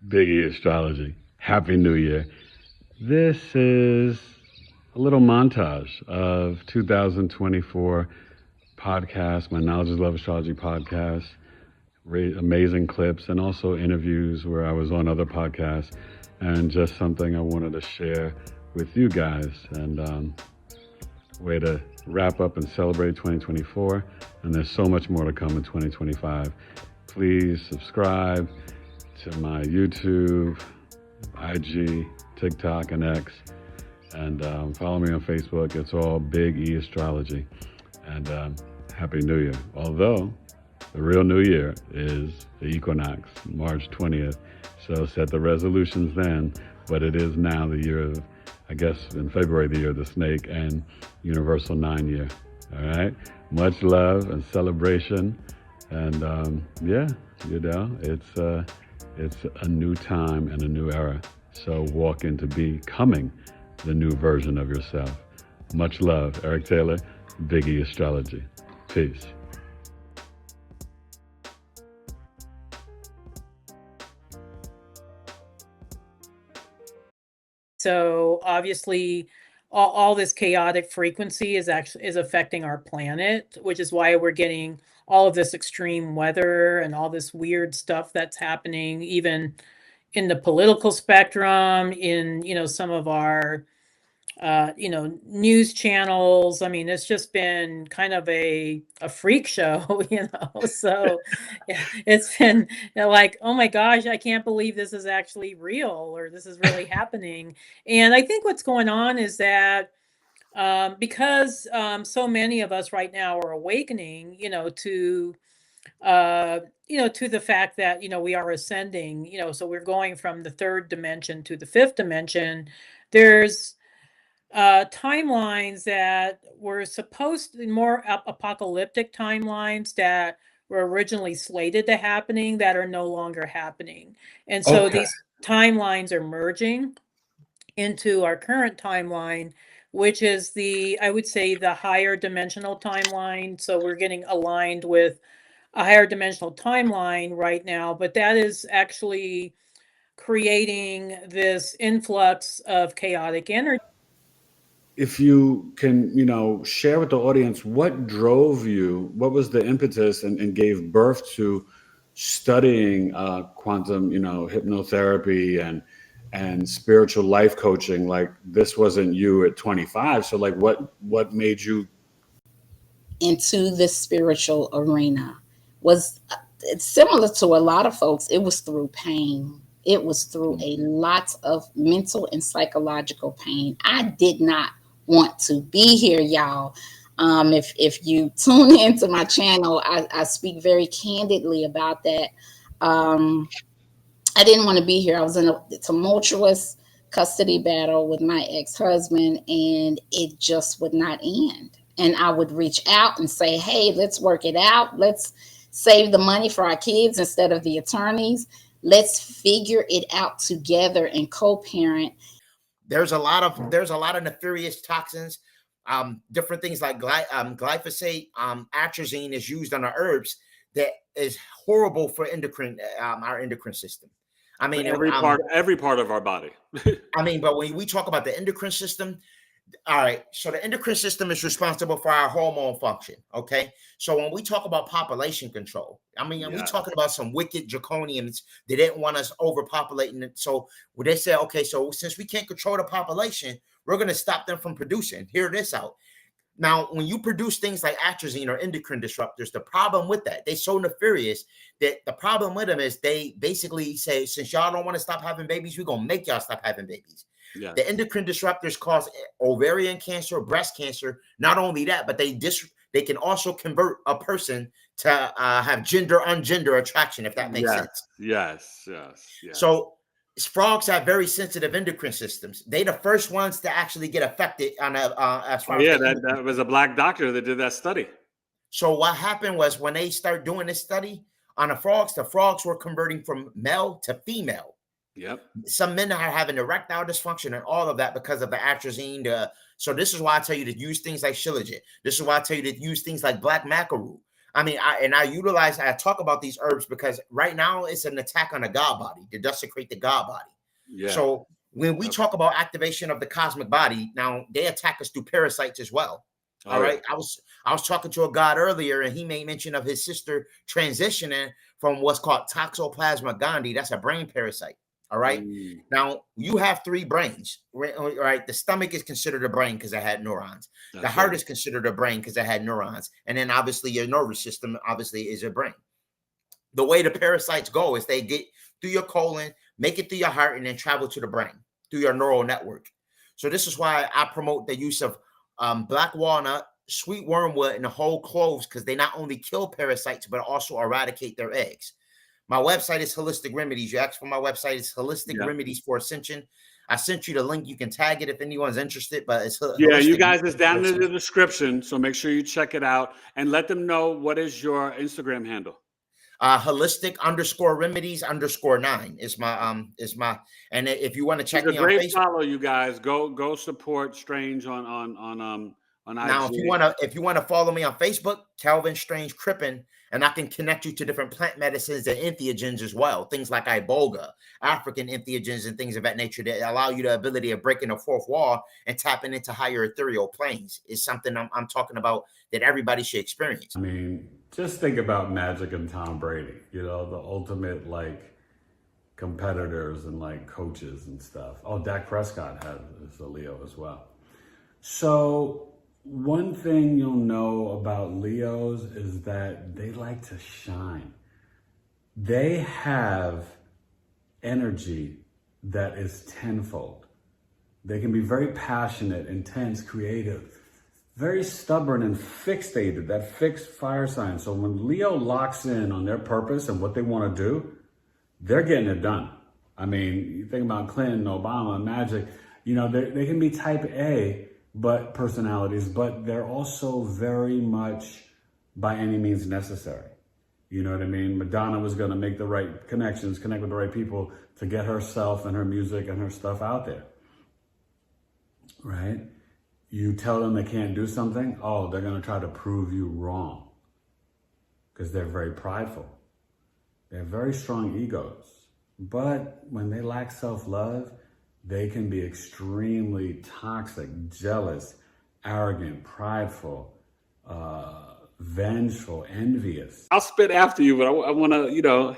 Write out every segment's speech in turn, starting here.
BigEAstro. Happy New Year. This is a little montage of 2024 podcast, my Knowledge is Love Astrology podcast, amazing clips, and also interviews where I was on other podcasts, and just something I wanted to share with you guys. And way to wrap up and celebrate 2024. And there's so much more to come in 2025. Please subscribe to my YouTube, IG, TikTok, and X. And follow me on Facebook. It's all Big E Astrology. And Happy New Year. Although the real New Year is the equinox, March 20th. So set the resolutions then. But it is now the year of, I guess, in February, the year of the snake and universal 9 year. All right. Much love and celebration. And yeah, you know, it's a new time and a new era. So walk into becoming the new version of yourself. Much love. Eric Taylor, BigEAstro Astrology. Peace. So obviously, all this chaotic frequency is affecting our planet, which is why we're getting all of this extreme weather and all this weird stuff that's happening, even in the political spectrum, in some of our news channels. I mean, it's just been kind of a freak show, So yeah, it's been like, oh my gosh, I can't believe this is actually real, or this is really happening. And I think what's going on is that because so many of us right now are awakening, to the fact that we are ascending, so we're going from the third dimension to the fifth dimension. There's timelines that were supposed to be more apocalyptic timelines that were originally slated to happening that are no longer happening. And so Okay. these timelines are merging into our current timeline, which is I would say, the higher dimensional timeline. So we're getting aligned with a higher dimensional timeline right now, but that is actually creating this influx of chaotic energy. If you can, share with the audience what drove you, what was the impetus and gave birth to studying quantum, hypnotherapy and spiritual life coaching. Like this wasn't you at 25. So like what made you into the spiritual arena? Was it's similar to a lot of folks. It was through pain. It was through a lot of mental and psychological pain. I did not want to be here, y'all. If you tune into my channel, I speak very candidly about that. I didn't want to be here. I was in a tumultuous custody battle with my ex-husband, and it just would not end. And I would reach out and say, hey, let's work it out. Let's save the money for our kids instead of the attorneys. Let's figure it out together and co-parent. There's a lot of nefarious toxins, different things like glyphosate, atrazine is used on the herbs that is horrible for our endocrine system. I mean, every part of our body. I mean, but when we talk about the endocrine system, all right, so the endocrine system is responsible for our hormone function. Okay, so when we talk about population control, I mean, we're talking about some wicked draconians that didn't want us overpopulating. So when they say, okay, so since we can't control the population, we're going to stop them from producing. Hear this out. Now, when you produce things like atrazine or endocrine disruptors, the problem with that, they're so nefarious that the problem with them is they basically say, since y'all don't want to stop having babies, we're going to make y'all stop having babies. Yeah. The endocrine disruptors cause ovarian cancer, breast cancer. Not only that, but they can also convert a person to have gender-ungender attraction, if that makes sense. Yes. So frogs have very sensitive endocrine systems. They're the first ones to actually get affected on as far as that was a black doctor that did that study. So what happened was when they start doing this study on the frogs were converting from male to female. Yep. Some men are having erectile dysfunction and all of that because of the atrazine. So this is why I tell you to use things like shilajit. This is why I tell you to use things like black mackerel. I mean, I talk about these herbs because right now it's an attack on the God body to desecrate the God body. Yeah. So when we talk about activation of the cosmic body, now they attack us through parasites as well. All right. I was talking to a God earlier, and he made mention of his sister transitioning from what's called Toxoplasma gondii. That's a brain parasite. All right. Now you have 3 brains, right? The stomach is considered a brain because it had neurons. The heart is considered a brain because it had neurons. And then obviously your nervous system obviously is a brain. The way the parasites go is they get through your colon, make it through your heart, and then travel to the brain through your neural network. So this is why I promote the use of black walnut, sweet wormwood, and the whole cloves, because they not only kill parasites, but also eradicate their eggs. My website is Holistic Remedies. You asked for my website. It's Holistic Remedies for Ascension. I sent you the link. You can tag it if anyone's interested, but it's you guys, it's down in the description. So make sure you check it out and let them know what is your Instagram handle. Holistic_remedies_9 is my and if you want to check me on Facebook, follow, you guys. Go support Strange on now, IG. if you want to follow me on Facebook, Calvin Strange Crippen, and I can connect you to different plant medicines and entheogens as well. Things like iboga, African entheogens, and things of that nature that allow you the ability of breaking the fourth wall and tapping into higher ethereal planes. Is something I'm talking about that everybody should experience. I mean, just think about Magic and Tom Brady, you know, the ultimate like competitors and like coaches and stuff. Oh, Dak Prescott is a Leo as well. So one thing you'll know about Leos is that they like to shine. They have energy that is tenfold. They can be very passionate, intense, creative, very stubborn and fixated, that fixed fire sign. So when Leo locks in on their purpose and what they want to do, they're getting it done. I mean, you think about Clinton, Obama, Magic, you know, they can be type A, but personalities, but they're also very much by any means necessary. You know what I mean? Madonna was going to make the right connections, connect with the right people to get herself and her music and her stuff out there. Right? You tell them they can't do something, oh, they're going to try to prove you wrong because they're very prideful. They have very strong egos. But when they lack self-love, they can be extremely toxic, jealous, arrogant, prideful, vengeful, envious. I'll spit after you, but I want to,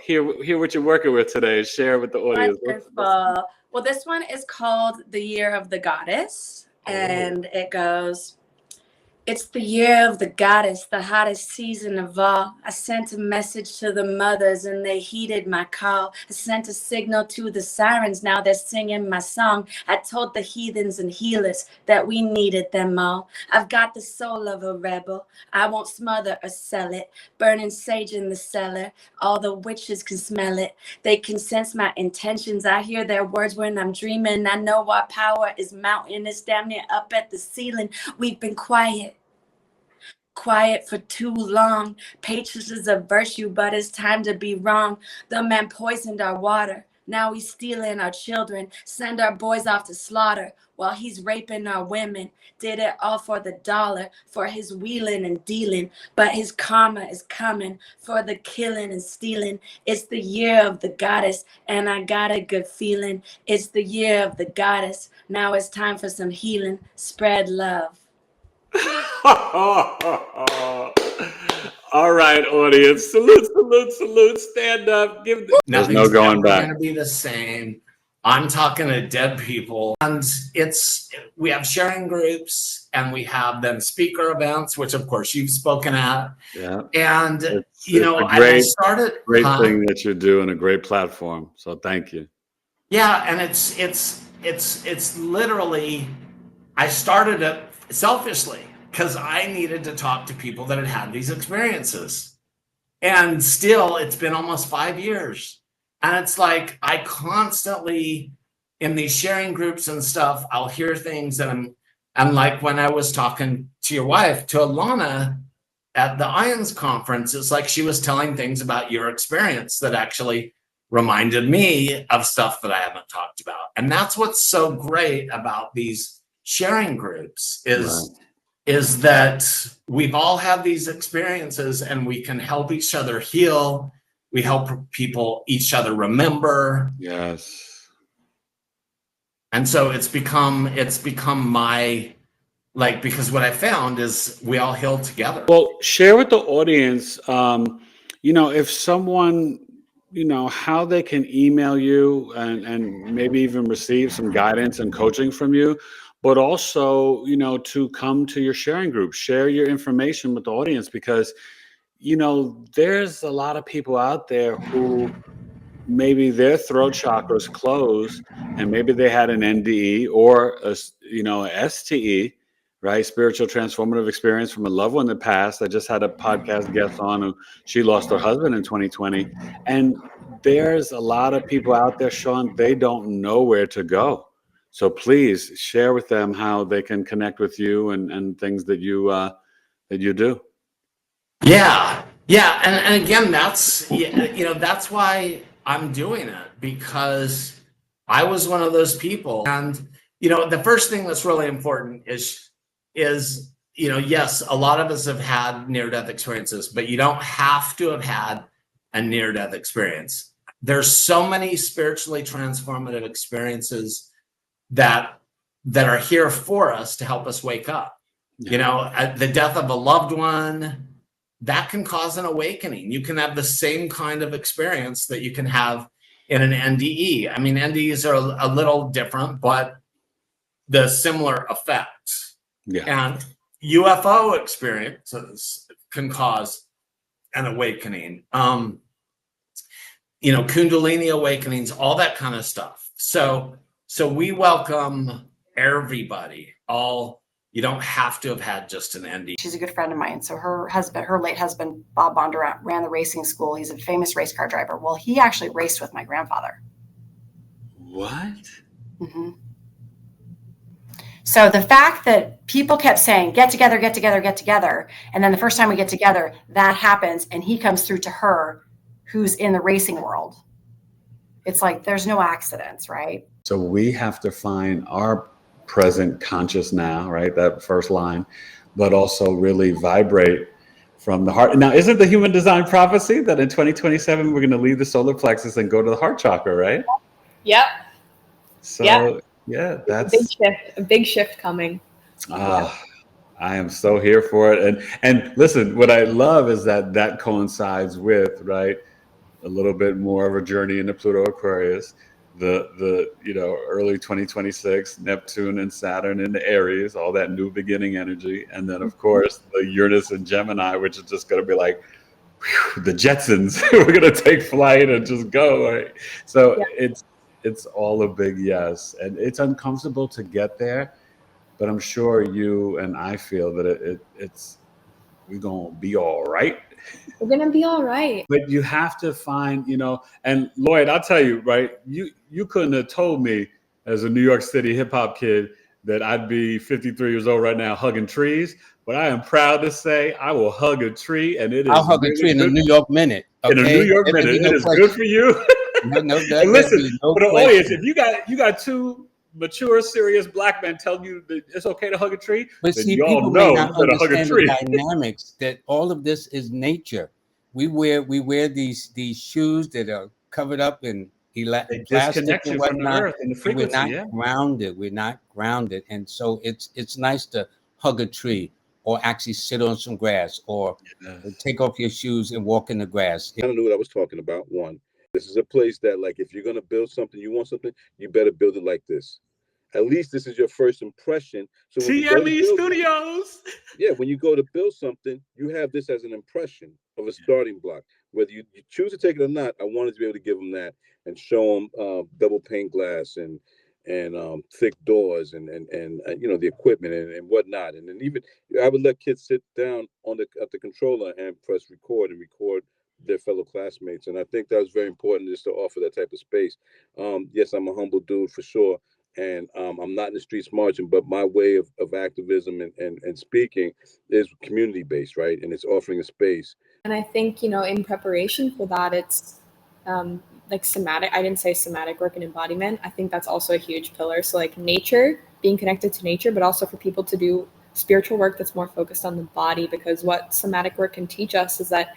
hear what you're working with today and share with the audience. Wonderful. Well, this one is called The Year of the Goddess, and it goes, it's the year of the goddess, the hottest season of all. I sent a message to the mothers and they heeded my call. I sent a signal to the sirens, now they're singing my song. I told the heathens and healers that we needed them all. I've got the soul of a rebel. I won't smother or sell it. Burning sage in the cellar. All the witches can smell it. They can sense my intentions. I hear their words when I'm dreaming. I know our power is mounting. It's damn near up at the ceiling. We've been quiet for too long. Patience is a virtue, but it's time to be wrong. The man poisoned our water. Now he's stealing our children. Send our boys off to slaughter while he's raping our women. Did it all for the dollar, for his wheeling and dealing. But his karma is coming for the killing and stealing. It's the year of the goddess, and I got a good feeling. It's the year of the goddess. Now it's time for some healing. Spread love. All right, audience. Salute. Stand up. There's no going back. Going to be the same. I'm talking to dead people, and we have sharing groups, and we have then speaker events, which of course you've spoken at. Yeah. And I started great thing that you're doing, a great platform. So thank you. Yeah, and it's literally, I started it selfishly because I needed to talk to people that had these experiences. And still, it's been almost 5 years. And it's like, I constantly, in these sharing groups and stuff, I'll hear things and I'm like, when I was talking to your wife, to Alana at the IONS conference, it's like she was telling things about your experience that actually reminded me of stuff that I haven't talked about. And that's what's so great about these sharing groups is is that we've all had these experiences and we can help each other heal. We help each other remember. Yes. And so it's become my, like, because what I found is we all heal together. Well, share with the audience, if someone, how they can email you and maybe even receive some guidance and coaching from you, but also, to come to your sharing group, share your information with the audience, because, there's a lot of people out there who maybe their throat chakra is closed, and maybe they had an NDE or a STE, right? Spiritual transformative experience from a loved one in the past. I just had a podcast guest on who she lost her husband in 2020. And there's a lot of people out there, Sean, they don't know where to go. So please share with them how they can connect with you and things that you do. Yeah. And again, that's why I'm doing it, because I was one of those people. And, the first thing that's really important is, yes, a lot of us have had near-death experiences, but you don't have to have had a near-death experience. There's so many spiritually transformative experiences that are here for us to help us wake up. Yeah. The death of a loved one, that can cause an awakening. You can have the same kind of experience that you can have in an NDE. I mean, NDEs are a little different, but the similar effects. Yeah. And UFO experiences can cause an awakening. Kundalini awakenings, all that kind of stuff. So we welcome everybody. You don't have to have had just an NDE. She's a good friend of mine. So her late husband, Bob Bondurant, ran the racing school. He's a famous race car driver. Well, he actually raced with my grandfather. What? Mm-hmm. So the fact that people kept saying, get together, get together, get together. And then the first time we get together, that happens. And he comes through to her, who's in the racing world. It's like, there's no accidents, right? So we have to find our present conscious now, right? That first line, but also really vibrate from the heart. Now, isn't the human design prophecy that in 2027, we're going to leave the solar plexus and go to the heart chakra, right? Yep. So yeah, that's a big shift coming. I am so here for it. And listen, what I love is that coincides with, right, a little bit more of a journey into Pluto Aquarius, the early 2026, Neptune and Saturn in the Aries, all that new beginning energy. And then of course the Uranus and Gemini, which is just going to be like, whew, the Jetsons. We're going to take flight and just go, right? So it's all a big yes. And it's uncomfortable to get there, but I'm sure you and I feel that we're going to be all right. We're going to be all right. But you have to find, and Lloyd, I'll tell you, right? You couldn't have told me as a New York City hip hop kid that I'd be 53 years old right now hugging trees. But I am proud to say I will hug a tree, and it is. I'll hug a tree in a New York minute. Okay? In a New York minute, it is good for you. No, and listen, for the audience, if you got two mature, serious black men telling you that it's okay to hug a tree, but then see, you all people know may not that to hug a understand tree. the dynamics that all of this is nature. We wear these shoes that are covered up in plastic and whatnot. From the earth and the frequency, we're not grounded, and so it's nice to hug a tree or actually sit on some grass or take off your shoes and walk in the grass. I don't know what I was talking about. One, this is a place that, like, if you're gonna build something, you want something, you better build it like this. At least this is your first impression. So TME Studios. When you go to build something, you have this as an impression of a starting block. Whether you choose to take it or not, I wanted to be able to give them that and show them double pane glass and thick doors and the equipment and whatnot. And then even I would let kids sit down at the controller and press record and record their fellow classmates. And I think that was very important, just to offer that type of space. Yes, I'm a humble dude for sure. And I'm not in the streets marching, but my way of activism and speaking is community-based, right? And it's offering a space. And I think, in preparation for that, it's like somatic. I didn't say somatic work and embodiment. I think that's also a huge pillar. So like nature, being connected to nature, but also for people to do spiritual work that's more focused on the body, because what somatic work can teach us is that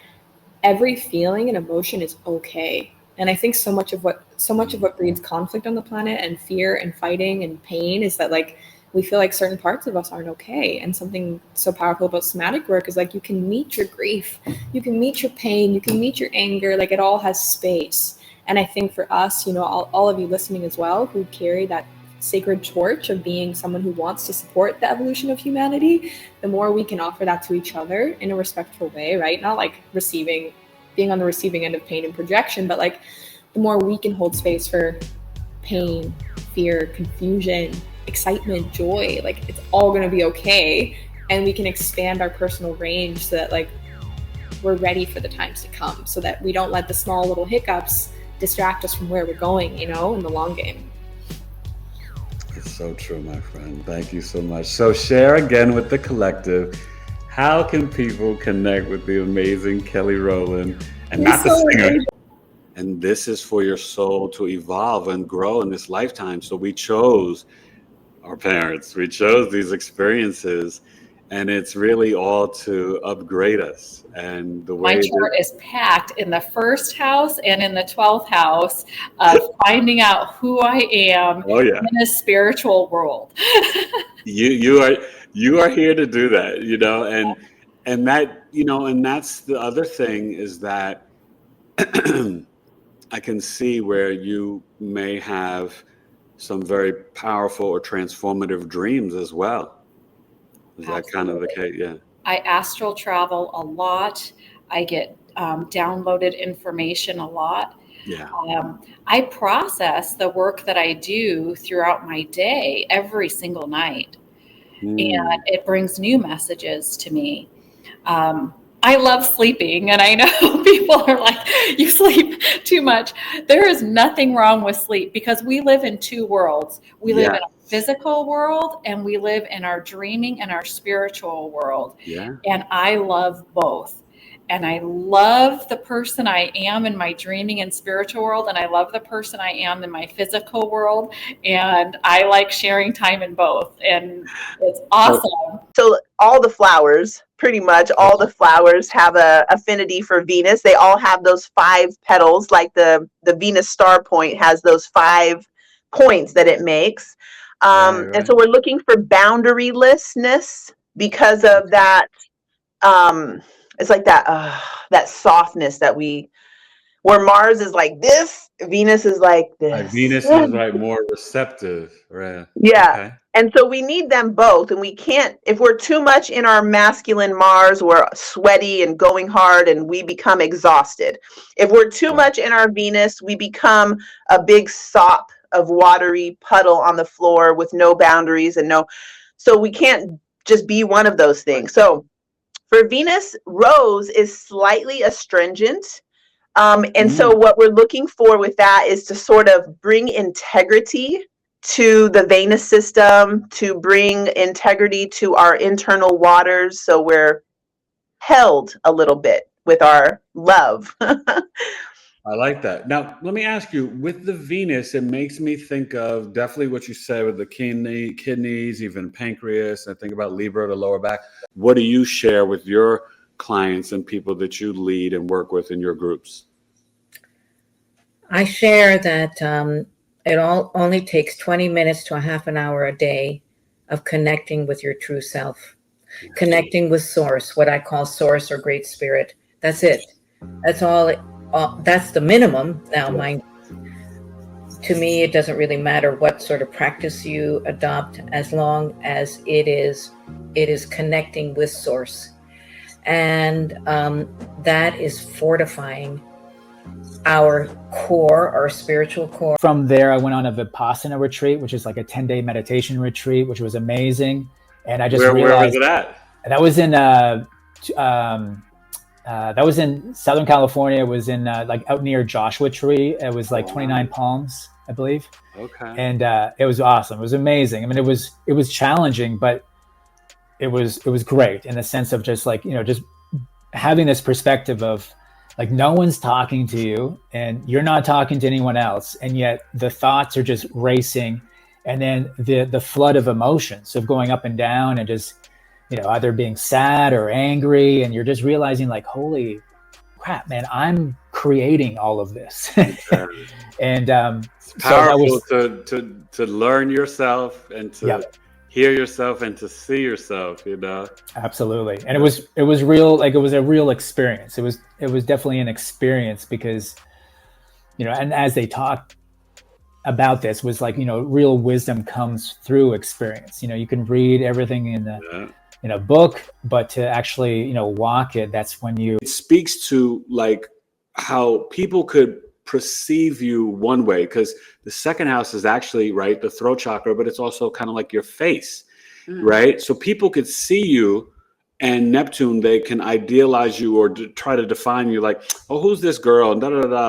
every feeling and emotion is okay. And I think so much of what breeds conflict on the planet and fear and fighting and pain is that like we feel like certain parts of us aren't okay. And something so powerful about somatic work is like you can meet your grief, you can meet your pain, you can meet your anger, like it all has space. And I think for us, you know, all of you listening as well, who carry that sacred torch of being someone who wants to support the evolution of humanity, the more we can offer that to each other in a respectful way, right? Not like being on the receiving end of pain and projection, but like the more we can hold space for pain, fear, confusion, excitement, joy, like it's all going to be okay. And we can expand our personal range so that like we're ready for the times to come, so that we don't let the small little hiccups distract us from where we're going, you know, in the long game. It's so true, my friend. Thank you so much. So share again with the collective. How can people connect with the amazing Kelly Rowland and not the singer? And this is for your soul to evolve and grow in this lifetime. So we chose our parents. We chose these experiences, and it's really all to upgrade us. And the way my chart is packed in the first house and in the 12th house of finding out who I am in a spiritual world. you are here to do that, you know, and that, you know, and that's the other thing is that I can see where you may have some very powerful or transformative dreams as well. Is that kind of the case? Yeah. I astral travel a lot. I get downloaded information a lot. Yeah. I process the work that I do throughout my day every single night. And it brings new messages to me. I love sleeping, and I know people are like, you sleep too much. There is nothing wrong with sleep because we live in two worlds. We live in a physical world, and we live in our dreaming and our spiritual world. Yeah. And I love both. And I love the person I am in my dreaming and spiritual world, and I love the person I am in my physical world. And I like sharing time in both, and it's awesome. So all the flowers, pretty much all the flowers have a affinity for Venus. They all have those 5 petals, like the Venus star point has those 5 points that it makes. And so we're looking for boundarylessness because of that. It's like that softness that where Mars is like this, Venus is like this. Like Venus is like more receptive, right? Yeah. Okay. And so we need them both. And we can't, if we're too much in our masculine Mars, we're sweaty and going hard and we become exhausted. If we're too much in our Venus, we become a big sop of watery puddle on the floor with no boundaries so we can't just be one of those things. So for Venus, Rose is slightly astringent. And so what we're looking for with that is to sort of bring integrity to the venous system, to bring integrity to our internal waters. So we're held a little bit with our love. I like that. Now, let me ask you, with the Venus, it makes me think of definitely what you said with the kidneys, even pancreas. I think about Libra, the lower back. What do you share with your clients and people that you lead and work with in your groups? I share that it only takes 20 minutes to a half an hour a day of connecting with your true self, connecting with source, what I call source or great spirit. That's it. That's all. That's the minimum. Now, to me, it doesn't really matter what sort of practice you adopt, as long as it is connecting with source, and that is fortifying our core, our spiritual core. From there, I went on a Vipassana retreat, which is like a 10-day meditation retreat, which was amazing. And I just realized, where was it at? That was in Southern California. It was in like out near Joshua Tree. It was like 29 Palms, I believe. Okay. And it was awesome. It was amazing. I mean, it was challenging, but it was great in the sense of just like, you know, just having this perspective of like no one's talking to you and you're not talking to anyone else, and yet the thoughts are just racing, and then the flood of emotions of going up and down and just either being sad or angry, and you're just realizing like, holy crap, man, I'm creating all of this. And it's powerful to learn yourself and to hear yourself and to see yourself, Absolutely. And it was real, like it was a real experience. It was definitely an experience because, and as they talk about this was like, real wisdom comes through experience. You can read everything in a book, but to actually, walk it, that's when it speaks to like how people could perceive you one way, because the second house is actually the throat chakra, but it's also kind of like your face, right? So people could see you, and Neptune, they can idealize you or try to define you like, oh, who's this girl, and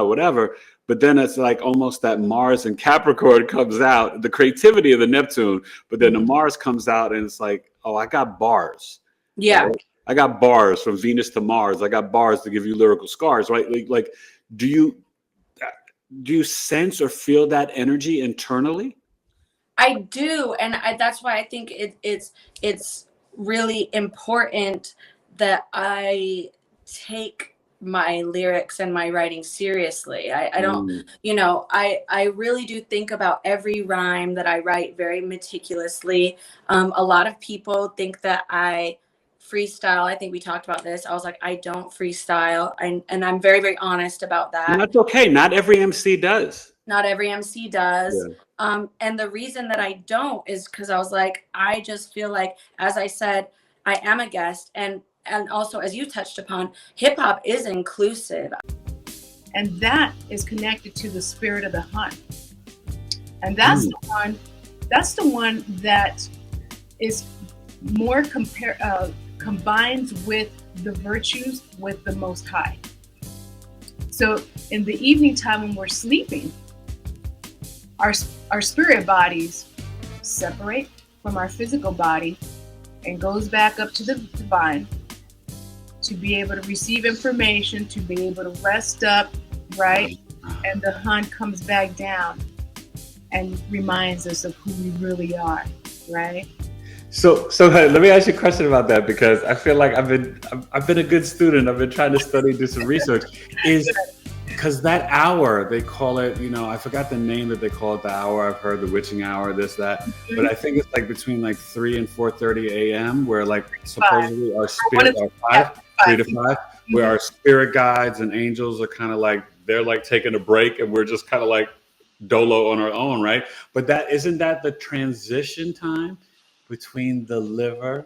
whatever. But then it's like almost that Mars and Capricorn comes out, the creativity of the Neptune, but then the Mars comes out and it's like, oh, I got bars. Yeah. Right? I got bars from Venus to Mars. I got bars to give you lyrical scars, right? Like, do you sense or feel that energy internally? I do, and that's why I think it's really important that I take my lyrics and my writing seriously. I don't, I really do think about every rhyme that I write very meticulously. A lot of people think that I freestyle. I think we talked about this. I was like, I don't freestyle. And I'm very, very honest about that. And that's okay. Not every MC does. Not every MC does. Yeah. And the reason that I don't is because I was like, I just feel like, as I said, I am a guest. And also, as you touched upon, hip hop is inclusive. And that is connected to the spirit of the hunt. And that's the one that is more combines with the virtues with the Most High. So in the evening time when we're sleeping, our spirit bodies separate from our physical body and goes back up to the divine to be able to receive information, to be able to rest up, right? And the hunt comes back down and reminds us of who we really are, right? So let me ask you a question about that, because I feel like I've been a good student. I've been trying to study, do some research. Is because that hour, they call it, I forgot the name that they call it, the hour. I've heard the witching hour, this, that. But I think it's like between like 3 and 4:30 a.m. where like supposedly our spirit, 3 to 5, where our spirit guides and angels are kind of like, they're like taking a break and we're just kind of like dolo on our own, right? But isn't that the transition time between the liver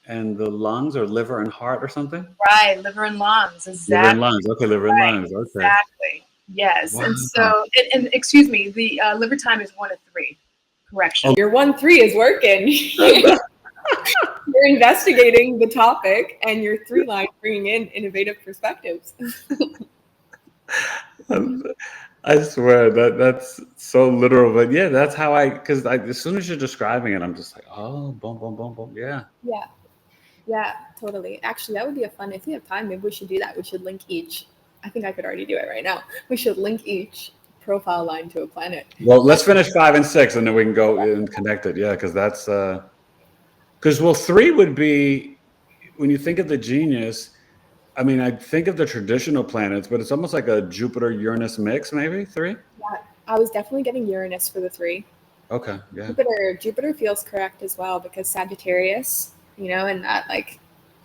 and the lungs, or liver and heart or something? Right, liver and lungs, exactly. Liver and lungs, okay, liver and lungs, okay. Exactly, yes. Wow. And so, and excuse me, the liver time is 1 to 3, correction. Your 1-3 is working. You're investigating the topic, and your 3 line bringing in innovative perspectives. I swear that's so literal, but yeah, that's how because as soon as you're describing it, I'm just like, oh, boom, boom, boom, boom, yeah. Yeah, totally. Actually, that would be if we have time, maybe we should do that. We should link each. I think I could already do it right now. We should link each profile line to a planet. Well, let's finish 5 and 6, and then we can go and connect it. Yeah, because that's 3 would be, when you think of the genius, I mean, I think of the traditional planets, but it's almost like a Jupiter-Uranus mix, maybe 3? Yeah, I was definitely getting Uranus for the 3. Okay, yeah. Jupiter feels correct as well, because Sagittarius, and that like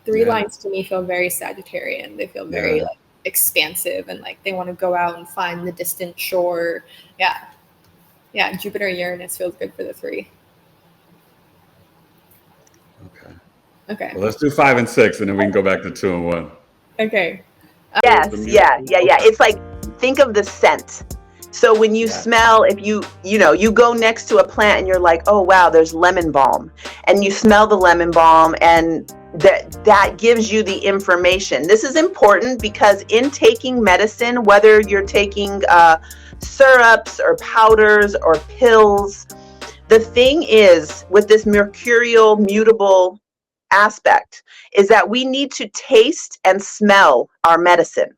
3 lines to me feel very Sagittarian. They feel very like expansive and like they want to go out and find the distant shore. Yeah, Jupiter-Uranus feels good for the 3. Okay. Well, let's do 5 and 6, and then we can go back to 2 and 1. Okay. Yes, yeah. It's like, think of the scent. So when you smell, if you go next to a plant and you're like, oh wow, there's lemon balm, and you smell the lemon balm, and that gives you the information. This is important because in taking medicine, whether you're taking syrups or powders or pills, the thing is with this mercurial mutable aspect is that we need to taste and smell our medicine.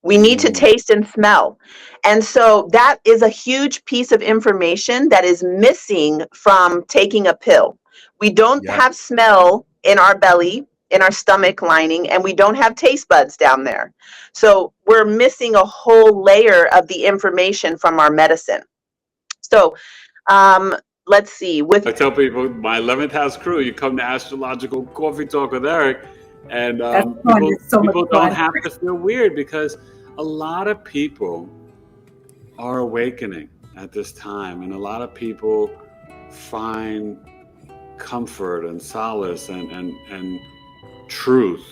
We need to taste and smell. And so that is a huge piece of information that is missing from taking a pill. We don't have smell in our belly, in our stomach lining, and we don't have taste buds down there. So we're missing a whole layer of the information from our medicine. So let's see. I tell people, my 11th house crew, you come to Astrological Coffee Talk with Eric, and people don't have to feel weird, because a lot of people are awakening at this time, and a lot of people find comfort and solace and truth,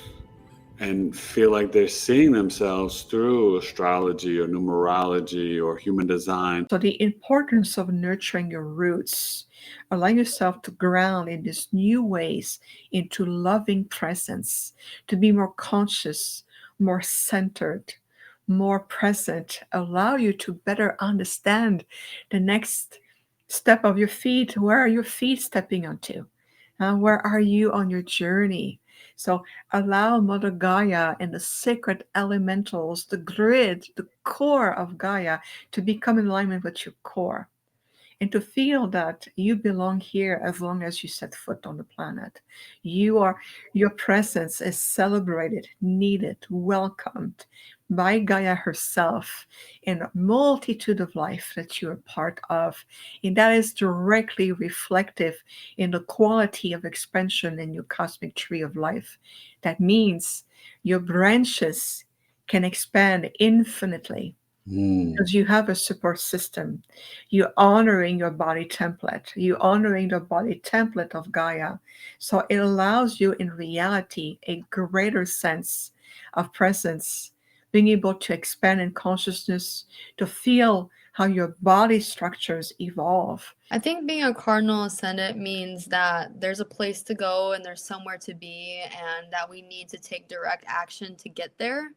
and feel like they're seeing themselves through astrology or numerology or human design. So the importance of nurturing your roots, allow yourself to ground in these new ways into loving presence, to be more conscious, more centered, more present, allow you to better understand the next step of your feet. Where are your feet stepping onto? Where are you on your journey? So allow Mother Gaia and the sacred elementals, the grid, the core of Gaia, to become in alignment with your core, and to feel that you belong here as long as you set foot on the planet. Your presence is celebrated, needed, welcomed by Gaia herself in a multitude of life that you're part of. And that is directly reflective in the quality of expansion in your cosmic tree of life. That means your branches can expand infinitely. Because you have a support system. You're honoring your body template. You're honoring the body template of Gaia. So it allows you in reality a greater sense of presence, being able to expand in consciousness, to feel how your body structures evolve. I think being a cardinal ascendant means that there's a place to go and there's somewhere to be, and that we need to take direct action to get there.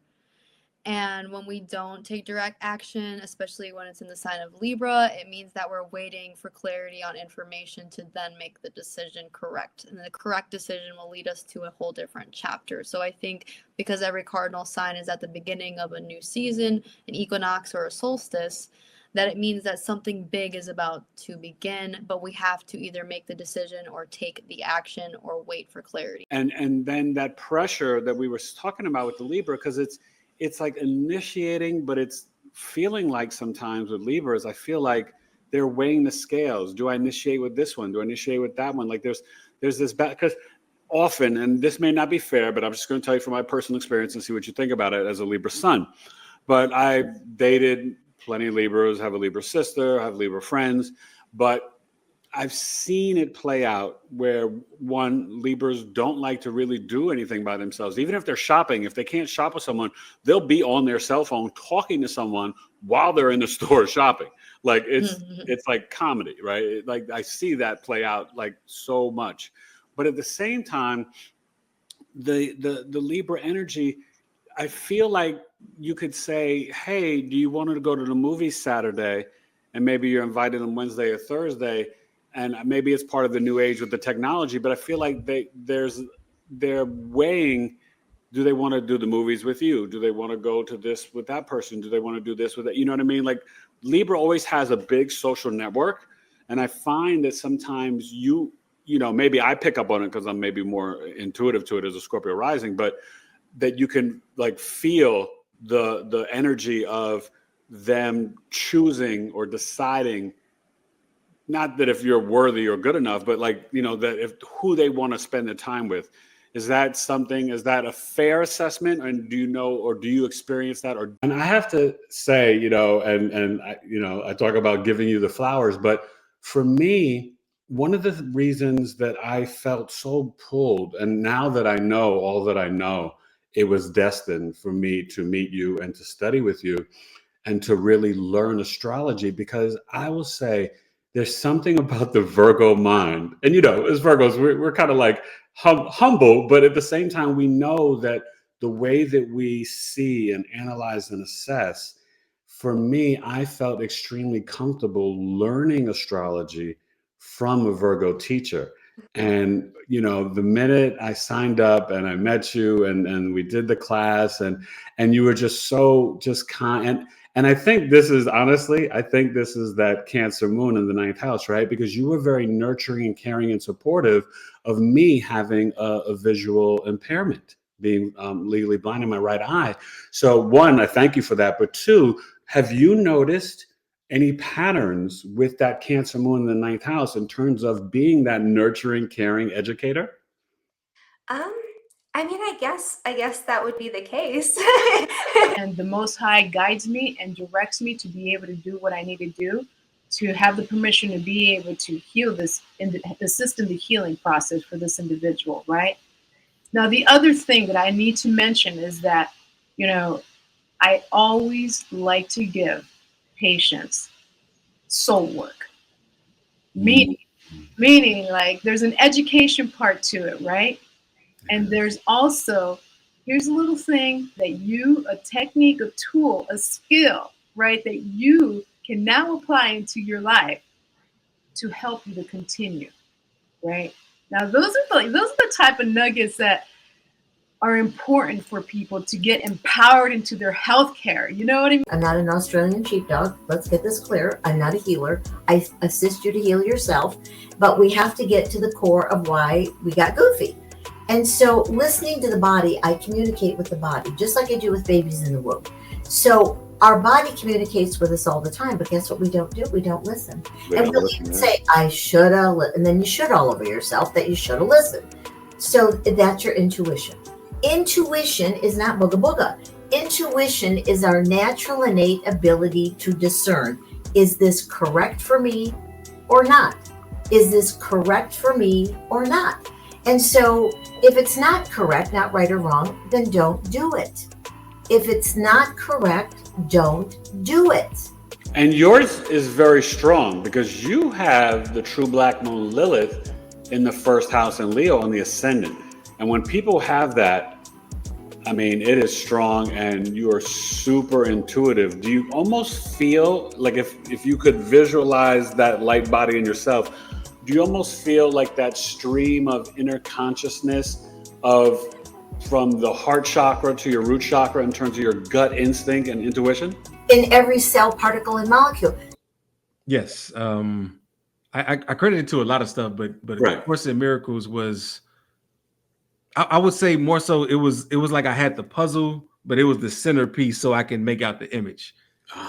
And when we don't take direct action, especially when it's in the sign of Libra, it means that we're waiting for clarity on information to then make the decision correct. And the correct decision will lead us to a whole different chapter. So I think because every cardinal sign is at the beginning of a new season, an equinox or a solstice, that it means that something big is about to begin, but we have to either make the decision or take the action or wait for clarity. And then that pressure that we were talking about with the Libra, because it's like initiating, but it's feeling like sometimes with Libras, I feel like they're weighing the scales. Do I initiate with this one? Do I initiate with that one? Like there's this because often, and this may not be fair, but I'm just going to tell you from my personal experience and see what you think about it as a Libra sun. But I've dated plenty of Libras, have a Libra sister, have Libra friends, but I've seen it play out where Libras don't like to really do anything by themselves. Even if they're shopping, if they can't shop with someone, they'll be on their cell phone talking to someone while they're in the store shopping. Like it's like comedy, right? Like I see that play out like so much. But at the same time, the Libra energy, I feel like you could say, hey, do you want to go to the movies Saturday? And maybe you're invited on Wednesday or Thursday. And maybe it's part of the new age with the technology, but I feel like they're weighing, do they want to do the movies with you? Do they want to go to this with that person? Do they want to do this with that? You know what I mean? Like Libra always has a big social network. And I find that sometimes you know, maybe I pick up on it because I'm maybe more intuitive to it as a Scorpio rising, but that you can like feel the energy of them choosing or deciding, not that if you're worthy or good enough, but like, you know, that if who they want to spend the time with. Is that a fair assessment? And do you know, or do you experience that? And I have to say, you know, and I, you know, I talk about giving you the flowers, but for me, one of the reasons that I felt so pulled, and now that I know all that I know, it was destined for me to meet you and to study with you and to really learn astrology, because I will say, there's something about the Virgo mind. And, you know, as Virgos, we're kind of like humble, but at the same time, we know that the way that we see and analyze and assess, for me, I felt extremely comfortable learning astrology from a Virgo teacher. And, you know, the minute I signed up and I met you and we did the class and you were just so kind. And I think this is honestly, I think this is that Cancer moon in the 9th house, right? Because you were very nurturing and caring and supportive of me having a visual impairment, being legally blind in my right eye. So one, I thank you for that. But two, have you noticed any patterns with that Cancer moon in the 9th house in terms of being that nurturing, caring educator? I mean, I guess that would be the case. And the Most High guides me and directs me to be able to do what I need to do, to have the permission to be able to heal this, assist in the healing process for this individual, right? Now, the other thing that I need to mention is that, you know, I always like to give patients soul work, meaning like there's an education part to it, right? And there's also, here's a little thing that a technique, a tool, a skill, right, that you can now apply into your life to help you to continue, right? Now, those are the type of nuggets that are important for people to get empowered into their healthcare. You know what I mean? I'm not an Australian sheepdog. Let's get this clear. I'm not a healer. I assist you to heal yourself, but we have to get to the core of why we got goofy. And so listening to the body, I communicate with the body, just like I do with babies in the womb. So our body communicates with us all the time, but guess what we don't do? We don't listen. And we'll even say, I shoulda, and then you should all over yourself that you shoulda listened. So that's your intuition. Intuition is not booga booga. Intuition is our natural innate ability to discern, is this correct for me or not? Is this correct for me or not? And so if it's not correct, not right or wrong, then don't do it. If it's not correct, don't do it. And yours is very strong because you have the true black moon Lilith in the 1st house in Leo on the ascendant. And when people have that, I mean, it is strong and you are super intuitive. Do you almost feel like if you could visualize that light body in yourself, do you almost feel like that stream of inner consciousness from the heart chakra to your root chakra in terms of your gut instinct and intuition? In every cell, particle, and molecule. Yes. I credit it to a lot of stuff, but right. Course in Miracles was, I would say more so it was like I had the puzzle, but it was the centerpiece so I can make out the image.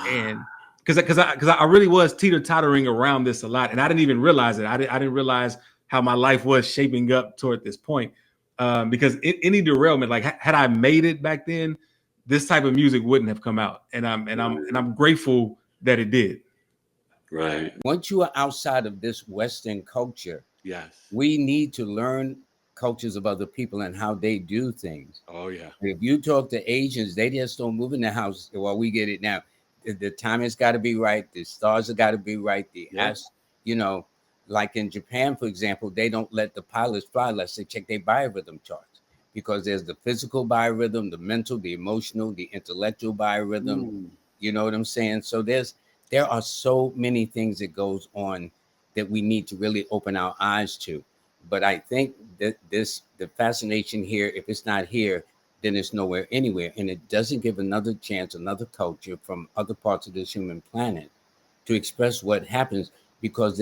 And because I really was teeter-tottering around this a lot, and I didn't even realize it. I didn't realize how my life was shaping up toward this point. Because any derailment, like had I made it back then, this type of music wouldn't have come out, and I'm grateful that it did. Right. Once you are outside of this Western culture, yes, we need to learn cultures of other people and how they do things. Oh yeah. If you talk to Asians, they just don't move in the house. Well, we get it now. The time has got to be right. The stars have got to be right. Like in Japan, for example, they don't let the pilots fly unless they check their biorhythm charts, because there's the physical biorhythm, the mental, the emotional, the intellectual biorhythm. You know what I'm saying? So there are so many things that goes on that we need to really open our eyes to. But I think that the fascination here, if it's not here, then it's nowhere anywhere. And it doesn't give another chance, another culture from other parts of this human planet to express what happens, because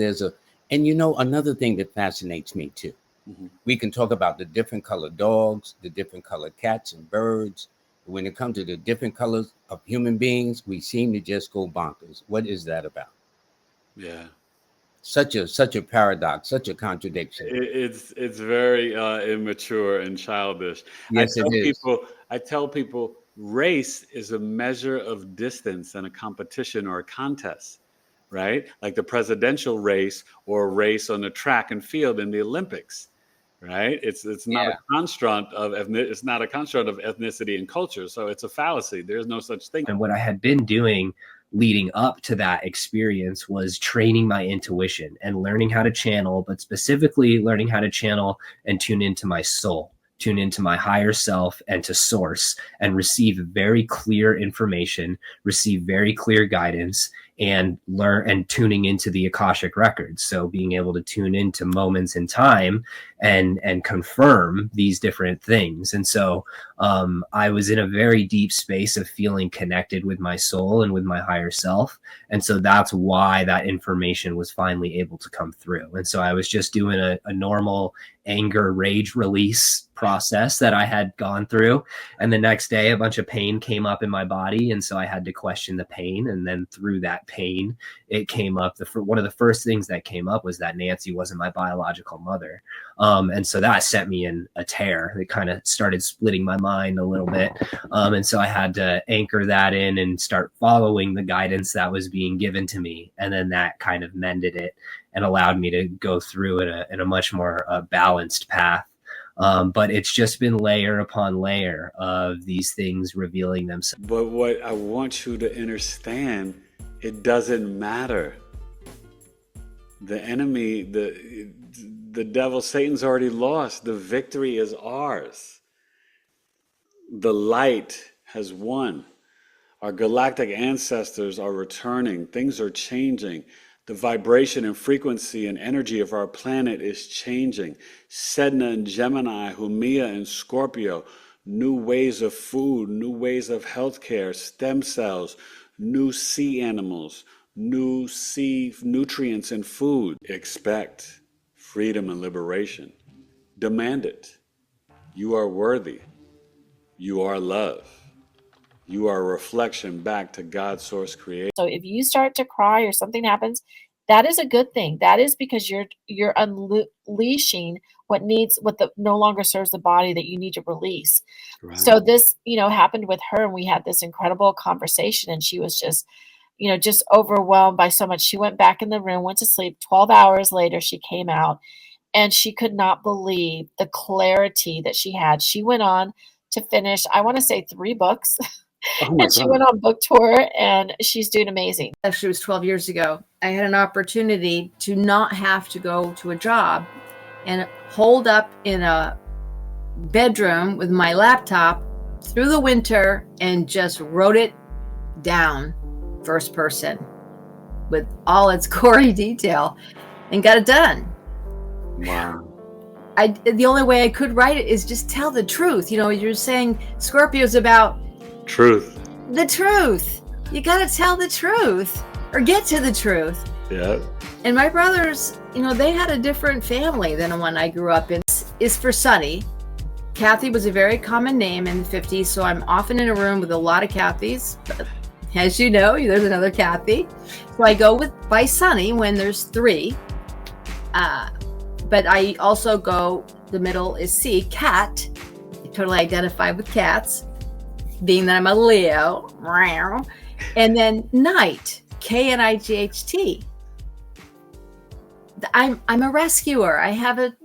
and another thing that fascinates me too. We can talk about the different colored dogs, the different colored cats and birds. When it comes to the different colors of human beings, we seem to just go bonkers. What is that about? Yeah. Such a paradox, such a contradiction. It's very immature and childish. Yes, it is. I tell people race is a measure of distance and a competition or a contest, right? Like the presidential race or a race on the track and field in the Olympics, right? It's not a construct of ethnicity and culture. So it's a fallacy. There's no such thing. And what I had been doing leading up to that experience was training my intuition and learning how to channel, but specifically learning how to channel and tune into my soul, tune into my higher self and to source, and receive very clear information, receive very clear guidance, and learn and tuning into the Akashic records. So being able to tune into moments in time and confirm these different things. And so I was in a very deep space of feeling connected with my soul and with my higher self. And so that's why that information was finally able to come through. And so I was just doing a normal anger, rage release process that I had gone through. And the next day, a bunch of pain came up in my body. And so I had to question the pain. And then through that pain, it came up. One of the first things that came up was that Nancy wasn't my biological mother. And so that sent me in a tear. It kind of started splitting my mind a little bit. And so I had to anchor that in and start following the guidance that was being given to me. And then that kind of mended it and allowed me to go through in a much more balanced path. But it's just been layer upon layer of these things revealing themselves. But what I want you to understand, it doesn't matter. The enemy, the devil, Satan's already lost. The victory is ours. The light has won. Our galactic ancestors are returning. Things are changing. The vibration and frequency and energy of our planet is changing. Sedna and Gemini, Humia and Scorpio, new ways of food, new ways of healthcare, stem cells, new sea animals, new sea nutrients in food. Expect freedom and liberation. Demand it. You are worthy. You are love. You are a reflection back to God's source creation. So if you start to cry or something happens, that is a good thing. That is because you're unleashing what no longer serves the body that you need to release. Right. So this, happened with her, and we had this incredible conversation, and she was just overwhelmed by so much. She went back in the room, went to sleep. 12 hours later, she came out, and she could not believe the clarity that she had. She went on to finish, I want to say, 3 books. Oh and she went on book tour, and she's doing amazing. Actually, it was 12 years ago. I had an opportunity to not have to go to a job and hold up in a bedroom with my laptop through the winter and just wrote it down first person with all its gory detail and got it done. Wow. The only way I could write it is just tell the truth. You're saying Scorpio's about truth. The truth. You got to tell the truth or get to the truth. Yeah. And my brothers, they had a different family than the one I grew up in. Is for Sunny. Kathy was a very common name in the 50s, so I'm often in a room with a lot of Kathys. But as you know, there's another Kathy. So I go by Sunny when there's 3. But I also go, the middle is C, Cat. I totally identify with cats, being that I'm a Leo. And then Night, K-N-I-G-H-T. I'm a rescuer. I have a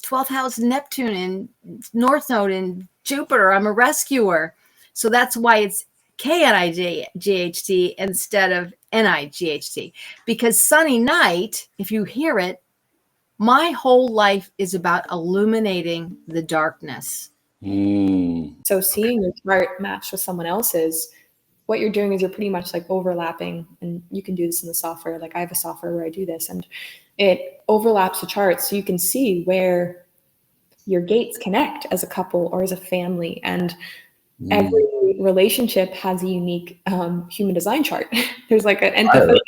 12th house Neptune in North Node in Jupiter. I'm a rescuer. So that's why it's K-N-I-G-H-T instead of N-I-G-H-T. Because Sunny Night, if you hear it, my whole life is about illuminating the darkness. So seeing your chart match with someone else's, what you're doing is you're pretty much like overlapping, and you can do this in the software. Like I have a software where I do this, and it overlaps the charts so you can see where your gates connect as a couple or as a family. And every relationship has a unique human design chart. There's like an empathy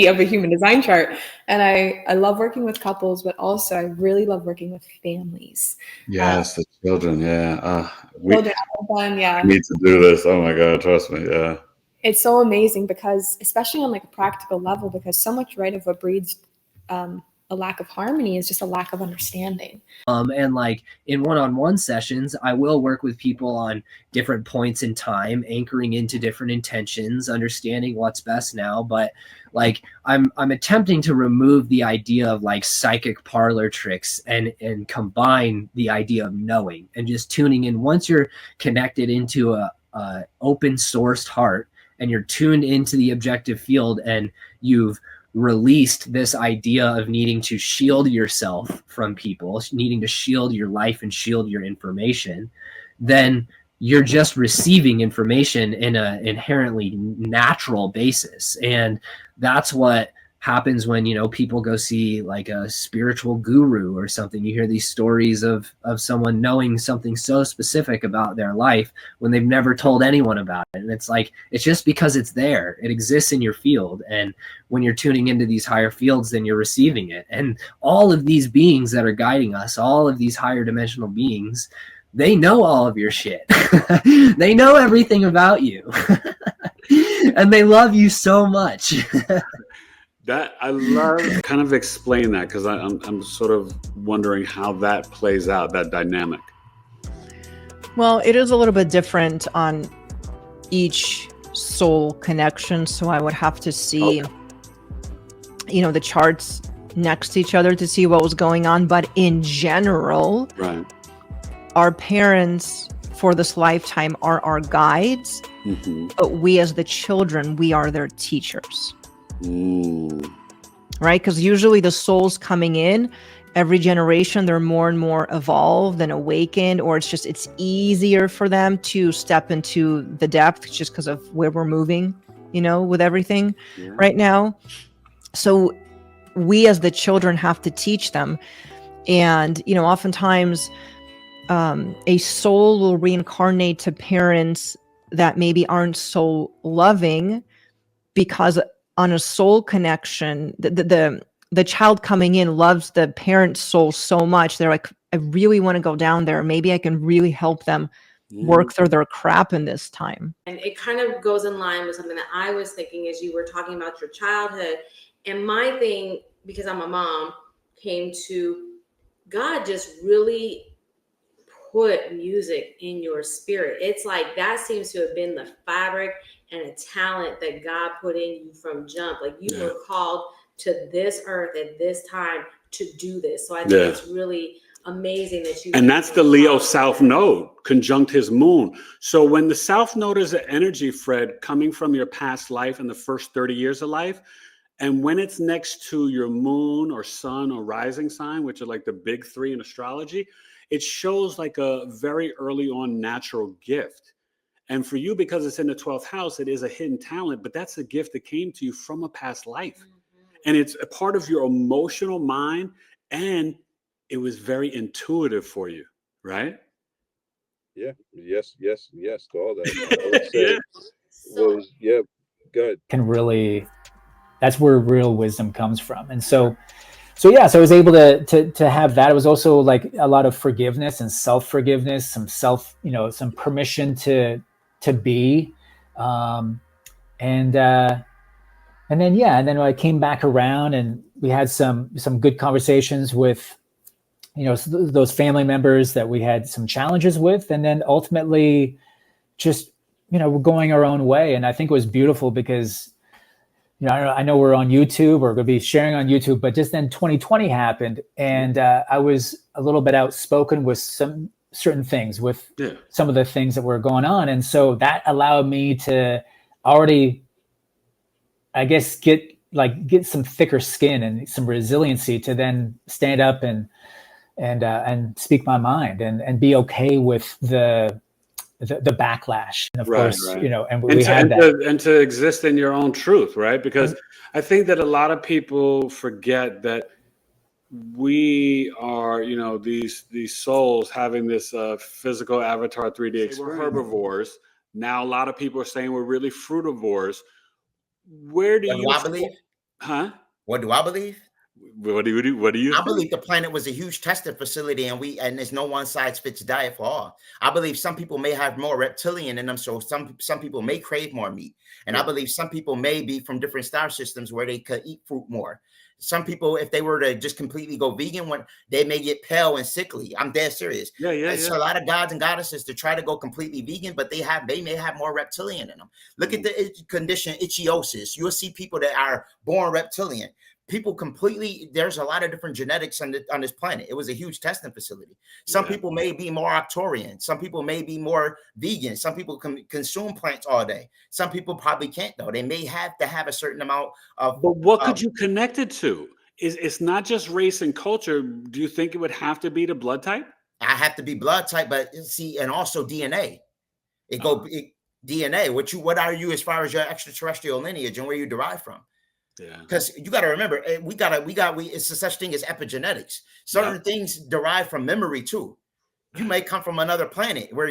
of a human design chart. And I love working with couples, but also I really love working with families. Yes, the children. Yeah. We need to do this. Oh my God, trust me. Yeah. It's so amazing because, especially on like a practical level, because so much of what breeds a lack of harmony is just a lack of understanding. And like in one-on-one sessions, I will work with people on different points in time, anchoring into different intentions, understanding what's best now. But like I'm attempting to remove the idea of like psychic parlor tricks and combine the idea of knowing and just tuning in. Once you're connected into a open sourced heart and you're tuned into the objective field and you've released this idea of needing to shield yourself from people, needing to shield your life and shield your information, then you're just receiving information in an inherently natural basis. And that's what happens when, you know, people go see like a spiritual guru or something. You hear these stories of someone knowing something so specific about their life when they've never told anyone about it. And it's like, it's just because it's there. It exists in your field. And when you're tuning into these higher fields, then you're receiving it. And all of these beings that are guiding us, all of these higher dimensional beings, they know all of your shit. They know everything about you. And they love you so much. That I love. Kind of explain that, because I'm sort of wondering how that plays out, that dynamic. Well, it is a little bit different on each soul connection, so I would have to see, you know, the charts next to each other to see what was going on. But in general, right, our parents for this lifetime are our guides, but we as the children, we are their teachers. Right? Because usually the souls coming in, every generation, they're more and more evolved and awakened, or it's easier for them to step into the depth just because of where we're moving, you know, with everything right now. So we as the children have to teach them. And, you know, oftentimes a soul will reincarnate to parents that maybe aren't so loving, because on a soul connection, the child coming in loves the parent's soul so much. They're like, I really want to go down there. Maybe I can really help them work through their crap in this time. And it kind of goes in line with something that I was thinking as you were talking about your childhood. And my thing, because I'm a mom, came to God just really put music in your spirit. It's like that seems to have been the fabric and a talent that God put in you from jump. Like you were called to this earth at this time to do this. So I think it's really amazing that you. And that's the Leo South Node conjunct his moon. So when the South Node is an energy, Fred, coming from your past life in the first 30 years of life, and when it's next to your moon or sun or rising sign, which are like the big three in astrology, it shows like a very early on natural gift. And for you, because it's in the 12th house, it is a hidden talent, but that's a gift that came to you from a past life. And it's a part of your emotional mind, and it was very intuitive for you, right? Yeah. Yes. To all that. I would say, good. Can really, that's where real wisdom comes from. And so I was able to have that. It was also like a lot of forgiveness and self-forgiveness, some permission to be, and then when I came back around and we had some good conversations with, you know, those family members that we had some challenges with, and then ultimately just, you know, we're going our own way. And I think it was beautiful because, you know, I know we're on YouTube, or going to be sharing on YouTube, but just then 2020 happened, and I was a little bit outspoken with some certain things, with some of the things that were going on. And so that allowed me to already, I guess, get some thicker skin and some resiliency to then stand up and speak my mind and be okay with the backlash. And of course, you know, and we had that. And to exist in your own truth, right? Because I think that a lot of people forget that we are, you know, these souls having this physical avatar 3D experience. We're herbivores. Now a lot of people are saying we're really frutivores. Where do you I believe? Huh? What do I believe? What do you I think? believe the planet was a huge testing facility, and there's no one size fits diet for all. I believe some people may have more reptilian in them, so some people may crave more meat. And I believe some people may be from different star systems where they could eat fruit more. Some people, if they were to just completely go vegan, they may get pale and sickly. I'm dead serious. So a lot of gods and goddesses to try to go completely vegan, but they may have more reptilian in them. Look at the condition ichthyosis. You'll see people that are born reptilian. People there's a lot of different genetics on this planet. It was a huge testing facility. Some people may be more Arcturian. Some people may be more vegan. Some people can consume plants all day. Some people probably can't, though. They may have to have a certain amount of. But what could you connect it to? It's not just race and culture. Do you think it would have to be the blood type? I have to be blood type, but see, and also DNA. DNA. What are you as far as your extraterrestrial lineage and where you derive from? Yeah. Because you got to remember, it's a such thing as epigenetics. Certain things derive from memory too. You may come from another planet where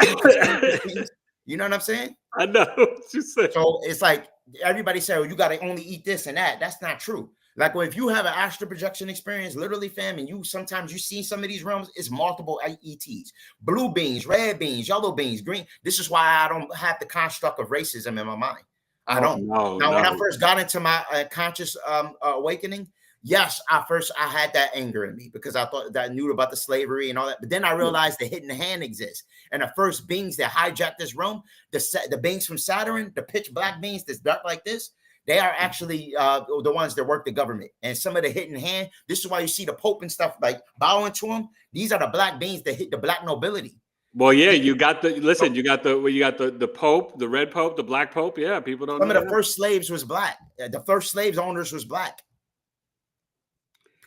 you know what I'm saying? I know what you said. So it's like everybody say, "Oh, you got to only eat this and that." That's not true. Like, well, if you have an astral projection experience, literally, fam, and sometimes you see some of these realms, it's multiple ETs, blue beans, red beans, yellow beans, green. This is why I don't have the construct of racism in my mind. I don't. Now, when I first got into my conscious awakening, yes, I had that anger in me because I thought that I knew about the slavery and all that. But then I realized the hidden hand exists. And the first beings that hijacked this realm, the beings from Saturn, the pitch black beings that's dark like this, they are actually the ones that work the government. And some of the hidden hand, this is why you see the Pope and stuff like bowing to them. These are the black beings that hit the black nobility. Well, yeah, you got the Pope, the red Pope, the black Pope. Yeah, people don't know. Some of the first slaves was black. The first slaves owners was black.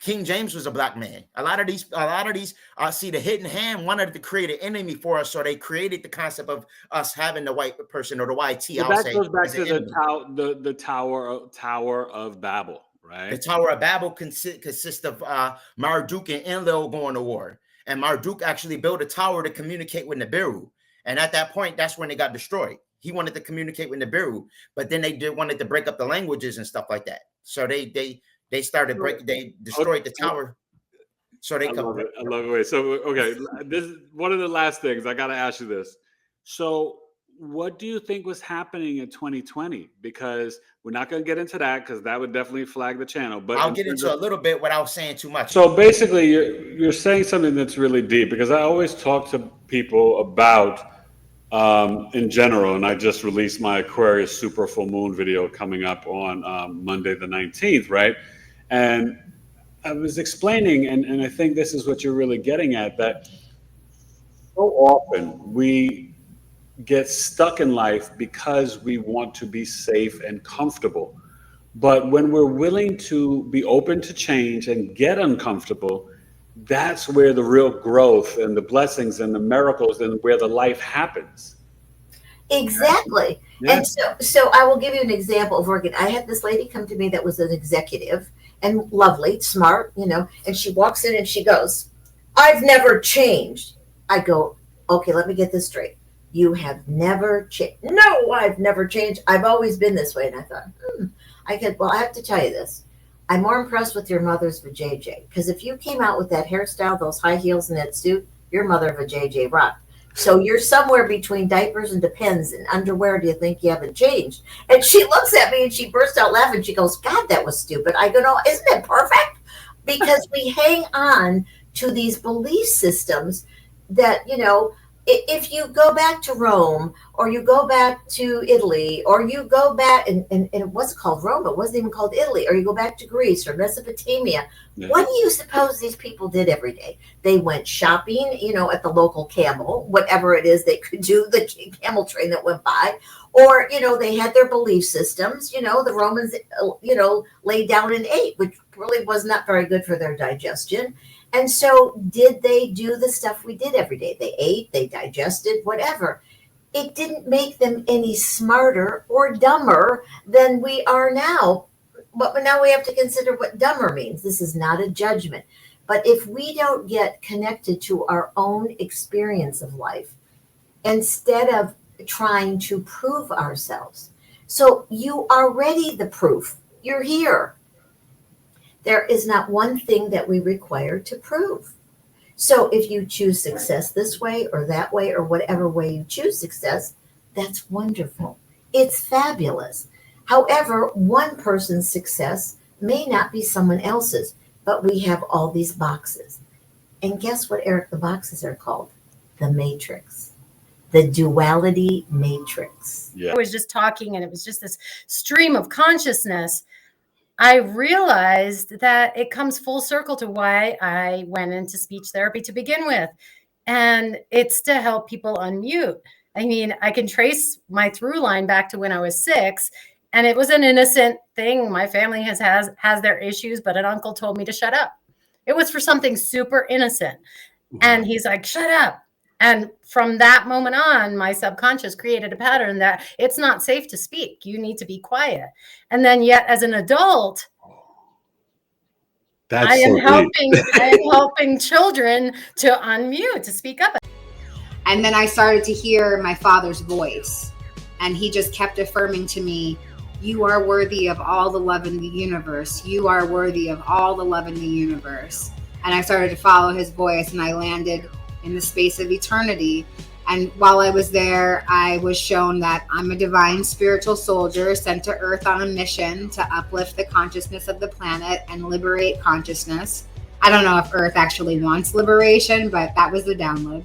King James was a black man. A lot of these see the hidden hand wanted to create an enemy for us, so they created the concept of us having the white person or the YT. So that goes back to the Tower of Babel, right? The Tower of Babel consists of Marduk and Enlil going to war, and Marduk actually built a tower to communicate with Nibiru, and at that point, that's when they got destroyed. He wanted to communicate with Nibiru, but then they wanted to break up the languages and stuff like that. So they started breaking. They destroyed the tower. So they come. I love it. So okay, this is one of the last things I got to ask you this. So, what do you think was happening in 2020? Because we're not going to get into that because that would definitely flag the channel. But I'll get into a little bit without saying too much. So basically, you're saying something that's really deep because I always talk to people about. In general, and I just released my Aquarius super full moon video coming up on Monday the 19th, right? And I was explaining, and I think this is what you're really getting at, that so often we get stuck in life because we want to be safe and comfortable. But when we're willing to be open to change and get uncomfortable, that's where the real growth and the blessings and the miracles and where the life happens. Exactly. Yeah. And so I will give you an example of working. I had this lady come to me that was an executive and lovely, smart, and she walks in and she goes, "I've never changed." I go, "Okay, let me get this straight. You have never changed." "No, I've never changed. I've always been this way." And I thought, I have to tell you this. I'm more impressed with your mother's vajayjay, because if you came out with that hairstyle, those high heels and that suit, your mother vajayjay rocked. So you're somewhere between diapers and Depends and underwear. Do you think you haven't changed? And she looks at me and she bursts out laughing. She goes, "God, that was stupid." I go, "No, isn't it perfect?" Because we hang on to these belief systems that, if you go back to Rome or you go back to Italy or you go back and it wasn't called Rome, it wasn't even called Italy, or you go back to Greece or Mesopotamia, what do you suppose these people did every day? They went shopping, at the local camel, whatever it is they could do, the camel train that went by, or, they had their belief systems. The Romans, laid down and ate, which really was not very good for their digestion. And so did they do the stuff we did every day? They ate, they digested, whatever. It didn't make them any smarter or dumber than we are now. But now we have to consider what dumber means. This is not a judgment. But if we don't get connected to our own experience of life, instead of trying to prove ourselves. So you are already the proof. You're here. There is not one thing that we require to prove. So if you choose success this way or that way or whatever way you choose success, that's wonderful. It's fabulous. However, one person's success may not be someone else's, but we have all these boxes. And guess what, Eric, the boxes are called? The matrix. The duality matrix. I was just talking and it was just this stream of consciousness. I realized that it comes full circle to why I went into speech therapy to begin with. And it's to help people unmute. I mean, I can trace my through line back to when I was 6, and it was an innocent thing. My family has their issues, but an uncle told me to shut up. It was for something super innocent. And he's like, "Shut up." And from that moment on, my subconscious created a pattern that it's not safe to speak. You need to be quiet. And then yet as an adult, I am helping children to unmute, to speak up. And then I started to hear my father's voice, and he just kept affirming to me, you are worthy of all the love in the universe. You are worthy of all the love in the universe. And I started to follow his voice, and I landed in the space of eternity. And while I was there, I was shown that I'm a divine spiritual soldier sent to Earth on a mission to uplift the consciousness of the planet and liberate consciousness. I don't know if Earth actually wants liberation, but that was the download.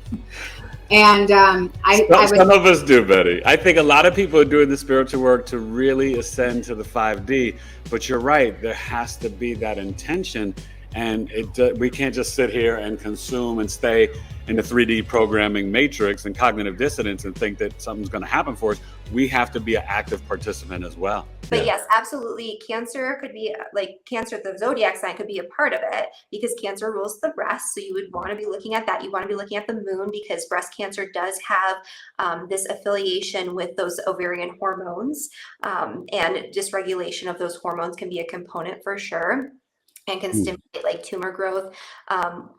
And some of us do, Betty. I think a lot of people are doing the spiritual work to really ascend to the 5D. But you're right, there has to be that intention. And we can't just sit here and consume and stay in the 3D programming matrix and cognitive dissonance and think that something's going to happen for us. We have to be an active participant as well. But yes, absolutely. Cancer could be like Cancer, the zodiac sign could be a part of it because Cancer rules the breast. So you would want to be looking at that. You want to be looking at the moon because breast cancer does have this affiliation with those ovarian hormones, and dysregulation of those hormones can be a component for sure and can stimulate like tumor growth.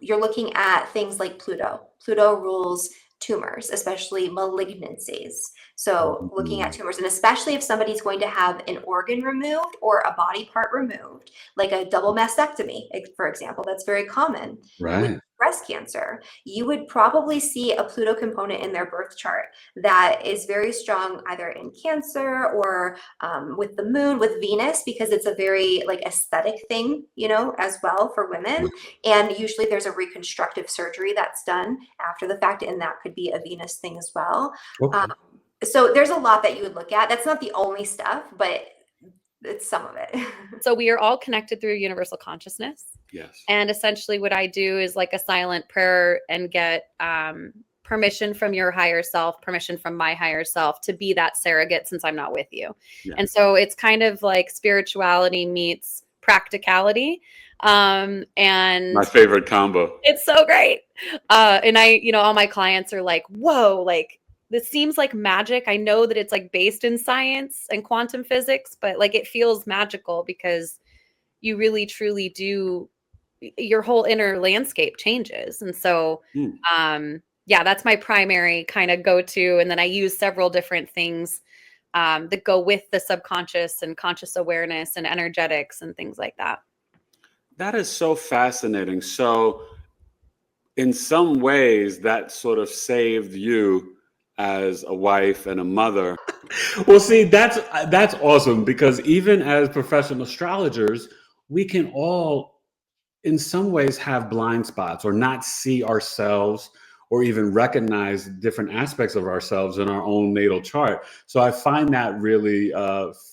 You're looking at things like Pluto. Pluto rules tumors, especially malignancies. So looking at tumors, and especially if somebody's going to have an organ removed or a body part removed, like a double mastectomy, for example, that's very common. Right. With breast cancer, you would probably see a Pluto component in their birth chart that is very strong either in Cancer or with the moon, with Venus, because it's a very like aesthetic thing, you know, as well for women. And usually there's a reconstructive surgery that's done after the fact, and that could be a Venus thing as well. Okay. So there's a lot that you would look at. That's not the only stuff, but it's some of it. So we are all connected through universal consciousness. Yes. And essentially what I do is like a silent prayer and get permission from your higher self, permission from my higher self to be that surrogate since I'm not with you. Yeah. And so it's kind of like spirituality meets practicality. And my favorite combo. It's so great. And I, you know, all my clients are like, whoa, like, this seems like magic. I know that it's like based in science and quantum physics, but like it feels magical because you really truly do, your whole inner landscape changes. And so, yeah, that's my primary kind of go-to. And then I use several different things that go with the subconscious and conscious awareness and energetics and things like that. That is so fascinating. So in some ways that sort of saved you as a wife and a mother. Well, see, that's awesome because even as professional astrologers, we can all in some ways have blind spots or not see ourselves or even recognize different aspects of ourselves in our own natal chart. So I find that really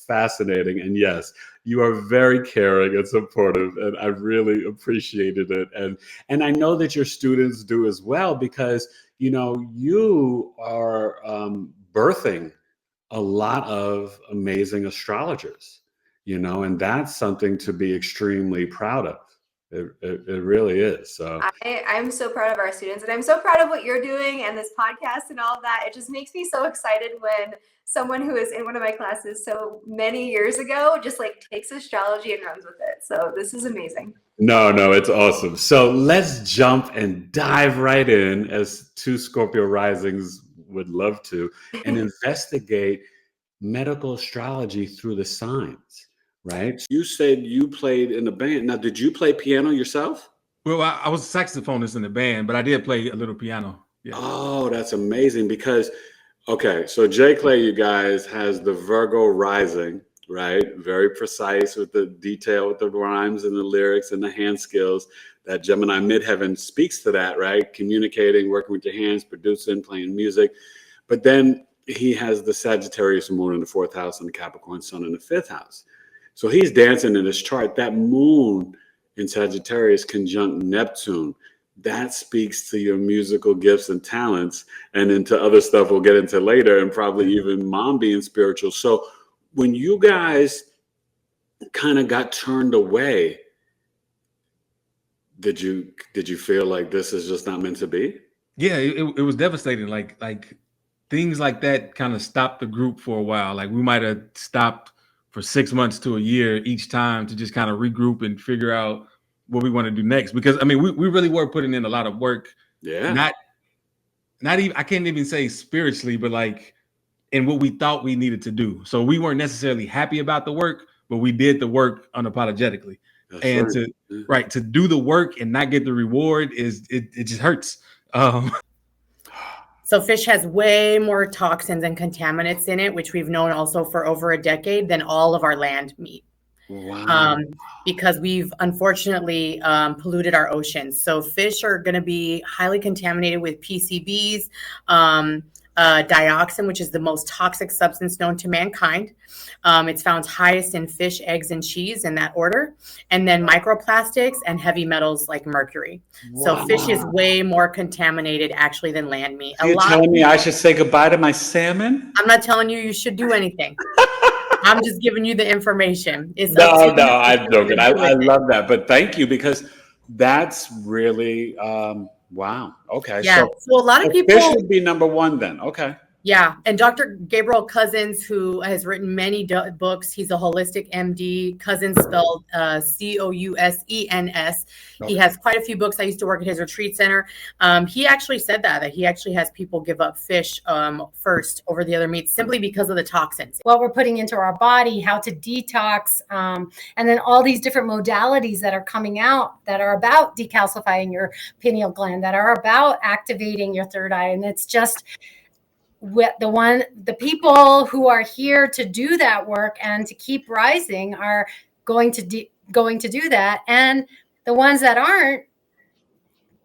fascinating. And yes, you are very caring and supportive, and I really appreciated it. And I know that your students do as well because you know, you are birthing a lot of amazing astrologers, you know, and that's something to be extremely proud of. It really is. So I'm so proud of our students, and I'm so proud of what you're doing and this podcast and all of that. It just makes me so excited when someone who is in one of my classes so many years ago just like takes astrology and runs with it. So this is amazing. No, it's awesome. So let's jump and dive right in, as two Scorpio risings would love to, and investigate medical astrology through the signs, right? You said you played in a band. Now, did you play piano yourself? Well, I was a saxophonist in the band, but I did play a little piano. Yeah. Oh, that's amazing because, okay, so J. Clay, you guys, has the Virgo rising, right? Very precise with the detail, with the rhymes and the lyrics and the hand skills. That Gemini midheaven speaks to that, right? Communicating, working with your hands, producing, playing music. But then he has the Sagittarius moon in the 4th house and the Capricorn sun in the 5th house. So he's dancing in his chart. That moon in Sagittarius conjunct Neptune, that speaks to your musical gifts and talents, and into other stuff we'll get into later, and probably even mom being spiritual. So when you guys kind of got turned away, did you feel like this is just not meant to be? Yeah, it was devastating. Like things like that kind of stopped the group for a while. Like we might have stopped for 6 months to a year each time to just kind of regroup and figure out what we want to do next. Because I mean, we really were putting in a lot of work. Yeah. Not even, I can't even say spiritually, but like in what we thought we needed to do. So we weren't necessarily happy about the work, but we did the work unapologetically. That's And right. to do the work and not get the reward it just hurts. So fish has way more toxins and contaminants in it, which we've known also for over a decade, than all of our land meat. Wow. Because we've unfortunately polluted our oceans. So fish are going to be highly contaminated with PCBs, dioxin, which is the most toxic substance known to mankind. It's found highest in fish, eggs, and cheese in that order. And then microplastics and heavy metals like mercury. So fish is way more contaminated actually than land meat. You're telling me I should say goodbye to my salmon? I'm not telling you should do anything. I'm just giving you the information. It's No, I'm joking. I love that. But thank you, because that's really wow. Okay. Yeah. So a lot of people fish would be number one then. Okay. Yeah. And Dr. Gabriel Cousens, who has written many books, he's a holistic MD. Cousens spelled Cousens. He has quite a few books. I used to work at his retreat center. He actually said that he actually has people give up fish first over the other meats simply because of the toxins. What we're putting into our body, how to detox, and then all these different modalities that are coming out that are about decalcifying your pineal gland, that are about activating your third eye. And it's just the people who are here to do that work and to keep rising are going to do that. And the ones that aren't,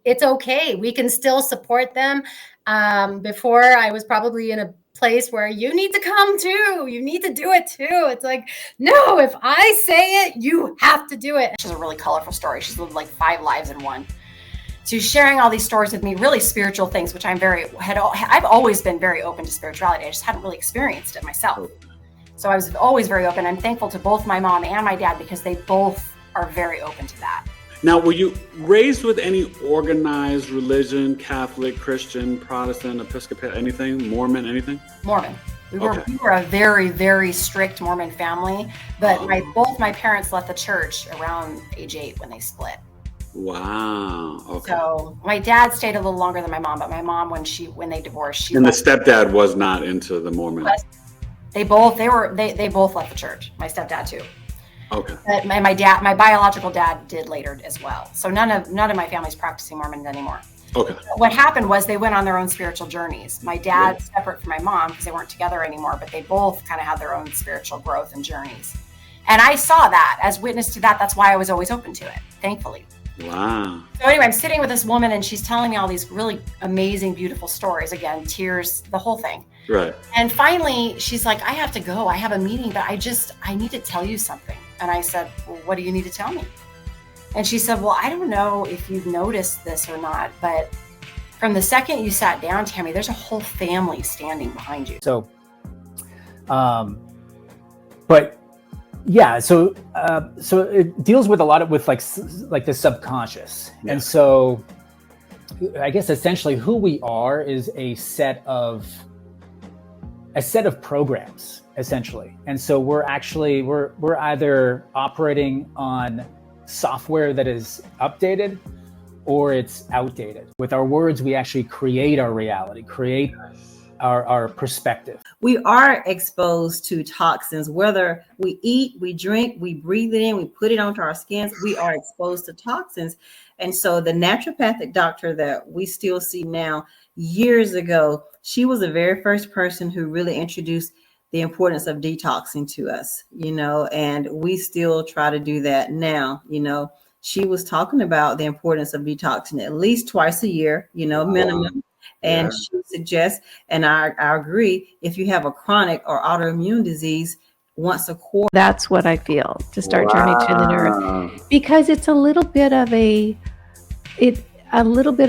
it's okay. We can still support them. Before I was probably in a place where you need to come too. You need to do it too. It's like, no, if I say it, you have to do it. She's a really colorful story. She's lived like 5 lives in one. So she's sharing all these stories with me, really spiritual things, which I've always been very open to spirituality. I just hadn't really experienced it myself. So I was always very open. I'm thankful to both my mom and my dad because they both are very open to that. Now, were you raised with any organized religion, Catholic, Christian, Protestant, Episcopal, anything, Mormon, anything? Mormon. We were a very, very strict Mormon family, but both my parents left the church around age 8 when they split. Wow. Okay. So my dad stayed a little longer than my mom, but my mom, when they divorced, and the stepdad was not into the Mormon. They both left the church. My stepdad too. Okay. But my biological dad did later as well. So none of my family's practicing Mormon anymore. Okay. What happened was they went on their own spiritual journeys. My dad's separate from my mom because they weren't together anymore, but they both kind of had their own spiritual growth and journeys. And I saw that as witness to that. That's why I was always open to it, thankfully. Wow. So anyway, I'm sitting with this woman and she's telling me all these really amazing, beautiful stories. Again, tears, the whole thing. Right. And finally, she's like, I have to go. I have a meeting, but I need to tell you something. And I said, well, what do you need to tell me? And she said, well, I don't know if you've noticed this or not, but from the second you sat down, Tammy, there's a whole family standing behind you. So, but yeah, so it deals with a lot of like the subconscious. Yeah. And so I guess essentially who we are is a set of programs, essentially. And so we're either operating on software that is updated or it's outdated. With our words, we actually create our reality, create our perspective. We are exposed to toxins, whether we eat, we drink, we breathe it in, we put it onto our skins, we are exposed to toxins. And so the naturopathic doctor that we still see now, years ago, she was the very first person who really introduced the importance of detoxing to us, and we still try to do that now. She was talking about the importance of detoxing at least twice a year, minimum. And she suggests, and I agree, if you have a chronic or autoimmune disease, once a quarter. That's what I feel to start Journey to the Earth, because it's a little bit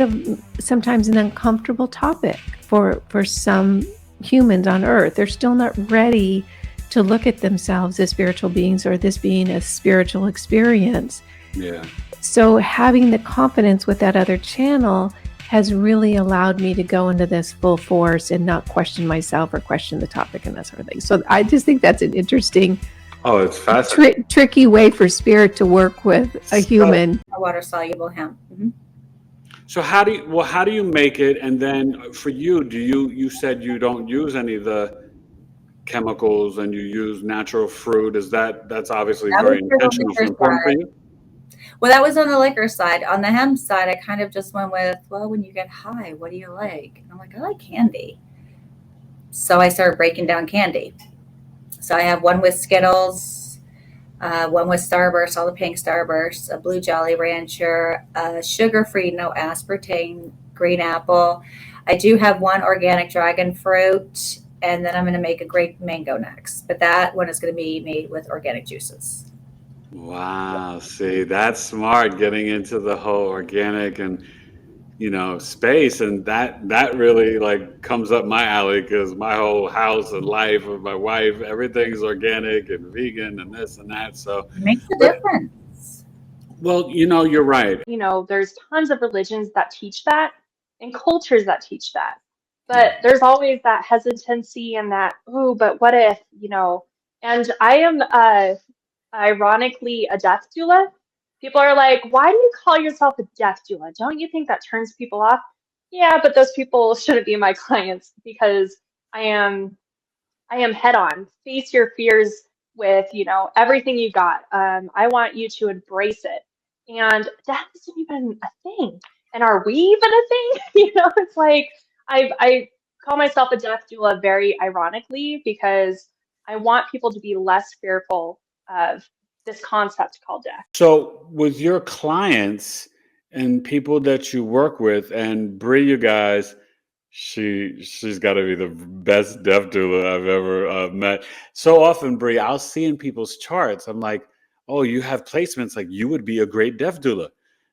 of sometimes an uncomfortable topic for some humans on Earth. They're still not ready to look at themselves as spiritual beings or this being a spiritual experience. Yeah. So having the confidence with that other channel has really allowed me to go into this full force and not question myself or question the topic and that sort of thing. So I just think that's an interesting, it's fascinating. tricky way for spirit to work with a human. A water soluble hemp. So how do you make it? And then for you, you said you don't use any of the chemicals and you use natural fruit. That's obviously That very was for the intentional and liquor important for side. you? Well, that was on the liquor side. On the hemp side, I kind of just went with, well, when you get high, what do you like? And I'm like, I like candy. So I started breaking down candy. So I have one with Skittles, one with Starburst, all the pink Starbursts, a blue Jolly Rancher, sugar-free, no aspartame, green apple. I do have one organic dragon fruit, and then I'm going to make a grape mango next. But that one is going to be made with organic juices. Wow. See, that's smart, getting into the whole organic and, space. And that really like comes up my alley, because my whole house and life of my wife, everything's organic and vegan and this and that. So It makes a difference. well, you're right. There's tons of religions that teach that and cultures that teach that. But there's always that hesitancy and that, oh, but what if, and I am ironically a death doula. People are like, why do you call yourself a death doula? Don't you think that turns people off? Yeah, but those people shouldn't be my clients, because I am head on. Face your fears with, everything you got. I want you to embrace it. And death isn't even a thing. And are we even a thing? It's like I call myself a death doula very ironically, because I want people to be less fearful of this concept called death. So with your clients and people that you work with, and Bree, you guys, she's got to be the best death doula I've ever met. So often, Bree, I'll see in people's charts, I'm like, oh, you have placements like you would be a great death doula.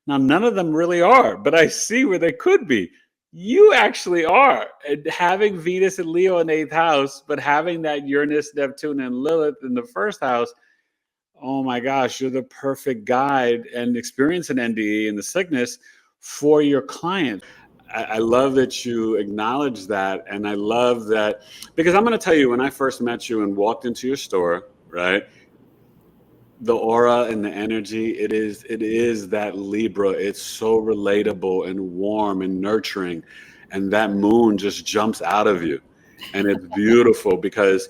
Now, none of them really are, but I see where they could be. You actually are. And having Venus and Leo in the 8th house, but having that Uranus, Neptune, and Lilith in the 1st house, oh my gosh, you're the perfect guide and experience an NDE and the sickness for your client. I love that you acknowledge that. And I love that, because I'm going to tell you, when I first met you and walked into your store, right? The aura and the energy, it is that Libra. It's so relatable and warm and nurturing. And that moon just jumps out of you. And it's beautiful because,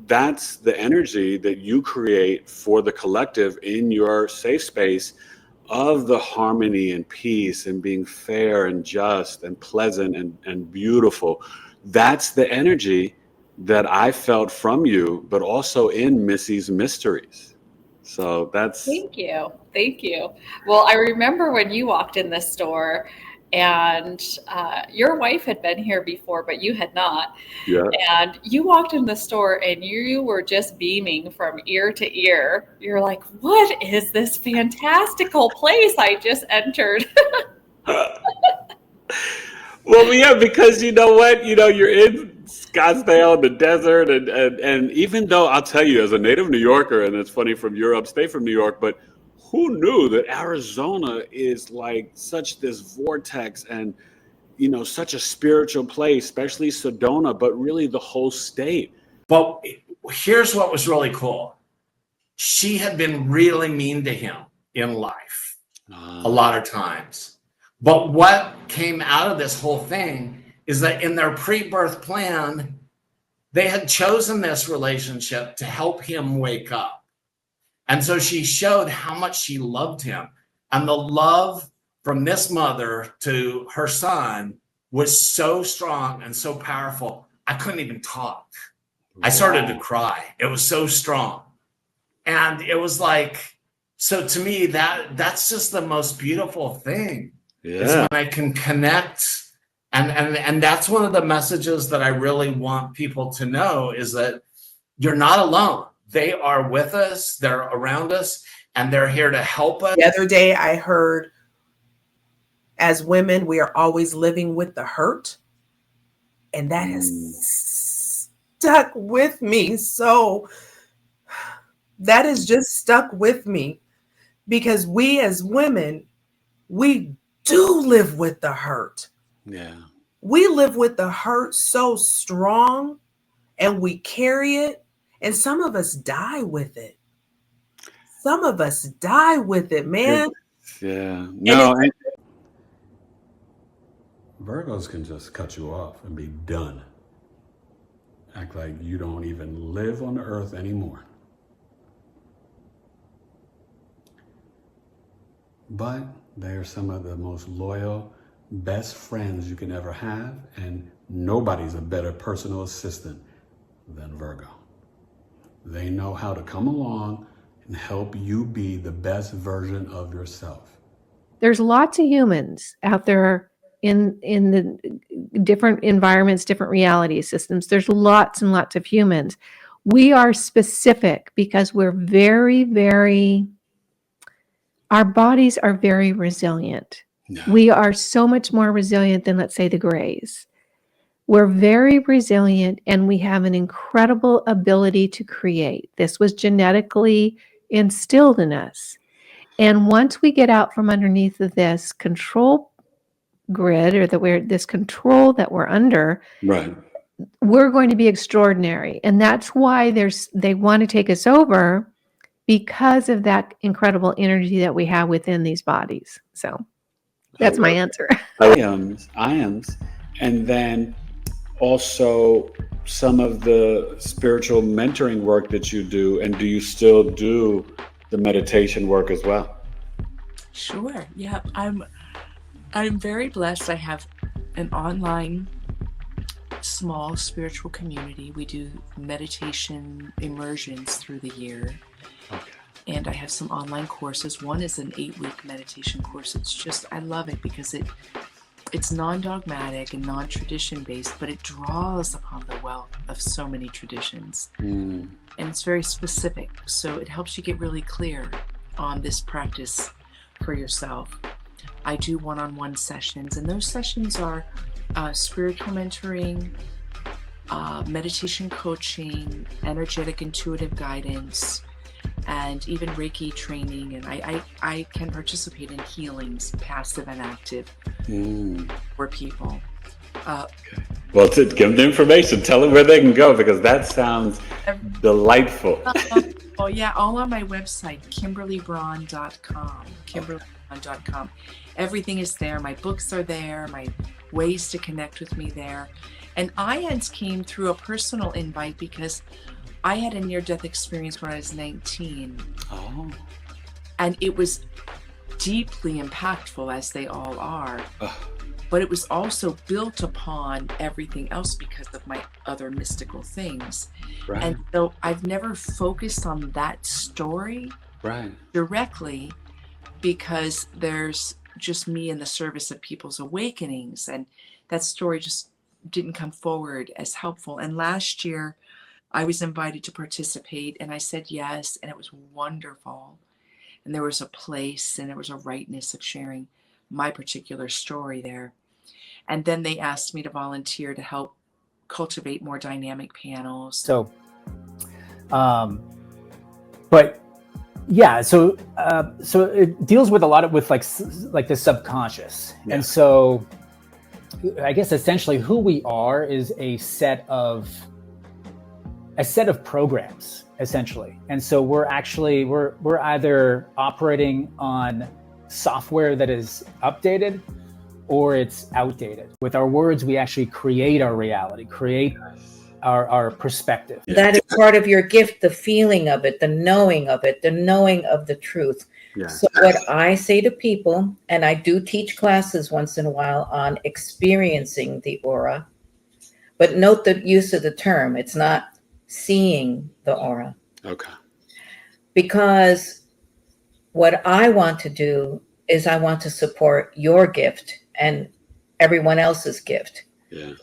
that's the energy that you create for the collective in your safe space of the harmony and peace and being fair and just and pleasant and beautiful. That's the energy that I felt from you, but also in Missy's Mysteries. So that's... Thank you. Well, I remember when you walked in the store, and your wife had been here before, but you had not. Yeah. And you walked in the store and you were just beaming from ear to ear. You're like, what is this fantastical place I just entered? Well, yeah, because you know what? You're in Scottsdale, the desert, and even though I'll tell you, as a native New Yorker, and it's funny, from your upstate from New York, but who knew that Arizona is like such this vortex and, such a spiritual place, especially Sedona, but really the whole state. But here's what was really cool. She had been really mean to him in life a lot of times. But what came out of this whole thing is that in their pre-birth plan, they had chosen this relationship to help him wake up. And so she showed how much she loved him. And the love from this mother to her son was so strong and so powerful. I couldn't even talk. I started to cry. It was so strong. And it was like, so to me, that's just the most beautiful thing. Is when I can connect. And that's one of the messages that I really want people to know, is that you're not alone. They are with us, they're around us, and they're here to help us. The other day I heard, as women, we are always living with the hurt. And that has stuck with me. So that has just stuck with me, because we as women, we do live with the hurt. Yeah. We live with the hurt so strong and we carry it. And some of us die with it. Some of us die with it, man. Yeah. No. Virgos can just cut you off and be done. Act like you don't even live on the earth anymore. But they are some of the most loyal, best friends you can ever have, and nobody's a better personal assistant than Virgo. They know how to come along and help you be the best version of yourself. There's lots of humans out there in the different environments, different reality systems. There's lots and lots of humans. We are specific because we're very, very, our bodies are very resilient. Yeah. We are so much more resilient than, let's say, the Greys. We're very resilient and we have an incredible ability to create. This was genetically instilled in us. And once we get out from underneath of this control grid, or this control that we're under, right, we're going to be extraordinary. And that's why they want to take us over, because of that incredible energy that we have within these bodies. So that's my answer. Iams, and then also some of the spiritual mentoring work that you do. And do you still do the meditation work as well? Sure. Yeah, I'm very blessed. I have an online small spiritual community. We do meditation immersions through the year. Okay. And I have some online courses. One is an 8-week meditation course. It's just, I love it because it's non-dogmatic and non-tradition based, but it draws upon the wealth of so many traditions. And it's very specific. So it helps you get really clear on this practice for yourself. I do one-on-one sessions, and those sessions are spiritual mentoring, meditation coaching, energetic intuitive guidance, and even Reiki training. And I can participate in healings, passive and active, for people. Okay. Well, to give them the information, tell them where they can go, because that sounds delightful. Oh yeah, all on my website, KimberlyBraun.com. KimberlyBraun.com. Everything is there. My books are there. My ways to connect with me there. And IANS came through a personal invite because I had a near-death experience when I was 19. Oh. And it was deeply impactful, as they all are. But it was also built upon everything else because of my other mystical things. Right. And so I've never focused on that story directly, because there's just me in the service of people's awakenings, and that story just didn't come forward as helpful. And last year I was invited to participate, and I said yes, and it was wonderful. And there was a place and there was a rightness of sharing my particular story there. And then they asked me to volunteer to help cultivate more dynamic panels. So, but yeah, so it deals with a lot of like the subconscious. Yeah. And so I guess essentially who we are is a set of programs, essentially. And so we're either operating on software that is updated or it's outdated. With our words, we actually create our reality, create our perspective. That is part of your gift, the feeling of it, the knowing of it, the knowing of the truth. Yeah. So what I say to people, and I do teach classes once in a while on experiencing the aura, but note the use of the term. It's not seeing the aura. Okay. Because what I want to do is I want to support your gift and everyone else's gift. Yeah.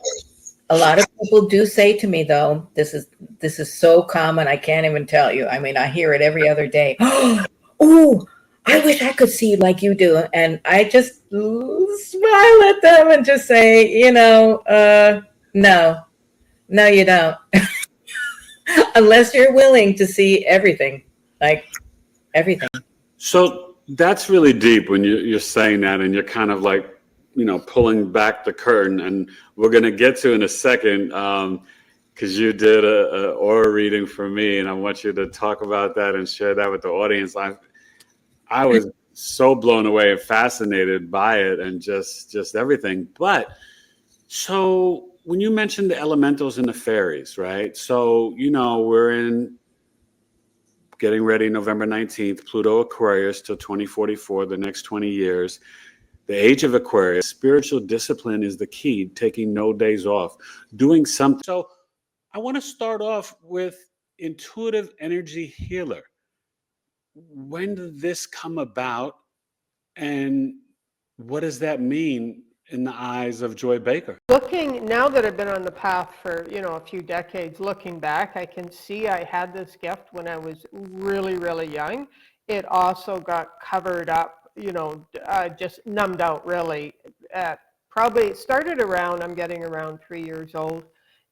A lot of people do say to me, though, this is so common, I can't even tell you. I mean, I hear it every other day. Oh, I wish I could see like you do. And I just smile at them and just say, no, you don't. Unless you're willing to see everything, like everything. So That's really deep when you're saying that, and you're kind of like, pulling back the curtain. And we're going to get to in a second, because you did a aura reading for me, and I want you to talk about that and share that with the audience. I was so blown away and fascinated by it, and just everything. But so when you mentioned the elementals and the fairies, right? So we're in getting ready November 19th, Pluto Aquarius till 2044, the next 20 years. The age of Aquarius, spiritual discipline is the key, taking no days off, doing something. So I want to start off with intuitive energy healer. When did this come about, and what does that mean in the eyes of Joy Baker? Looking, now that I've been on the path for, a few decades, looking back, I can see I had this gift when I was really, really young. It also got covered up, just numbed out really probably started around, I'm getting around 3 years old.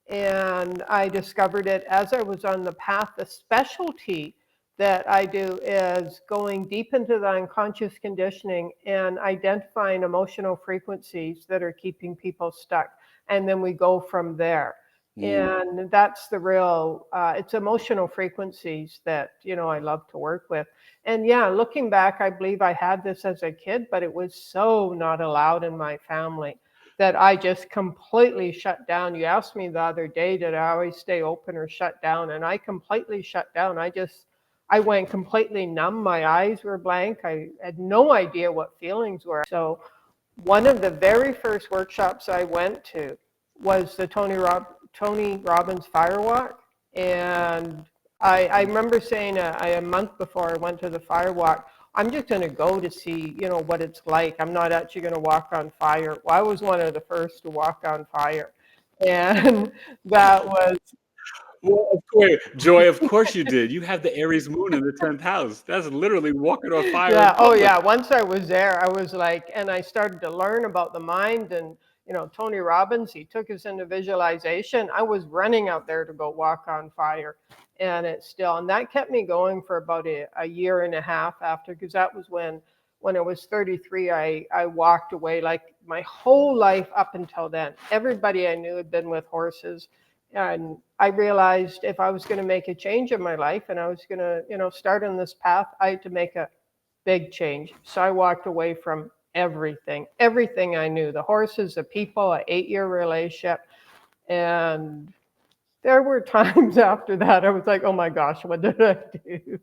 And I discovered it as I was on the path. The specialty that I do is going deep into the unconscious conditioning and identifying emotional frequencies that are keeping people stuck. And then we go from there. And that's the real, it's emotional frequencies that, I love to work with. And yeah, looking back, I believe I had this as a kid, but it was so not allowed in my family that I just completely shut down. You asked me the other day, did I always stay open or shut down? And I completely shut down. I went completely numb. My eyes were blank. I had no idea what feelings were. So one of the very first workshops I went to was the Tony Robbins Firewalk. And I remember saying a month before I went to the Firewalk, I'm just going to go to see, what it's like. I'm not actually going to walk on fire. Well, I was one of the first to walk on fire. And that was... Well, of course, Joy, of course you did. You have the Aries moon in the 10th house. That's literally walking on fire. Yeah. Oh, yeah. Once I was there, I was like, and I started to learn about the mind and, Tony Robbins, he took us into visualization. I was running out there to go walk on fire. And and that kept me going for about a year and a half after, because that was when I was 33, I walked away. Like my whole life up until then, everybody I knew had been with horses. And I realized if I was going to make a change in my life and I was going to, start on this path, I had to make a big change. So I walked away from everything I knew, the horses, the people, an 8-year relationship. And there were times after that, I was like, oh my gosh, what did I do?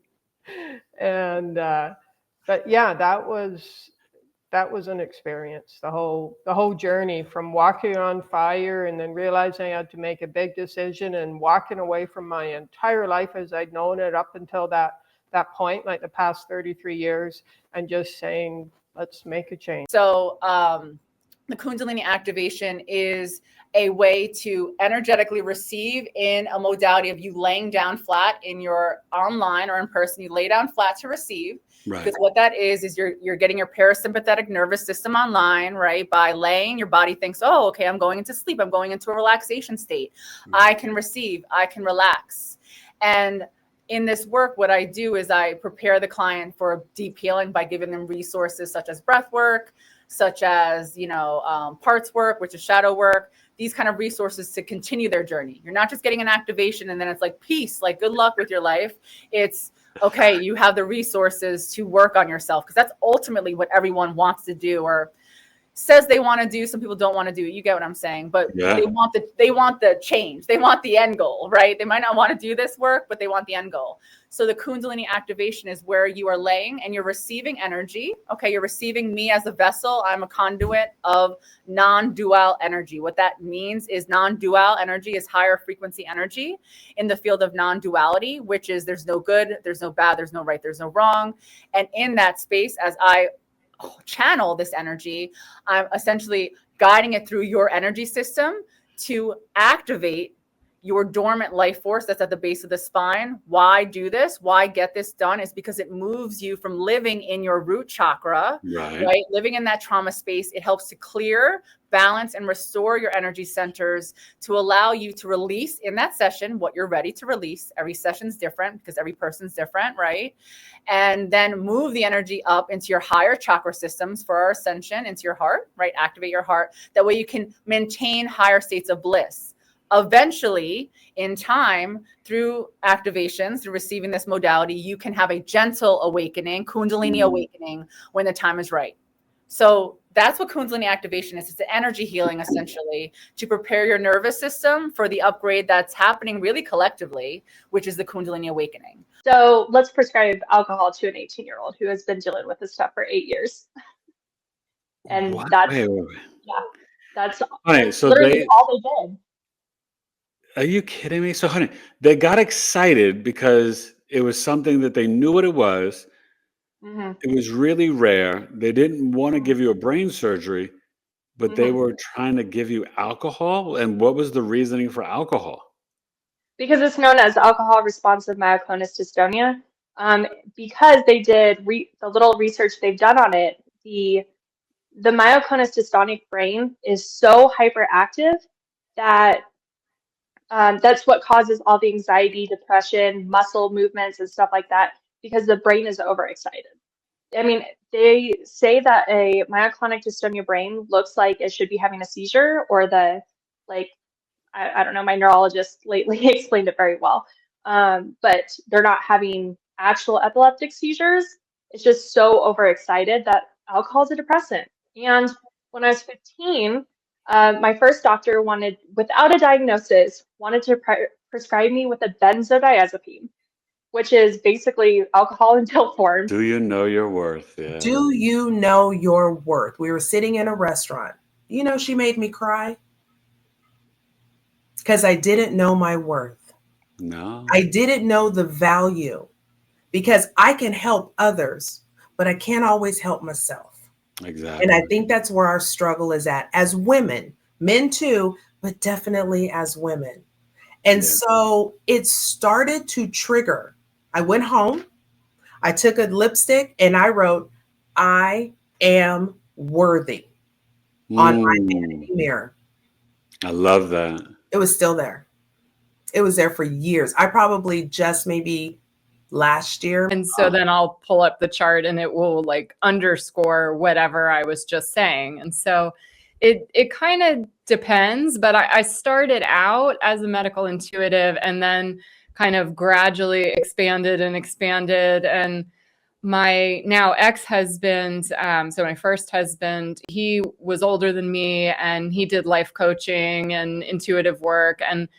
And, but yeah, that was an experience. The whole journey from walking on fire and then realizing I had to make a big decision and walking away from my entire life as I'd known it up until that point, like the past 33 years, and just saying, let's make a change. So the Kundalini activation is a way to energetically receive in a modality of you laying down flat in your online or in person. You lay down flat to receive. Right. Because what that is you're getting your parasympathetic nervous system online, right? By laying, your body thinks, oh, okay, I'm going into sleep. I'm going into a relaxation state. I can receive, I can relax. And in this work, what I do is I prepare the client for deep healing by giving them resources such as breath work, such as, parts work, which is shadow work, these kind of resources to continue their journey. You're not just getting an activation and then it's like, peace, like good luck with your life. It's, okay, you have the resources to work on yourself, because that's ultimately what everyone wants to do or says they want to do. Some people don't want to do it. You get what I'm saying? But yeah. They want the change. They want the end goal, right? They might not want to do this work, but they want the end goal. So the Kundalini activation is where you are laying and you're receiving energy. Okay, you're receiving me as a vessel. I'm a conduit of non-dual energy. What that means is non-dual energy is higher frequency energy in the field of non-duality, which is there's no good, there's no bad, there's no right, there's no wrong. And in that space, as I channel this energy, I'm essentially guiding it through your energy system to activate your dormant life force that's at the base of the spine. Why do this? Why get this done? Is because it moves you from living in your root chakra, right? Living in that trauma space. It helps to clear, balance, and restore your energy centers to allow you to release in that session what you're ready to release. Every session's different because every person's different, right? And then move the energy up into your higher chakra systems for our ascension into your heart, right? Activate your heart. That way you can maintain higher states of bliss. Eventually, in time, through activations, through receiving this modality, you can have a gentle awakening, Kundalini awakening, when the time is right. So that's what Kundalini activation is. It's an energy healing, essentially, to prepare your nervous system for the upgrade that's happening really collectively, which is the Kundalini awakening. So let's prescribe alcohol to an 18-year-old who has been dealing with this stuff for 8 years. And that's, yeah, that's Honey, so literally all they did. Are you kidding me? So, honey, they got excited because it was something that they knew what it was. Mm-hmm. It was really rare. They didn't want to give you a brain surgery, but they were trying to give you alcohol. And what was the reasoning for alcohol? Because it's known as alcohol responsive myoclonus dystonia. Because they did the little research they've done on it, the myoclonus dystonic brain is so hyperactive that that's what causes all the anxiety, depression, muscle movements, and stuff like that, because the brain is overexcited. I mean, they say that a myoclonic dystonia brain looks like it should be having a seizure, or I don't know, my neurologist lately explained it very well. But they're not having actual epileptic seizures. It's just so overexcited that alcohol is a depressant. And when I was 15, my first doctor without a diagnosis, wanted to prescribe me with a benzodiazepine, which is basically alcohol in pill form. Do you know your worth? Yeah. Do you know your worth? We were sitting in a restaurant. You know, she made me cry because I didn't know my worth. No. I didn't know the value, because I can help others, but I can't always help myself. Exactly. And I think that's where our struggle is at as women, men too, but definitely as women. And so it started to trigger. I went home, I took a lipstick and I wrote, "I am worthy," on my vanity mirror. I love that. It was still there. It was there for years. I probably just maybe last year. And so then I'll pull up the chart and it will like underscore whatever I was just saying. And so it kind of depends, but I started out as a medical intuitive and then kind of gradually expanded. And my now ex-husband, so my first husband, he was older than me and he did life coaching and intuitive work. And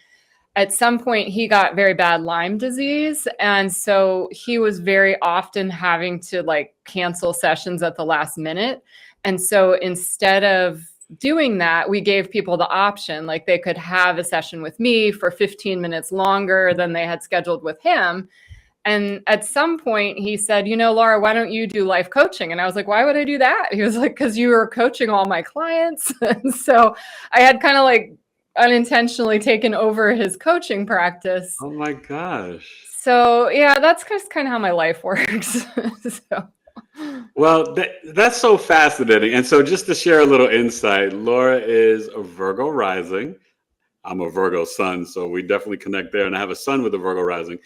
at some point he got very bad Lyme disease. And so he was very often having to like cancel sessions at the last minute. And so instead of doing that, we gave people the option, like they could have a session with me for 15 minutes longer than they had scheduled with him. And at some point he said, you know, Laura, why don't you do life coaching? And I was like, why would I do that? He was like, because you were coaching all my clients. And so I had kind of like unintentionally taken over his coaching practice. Oh my gosh. So yeah, that's just kind of how my life works. So. Well, that's so fascinating. And so just to share a little insight, Laura is a Virgo rising. I'm a Virgo sun, so we definitely connect there. And I have a son with a Virgo rising.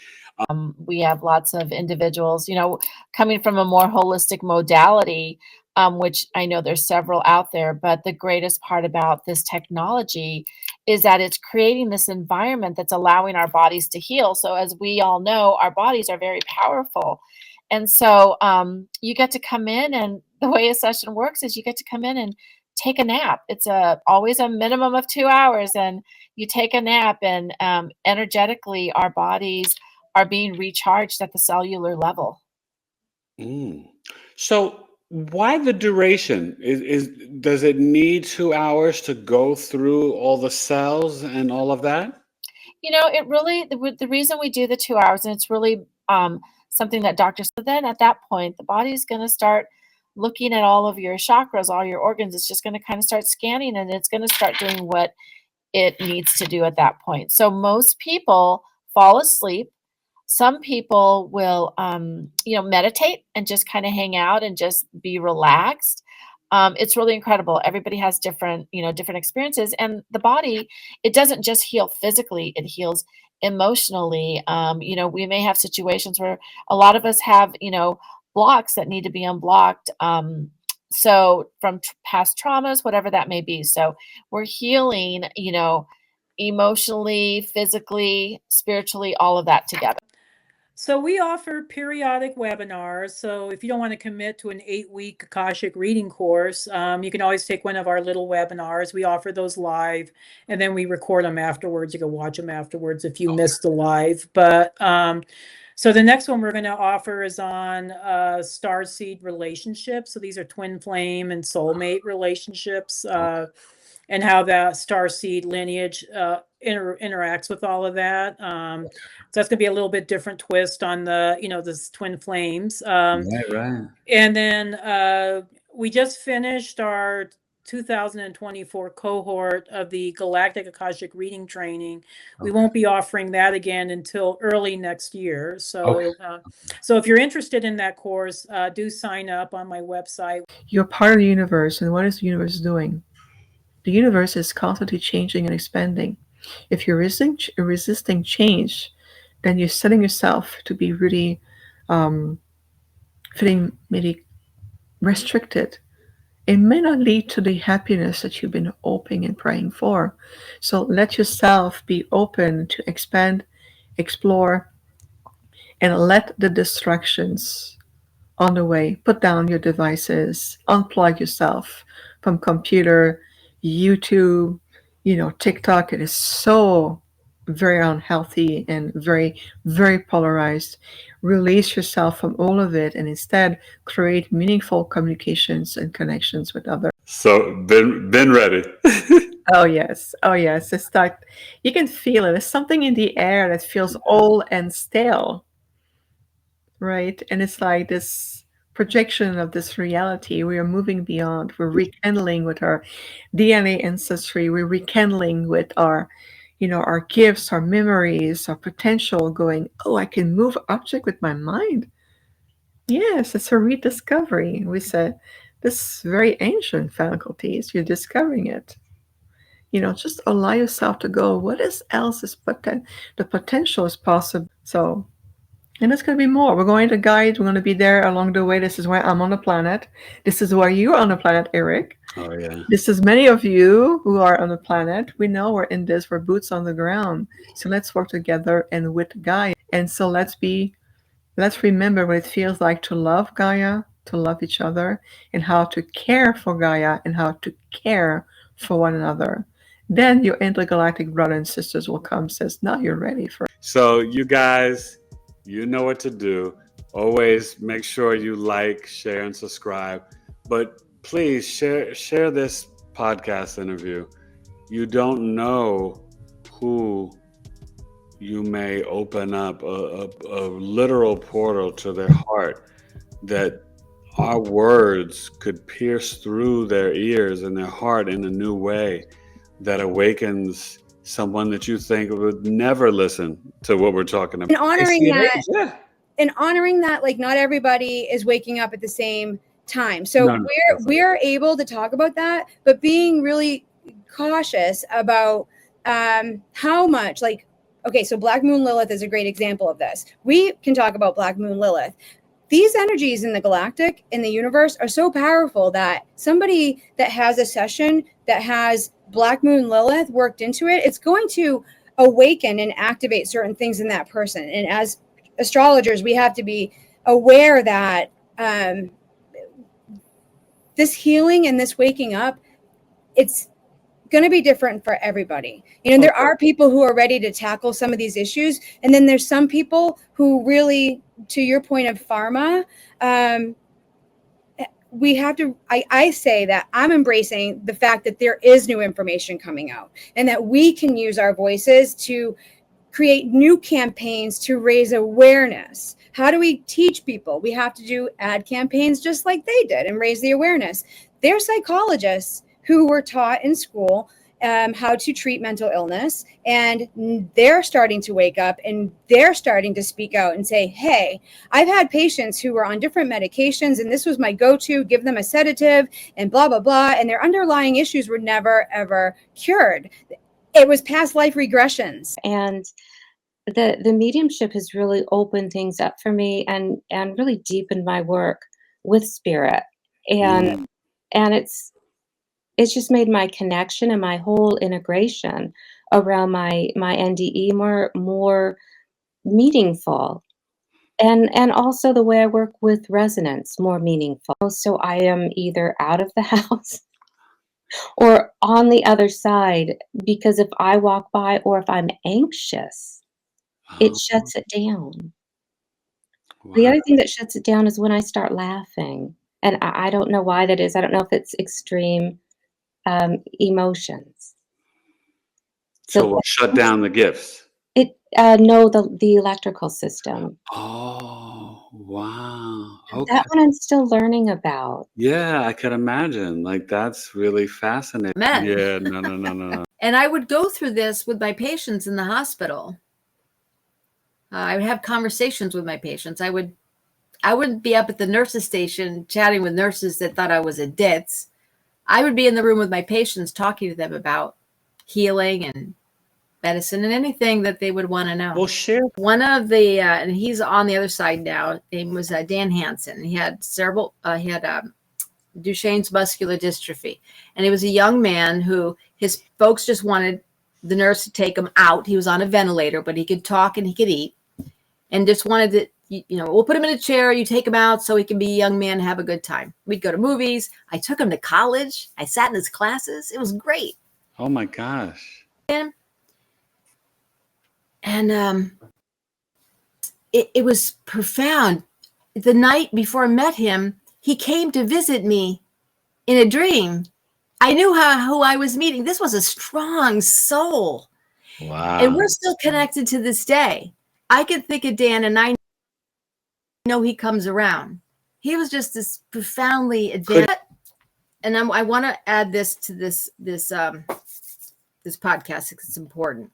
We have lots of individuals, you know, coming from a more holistic modality, which I know there's several out there, but the greatest part about this technology is that it's creating this environment that's allowing our bodies to heal. So as we all know, our bodies are very powerful. And so you get to come in, and the way a session works is you get to come in and take a nap. It's always a minimum of 2 hours, and you take a nap, and energetically our bodies are being recharged at the cellular level. So why the duration? Does it need 2 hours to go through all the cells and all of that? You know, it really, the reason we do the 2 hours, and it's really something that doctors, so then at that point, the body is going to start looking at all of your chakras, all your organs. It's just going to kind of start scanning, and it's going to start doing what it needs to do at that point. So most people fall asleep. Some people will, meditate and just kind of hang out and just be relaxed. It's really incredible. Everybody has different experiences, and the body, it doesn't just heal physically; it heals emotionally. We may have situations where a lot of us have, blocks that need to be unblocked. So from past traumas, whatever that may be. So we're healing, emotionally, physically, spiritually, all of that together. So we offer periodic webinars. So if you don't want to commit to an 8-week Akashic reading course, you can always take one of our little webinars. We offer those live, and then we record them afterwards. You can watch them afterwards if you missed the live. But so the next one we're going to offer is on starseed relationships. So these are twin flame and soulmate relationships, and how the starseed lineage interacts with all of that. So that's going to be a little bit different twist on the, this twin flames. Right. And then we just finished our 2024 cohort of the Galactic Akashic Reading Training. We won't be offering that again until early next year. So, so if you're interested in that course, do sign up on my website. You're part of the universe, and what is the universe doing? The universe is constantly changing and expanding. If you're resisting change, then you're setting yourself to be really feeling maybe restricted. It may not lead to the happiness that you've been hoping and praying for. So let yourself be open to expand, explore, and let the distractions on the way. Put down your devices, unplug yourself from computer, YouTube, TikTok. It is so very unhealthy and very, very polarized. Release yourself from all of it and instead create meaningful communications and connections with others. So been ready. Oh yes. It's like you can feel it. There's something in the air that feels old and stale. Right? And it's like this projection of this reality. We are moving beyond. We're rekindling with our DNA ancestry. We're rekindling with our gifts, our memories, our potential, going, oh, I can move object with my mind. Yes, it's a rediscovery. We said this very ancient faculties, you're discovering it. Just allow yourself to go, what is else is the potential is possible. So, and it's going to be more. We're going to guide. We're going to be there along the way. This is where I'm on the planet. This is where you're on the planet, Eric. Oh, yeah. This is many of you who are on the planet. We know we're in this. We're boots on the ground. So let's work together and with Gaia. And so let's remember what it feels like to love Gaia, to love each other, and how to care for Gaia and how to care for one another. Then your intergalactic brothers and sisters will come, says, now you're ready for it. So you guys, you know what to do. Always make sure you like, share, and subscribe. But please share this podcast interview. You don't know who you may open up a literal portal to their heart, that our words could pierce through their ears and their heart in a new way that awakens someone that you think would never listen to what we're talking about. And honoring that, like, not everybody is waking up at the same time. So we're able to talk about that, but being really cautious about how much, like, okay, so Black Moon Lilith is a great example of this. We can talk about Black Moon Lilith. These energies in the galactic, in the universe, are so powerful that somebody that has a session that has Black Moon Lilith worked into it, it's going to awaken and activate certain things in that person. And as astrologers, we have to be aware that this healing and this waking up, it's going to be different for everybody. There are people who are ready to tackle some of these issues. And then there's some people who really, to your point of pharma, we have to, I say that I'm embracing the fact that there is new information coming out and that we can use our voices to create new campaigns to raise awareness. How do we teach people? We have to do ad campaigns just like they did and raise the awareness. They're psychologists who were taught in school how to treat mental illness, and they're starting to wake up and they're starting to speak out and say, hey, I've had patients who were on different medications and this was my go-to, give them a sedative and blah, blah, blah. And their underlying issues were never, ever cured. It was past life regressions. And the mediumship has really opened things up for me and really deepened my work with spirit. And it's just made my connection and my whole integration around my NDE more meaningful. And also the way I work with resonance more meaningful. So I am either out of the house or on the other side, because if I walk by or if I'm anxious, it shuts it down. Wow. The other thing that shuts it down is when I start laughing. And I don't know why that is. I don't know if it's extreme emotions. So we'll shut down the gifts. No, the electrical system. Oh, wow. Okay. That one I'm still learning about. Yeah, I could imagine. Like, that's really fascinating. Men. Yeah, no. And I would go through this with my patients in the hospital. I would have conversations with my patients. I wouldn't be up at the nurses' station chatting with nurses that thought I was a ditz. I would be in the room with my patients talking to them about healing and medicine and anything that they would want to know. Well, share. One of the, and he's on the other side now, his name was Dan Hansen. He had Duchenne's muscular dystrophy. And he was a young man who his folks just wanted the nurse to take him out. He was on a ventilator, but he could talk and he could eat. And just wanted to, we'll put him in a chair, you take him out so he can be a young man, have a good time. We'd go to movies. I took him to college. I sat in his classes. It was great. Oh my gosh. And it was profound. The night before I met him, he came to visit me in a dream. I knew who I was meeting. This was a strong soul. Wow. And we're still connected to this day. I can think of Dan and I know he comes around. He was just this profoundly advanced. And I want to add this to this podcast because it's important.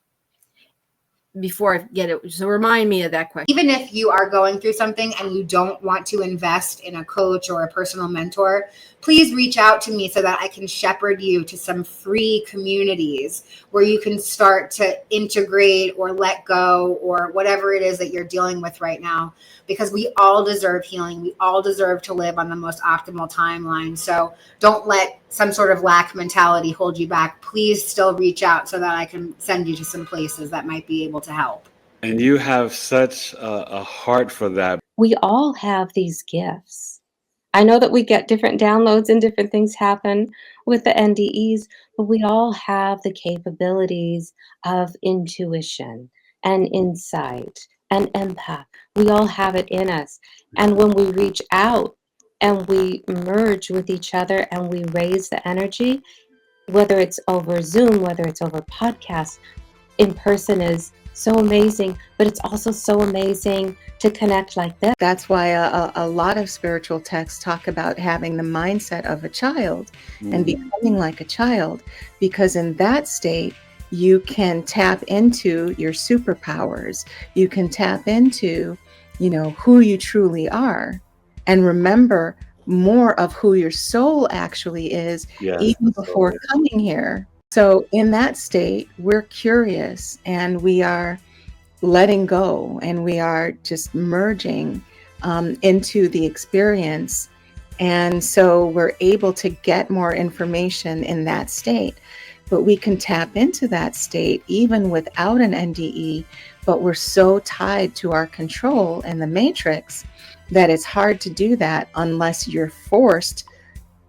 Before I get it, so remind me of that question. Even if you are going through something and you don't want to invest in a coach or a personal mentor, please reach out to me so that I can shepherd you to some free communities where you can start to integrate or let go or whatever it is that you're dealing with right now, because we all deserve healing. We all deserve to live on the most optimal timeline. So don't let some sort of lack mentality hold you back. Please still reach out so that I can send you to some places that might be able to help. And you have such a heart for that. We all have these gifts. I know that we get different downloads and different things happen with the NDEs, but we all have the capabilities of intuition and insight and empath. We all have it in us. And when we reach out and we merge with each other and we raise the energy, whether it's over Zoom, whether it's over podcasts, in person is so amazing, but it's also so amazing to connect like this. That's why a lot of spiritual texts talk about having the mindset of a child and becoming like a child, because in that state, you can tap into your superpowers. You can tap into, who you truly are, and remember more of who your soul actually is, even before coming here. So in that state, we're curious and we are letting go and we are just merging into the experience. And so we're able to get more information in that state. But we can tap into that state even without an NDE, but we're so tied to our control and the matrix that it's hard to do that unless you're forced,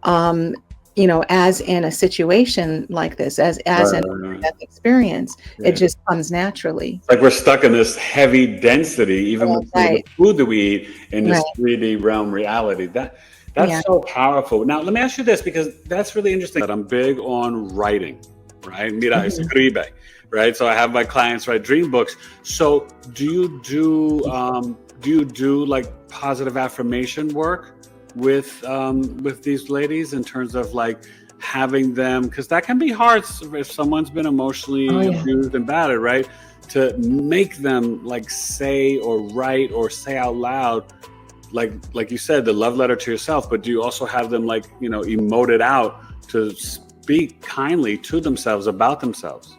as in a situation like this, as an experience, it just comes naturally. Like we're stuck in this heavy density, even with the food that we eat in this 3D realm reality. That's so powerful. Now, let me ask you this, because that's really interesting. That I'm big on writing, right? Mira, escribe, right? So I have my clients write dream books. So do you do like positive affirmation work with these ladies in terms of like having them, because that can be hard if someone's been emotionally abused and battered, right? To make them like say or write or say out loud, like you said, the love letter to yourself, but do you also have them like, you know, emote it out to speak kindly to themselves about themselves?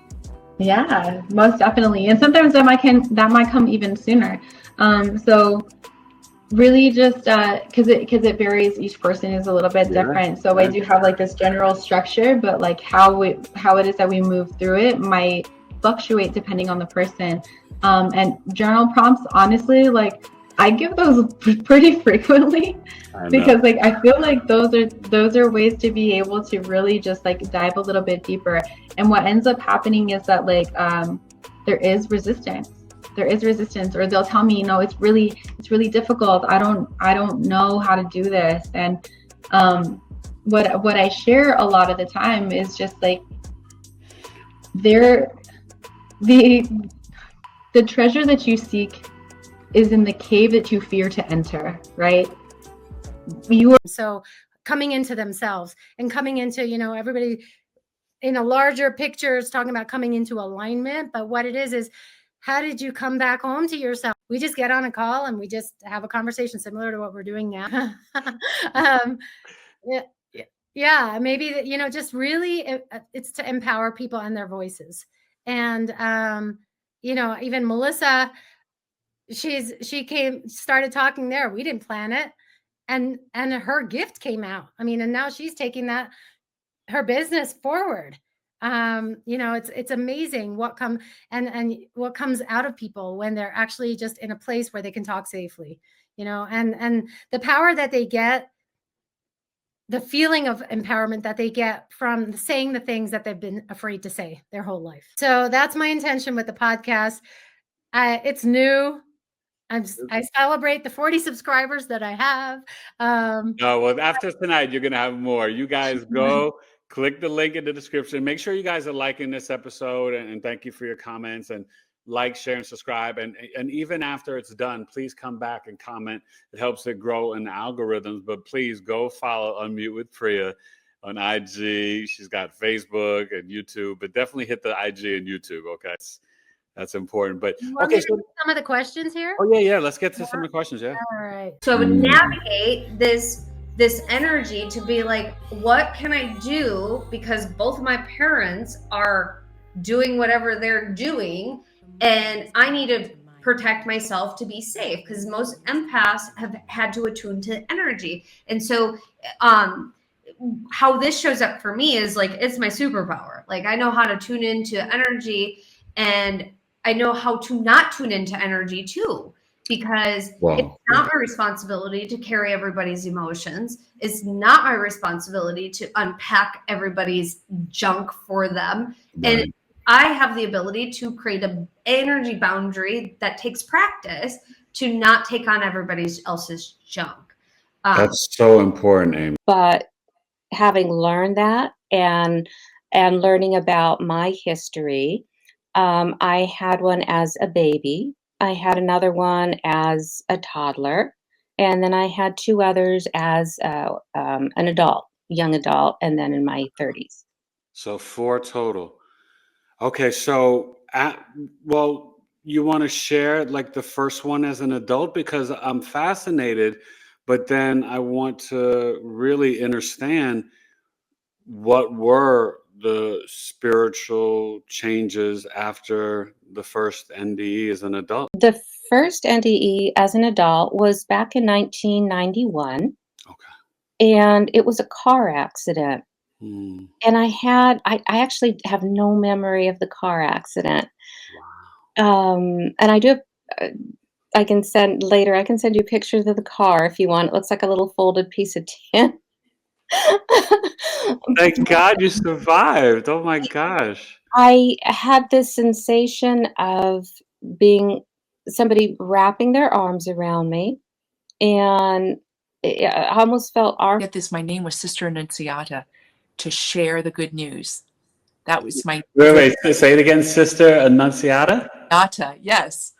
Yeah, most definitely. And sometimes that might come even sooner. So really just because it varies, each person is a little bit different. So I do have like this general structure, but like how it is that we move through it might fluctuate depending on the person. And journal prompts, honestly, like I give those pretty frequently because like I feel like those are ways to be able to really just like dive a little bit deeper. And what ends up happening is that like there is resistance, or they'll tell me, you know, it's really difficult. I don't know how to do this. And what I share a lot of the time is just like the treasure that you seek is in the cave that you fear to enter, right? So coming into themselves and coming into, you know, everybody in a larger picture is talking about coming into alignment, but what it is how did you come back home to yourself? We just get on a call and we just have a conversation similar to what we're doing now. Yeah, maybe that, you know, just really it's to empower people and their voices. And you know, even Melissa, she started talking there. We didn't plan it. And her gift came out. I mean, and now she's taking her business forward. You know, it's amazing what what comes out of people when they're actually just in a place where they can talk safely, you know, and the power that they get, the feeling of empowerment that they get from saying the things that they've been afraid to say their whole life. So that's my intention with the podcast. It's new. I celebrate the 40 subscribers that I have. No, well, after tonight, you're going to have more. You guys go click the link in the description. Make sure you guys are liking this episode, and thank you for your comments, and like, share, and subscribe. And even after it's done, please come back and comment. It helps it grow in the algorithms. But please go follow Unmute with Priya on IG. She's got Facebook and YouTube, but definitely hit the IG and YouTube. Okay. That's important. But okay, so some of the questions here. Oh yeah. Let's get to some of the questions. Yeah. All right. So I would navigate this energy to be like, what can I do? Because both of my parents are doing whatever they're doing, and I need to protect myself to be safe, because most empaths have had to attune to energy. And so how this shows up for me is like, it's my superpower. Like, I know how to tune into energy, and I know how to not tune into energy too, because it's not my responsibility to carry everybody's emotions. It's not my responsibility to unpack everybody's junk for them. Right. And I have the ability to create an energy boundary that takes practice to not take on everybody else's junk. That's so important, Amy. But having learned that and learning about my history, I had one as a baby. I had another one as a toddler, and then I had two others as an adult, young adult, and then in my 30s. So 4 total. Okay, so you want to share like the first one as an adult, because I'm fascinated, but then I want to really understand what were the spiritual changes after the first NDE as an adult? The first NDE as an adult was back in 1991. Okay. And it was a car accident. And I actually have no memory of the car accident. Wow. And I do, I can send you pictures of the car if you want. It looks like a little folded piece of tin. Thank God you survived. Oh my gosh. I had this sensation of being somebody wrapping their arms around me, and I almost felt Get this, my name was Sister Annunziata, to share the good news. That was my wait, say it again, Sister Annunziata? Annunziata, yes.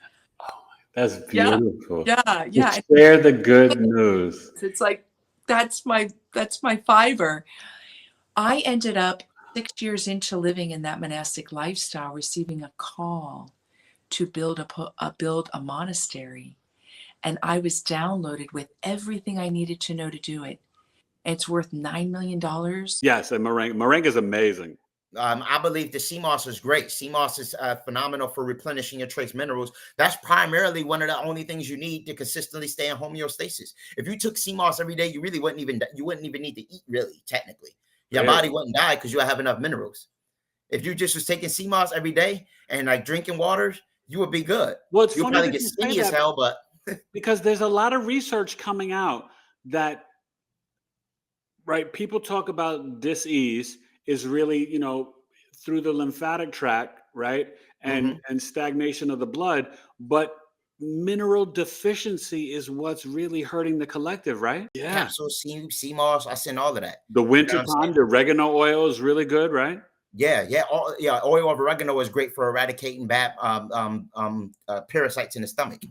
That's beautiful. Yeah. To share the good news. It's like that's my fiber. I ended up 6 years into living in that monastic lifestyle, receiving a call to build a monastery, and I was downloaded with everything I needed to know to do it. It's worth $9 million. Yes, and Moringa is amazing. I believe the sea moss is great. Sea moss is phenomenal for replenishing your trace minerals. That's primarily one of the only things you need to consistently stay in homeostasis. If you took sea moss every day, you really wouldn't even need to eat, really, technically. Your body wouldn't die because you have enough minerals. If you just was taking sea moss every day and like drinking water, you would be good. Well, it's You'll funny probably that get you say skinny as that, hell, but because there's a lot of research coming out that, right, people talk about dis-ease is really, through the lymphatic tract, right? And stagnation of the blood, but mineral deficiency is what's really hurting the collective, right? Yeah. capsule, sea moss, I send all of that. The You know winter what I'm saying? time, the oregano oil is really good, right? Yeah, oil of oregano is great for eradicating bad parasites in the stomach.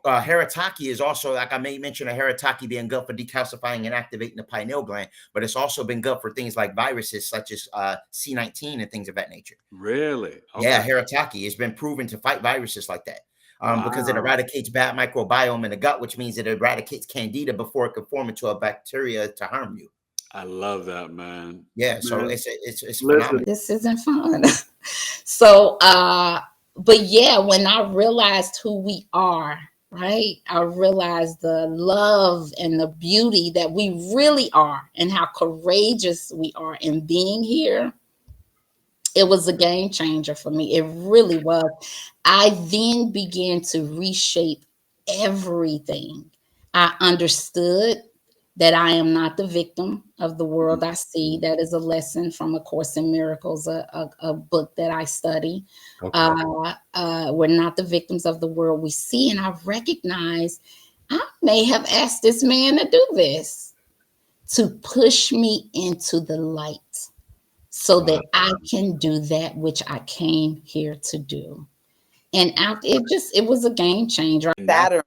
Haritaki is also, like I may mention, a haritaki being good for decalcifying and activating the pineal gland, but it's also been good for things like viruses such as C19 and things of that nature. Really? Yeah, haritaki has been proven to fight viruses like that. Because it Wow. eradicates bad microbiome in the gut, which means it eradicates candida before it can form into a bacteria to harm you. I love that, man. Yeah, so Man, it's listen, phenomenal. This isn't fun. So, but yeah, when I realized who we are, right? I realized the love and the beauty that we really are and how courageous we are in being here. It was a game changer for me. It really was. I then began to reshape everything. I understood that I am not the victim of the world I see. That is a lesson from A Course in Miracles, a book that I study. Okay. We're not the victims of the world we see. And I recognize I may have asked this man to do this, to push me into the light so that I can do that which I came here to do. And it was a game changer. Saturn,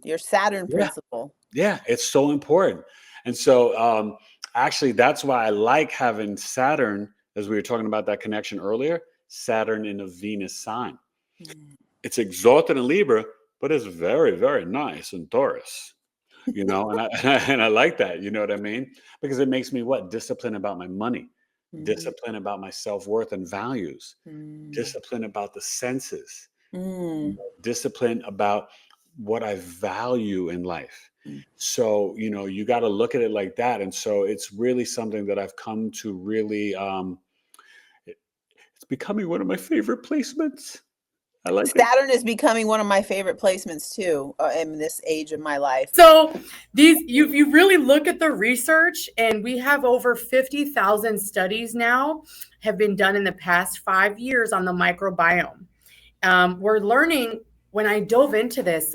your Saturn Yeah. principle. Yeah, it's so important. And so actually, that's why I like having Saturn, as we were talking about that connection earlier, Saturn in a Venus sign. It's exalted in Libra, but it's very, very nice in Taurus. And I like that, you know what I mean? Because it makes me discipline about my money, discipline about my self-worth and values, discipline about the senses, discipline about what I value in life. So, you got to look at it like that. And so it's really something that I've come to really, it's becoming one of my favorite placements. I like it. Saturn is becoming one of my favorite placements too in this age of my life. So you really look at the research, and we have over 50,000 studies now have been done in the past 5 years on the microbiome. We're learning. When I dove into this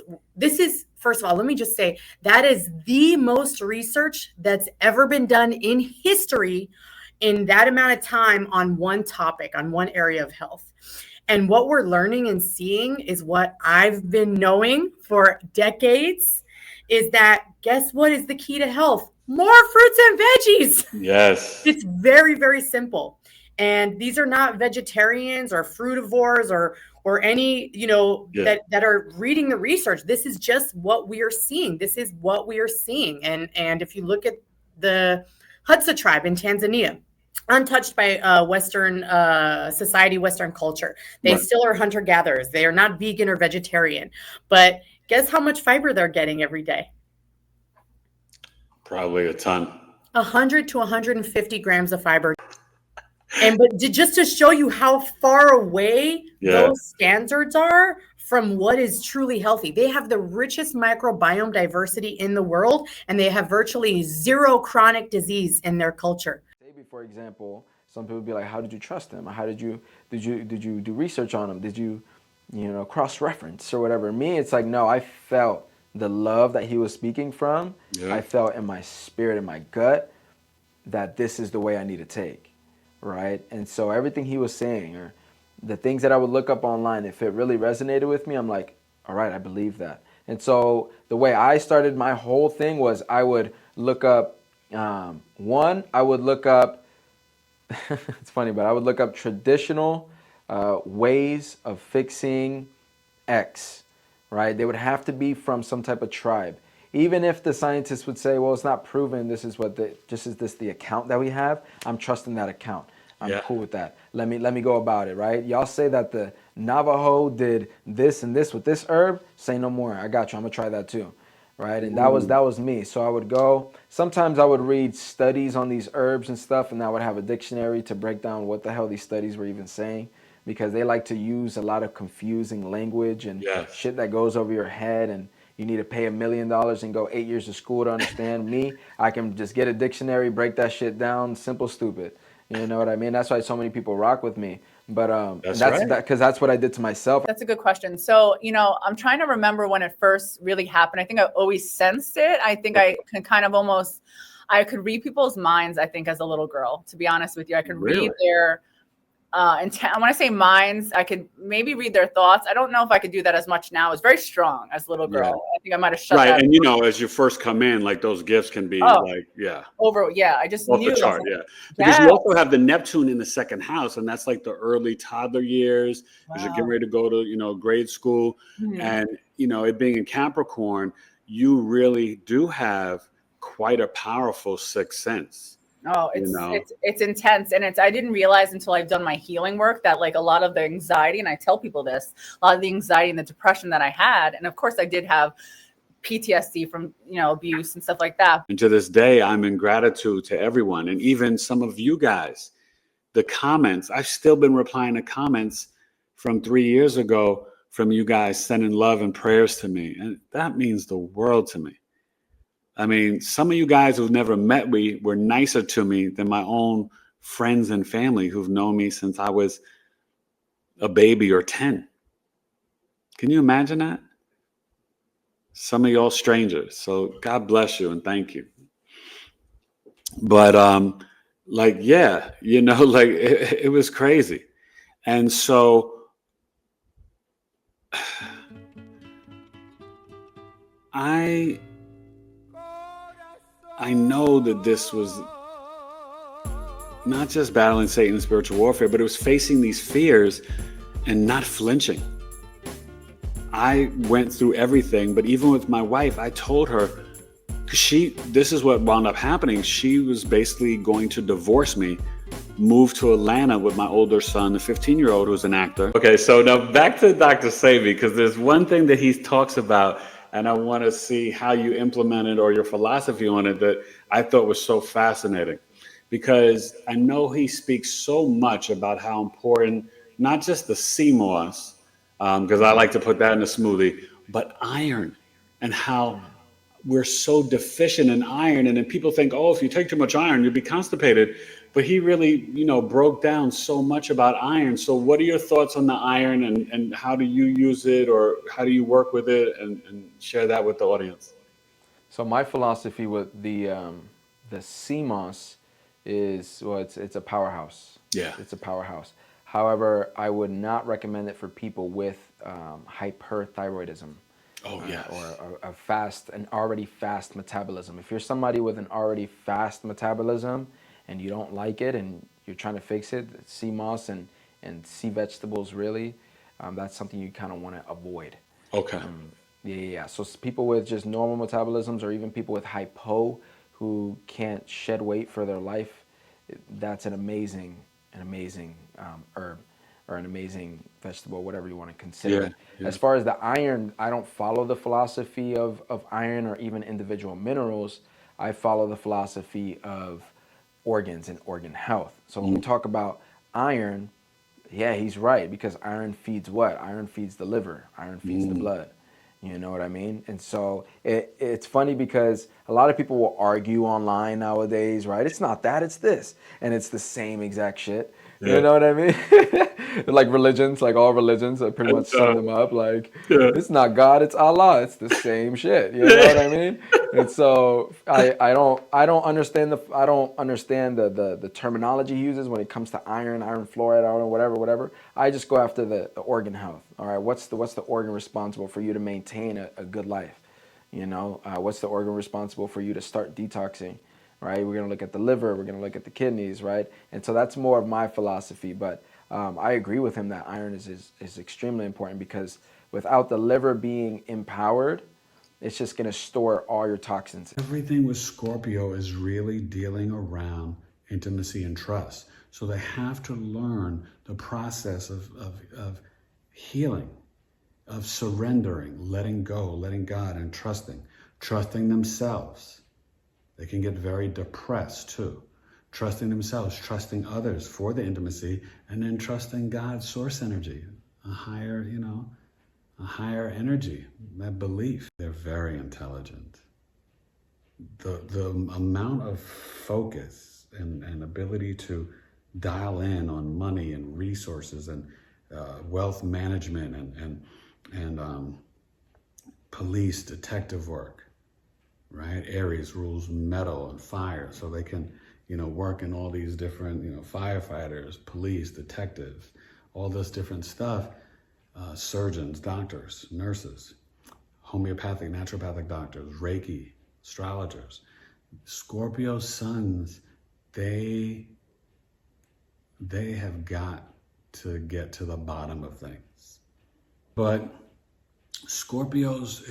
is, first of all, let me just say that is the most research that's ever been done in history in that amount of time on one topic, on one area of health. And what we're learning and seeing is what I've been knowing for decades, is that guess what is the key to health? More fruits and veggies. Yes. It's very, very simple. And these are not vegetarians or frutivores or any, that are reading the research. This is just what we are seeing. This is what we are seeing. And if you look at the Hadza tribe in Tanzania, untouched by Western society, Western culture. They still are hunter-gatherers. They are not vegan or vegetarian. But guess how much fiber they're getting every day? Probably a ton. 100 to 150 grams of fiber. But just to show you how far away those standards are from what is truly healthy. They have the richest microbiome diversity in the world, and they have virtually zero chronic disease in their culture. For example, some people be like, how did you trust him? How did you do research on him? Did you cross-reference or whatever? Me, it's like, no, I felt the love that he was speaking from. I felt in my spirit, in my gut, that this is the way I need to take, right? And so everything he was saying, or the things that I would look up online, if it really resonated with me, I'm like, all right, I believe that. And so the way I started my whole thing was I would look up one. I would look up. It's funny, but I would look up traditional ways of fixing X, right? They would have to be from some type of tribe. Even if the scientists would say, well, it's not proven, this is what the account that we have, I'm trusting that account. I'm cool with that. Let me go about it, right? Y'all say that the Navajo did this and this with this herb, say no more. I got you. I'm gonna try that too. Right? And that was me. So I would go, sometimes I would read studies on these herbs and stuff, and I would have a dictionary to break down what the hell these studies were even saying, because they like to use a lot of confusing language and shit that goes over your head, and you need to pay $1 million and go 8 years to school to understand. Me, I can just get a dictionary, break that shit down, simple, stupid. You know what I mean? That's why so many people rock with me. But that's because that's what I did to myself. That's a good question. So, I'm trying to remember when it first really happened. I think I always sensed it. I think I can kind of I could read people's minds, I think, as a little girl, to be honest with you. I could read their intent. When I say minds, I could maybe read their thoughts. I don't know if I could do that as much now. It's very strong as a little girl. I think I might have shut that. Right. And as you first come in, like those gifts can be I just knew the chart, because you also have the Neptune in the second house, and that's like the early toddler years, as you're getting ready to go to, grade school. And, it being in Capricorn, you really do have quite a powerful sixth sense. Oh, it's intense. And I didn't realize until I've done my healing work that like a lot of the anxiety, and I tell people this, a lot of the anxiety and the depression that I had, and of course I did have PTSD from, abuse and stuff like that. And to this day, I'm in gratitude to everyone. And even some of you guys, the comments, I've still been replying to comments from 3 years ago from you guys sending love and prayers to me. And that means the world to me. I mean, some of you guys who've never met me were nicer to me than my own friends and family who've known me since I was a baby or 10. Can you imagine that? Some of y'all strangers. So God bless you and thank you. But it was crazy. And so I know that this was not just battling Satan in spiritual warfare, but it was facing these fears and not flinching. I went through everything, but even with my wife, I told her, this is what wound up happening. She was basically going to divorce me, move to Atlanta with my older son, the 15-year-old who's an actor. Okay, so now back to Dr. Sebi, because there's one thing that he talks about, and I want to see how you implement it or your philosophy on it that I thought was so fascinating. Because I know he speaks so much about how important, not just the sea moss, because I like to put that in a smoothie, but iron, and how we're so deficient in iron. And then people think, if you take too much iron, you'll be constipated. But he really, broke down so much about iron. So what are your thoughts on the iron, and how do you use it, or how do you work with it, and share that with the audience? So my philosophy with the CMOS is, it's a powerhouse. Yeah. It's a powerhouse. However, I would not recommend it for people with hyperthyroidism. Or an already fast metabolism. If you're somebody with an already fast metabolism and you don't like it and you're trying to fix it, sea moss and sea vegetables really, that's something you kind of want to avoid. Okay. So people with just normal metabolisms, or even people with hypo who can't shed weight for their life, that's an amazing herb, or an amazing vegetable, whatever you want to consider it. Yeah. As far as the iron, I don't follow the philosophy of iron or even individual minerals. I follow the philosophy of organs and organ health. So when we talk about iron, he's right, because iron feeds what? Iron feeds the liver, iron feeds the blood. You know what I mean? And so it's funny because a lot of people will argue online nowadays, right? It's not that, it's this. And it's the same exact shit. You know what I mean? Like religions, like all religions, I pretty much sum them up. Like, it's not God, it's Allah. It's the same shit. You know what I mean? And so I don't understand the terminology he uses when it comes to iron fluoride, iron, whatever. I just go after the organ health. All right, what's the organ responsible for you to maintain a good life? You know, what's the organ responsible for you to start detoxing, right? We're going to look at the liver, we're going to look at the kidneys, right? And so that's more of my philosophy. But I agree with him that iron is extremely important, because without the liver being empowered, it's just going to store all your toxins. Everything with Scorpio is really dealing around intimacy and trust. So they have to learn the process of healing, of surrendering, letting go, letting God, and trusting themselves. They can get very depressed too. Trusting themselves, trusting others for the intimacy, and then trusting God's source energy, a higher energy, that belief. They're very intelligent. The amount of focus and ability to dial in on money and resources and wealth management and police detective work, right? Aries rules metal and fire, so they can, work in all these different, firefighters, police, detectives, all this different stuff, surgeons, doctors, nurses, homeopathic, naturopathic doctors, Reiki, astrologers. Scorpio suns, they have got to get to the bottom of things. But Scorpios,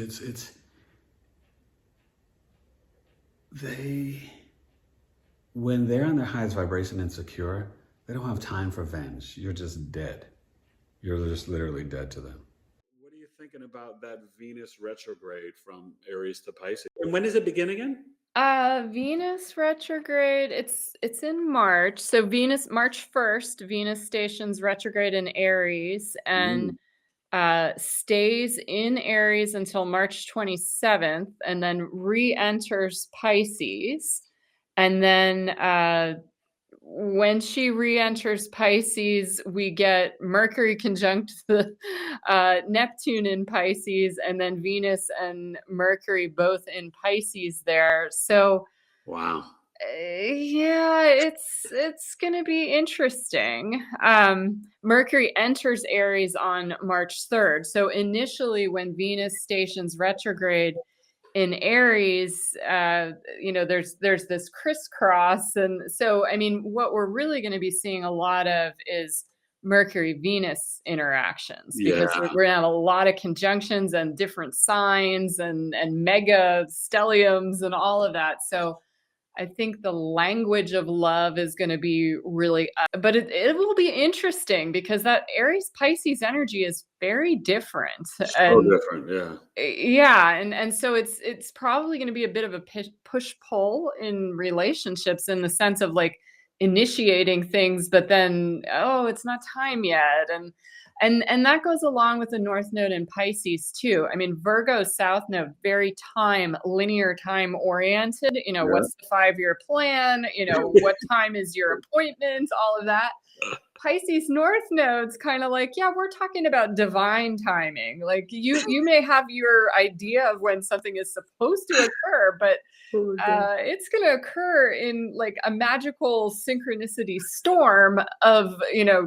when they're in their highest vibration and secure, they don't have time for revenge. You're just dead. You're just literally dead to them. What are you thinking about that Venus retrograde from Aries to Pisces? And when does it begin again? Venus retrograde, it's in March. So March 1st, Venus stations retrograde in Aries and stays in Aries until March 27th, and then re-enters Pisces. And then when she re-enters Pisces, we get Mercury conjunct the Neptune in Pisces, and then Venus and Mercury both in Pisces there. So wow. Yeah, it's going to be interesting. Mercury enters Aries on March 3rd. So initially when Venus stations retrograde in Aries, there's this crisscross. And so, I mean, what we're really going to be seeing a lot of is Mercury-Venus interactions, because we're going to have a lot of conjunctions and different signs and mega stelliums and all of that. So I think the language of love is going to be really, but it will be interesting, because that Aries Pisces energy is very different. Different, yeah. Yeah, and so it's probably going to be a bit of a push pull in relationships, in the sense of like initiating things, but then it's not time yet, and that goes along with the North Node in Pisces too. I mean, Virgo's South Node, very linear time oriented. What's the 5-year plan? What time is your appointment? All of that. Pisces North Node's kind of like, yeah, we're talking about divine timing. Like you may have your idea of when something is supposed to occur, but it's going to occur in like a magical synchronicity storm of,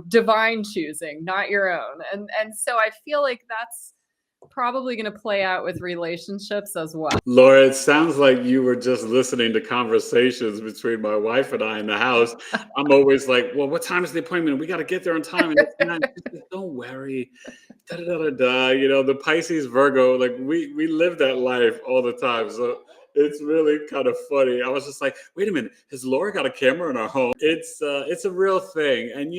divine choosing, not your own. And so I feel like that's probably going to play out with relationships as well. Laura, it sounds like you were just listening to conversations between my wife and I in the house. I'm always like, well, what time is the appointment? We got to get there on time. And don't worry. Da, da, da, da. The Pisces Virgo, like we live that life all the time. So it's really kind of funny. I was just like, wait a minute, has Laura got a camera in our home? It's a real thing. And,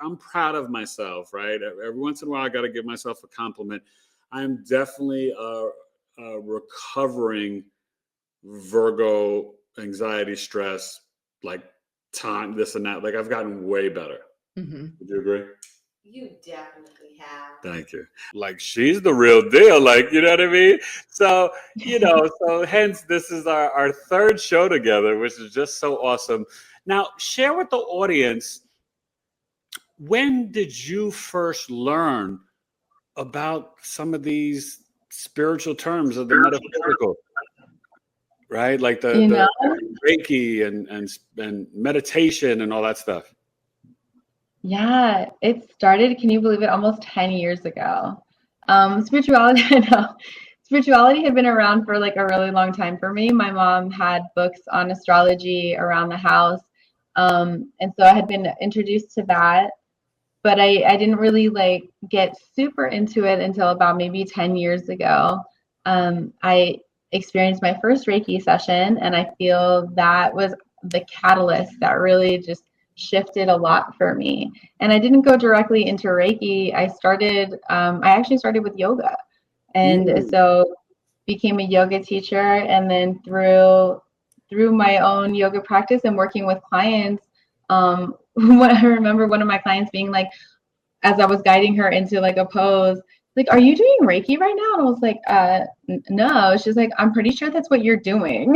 I'm proud of myself, right? Every once in a while, I got to give myself a compliment. I'm definitely a recovering Virgo anxiety, stress, like time, this and that. Like I've gotten way better. Would you agree? You definitely have. Thank you. Like she's the real deal. Like, you know what I mean? So, so hence this is our third show together, which is just so awesome. Now, share with the audience, when did you first learn about some of these spiritual terms of the metaphysical, right? Like the Reiki and meditation and all that stuff. Yeah, it started, can you believe it, almost 10 years ago. Spirituality, I know. spirituality had been around for like a really long time for me. My mom had books on astrology around the house. And so I had been introduced to that, but I didn't really like get super into it until about maybe 10 years ago. I experienced my first Reiki session, and I feel that was the catalyst that really just shifted a lot for me. And I didn't go directly into Reiki. I actually started with yoga. And so became a yoga teacher, and then through my own yoga practice and working with clients, I remember one of my clients being like, as I was guiding her into like a pose, like, "Are you doing Reiki right now?" And I was like, no. She's like, "I'm pretty sure that's what you're doing."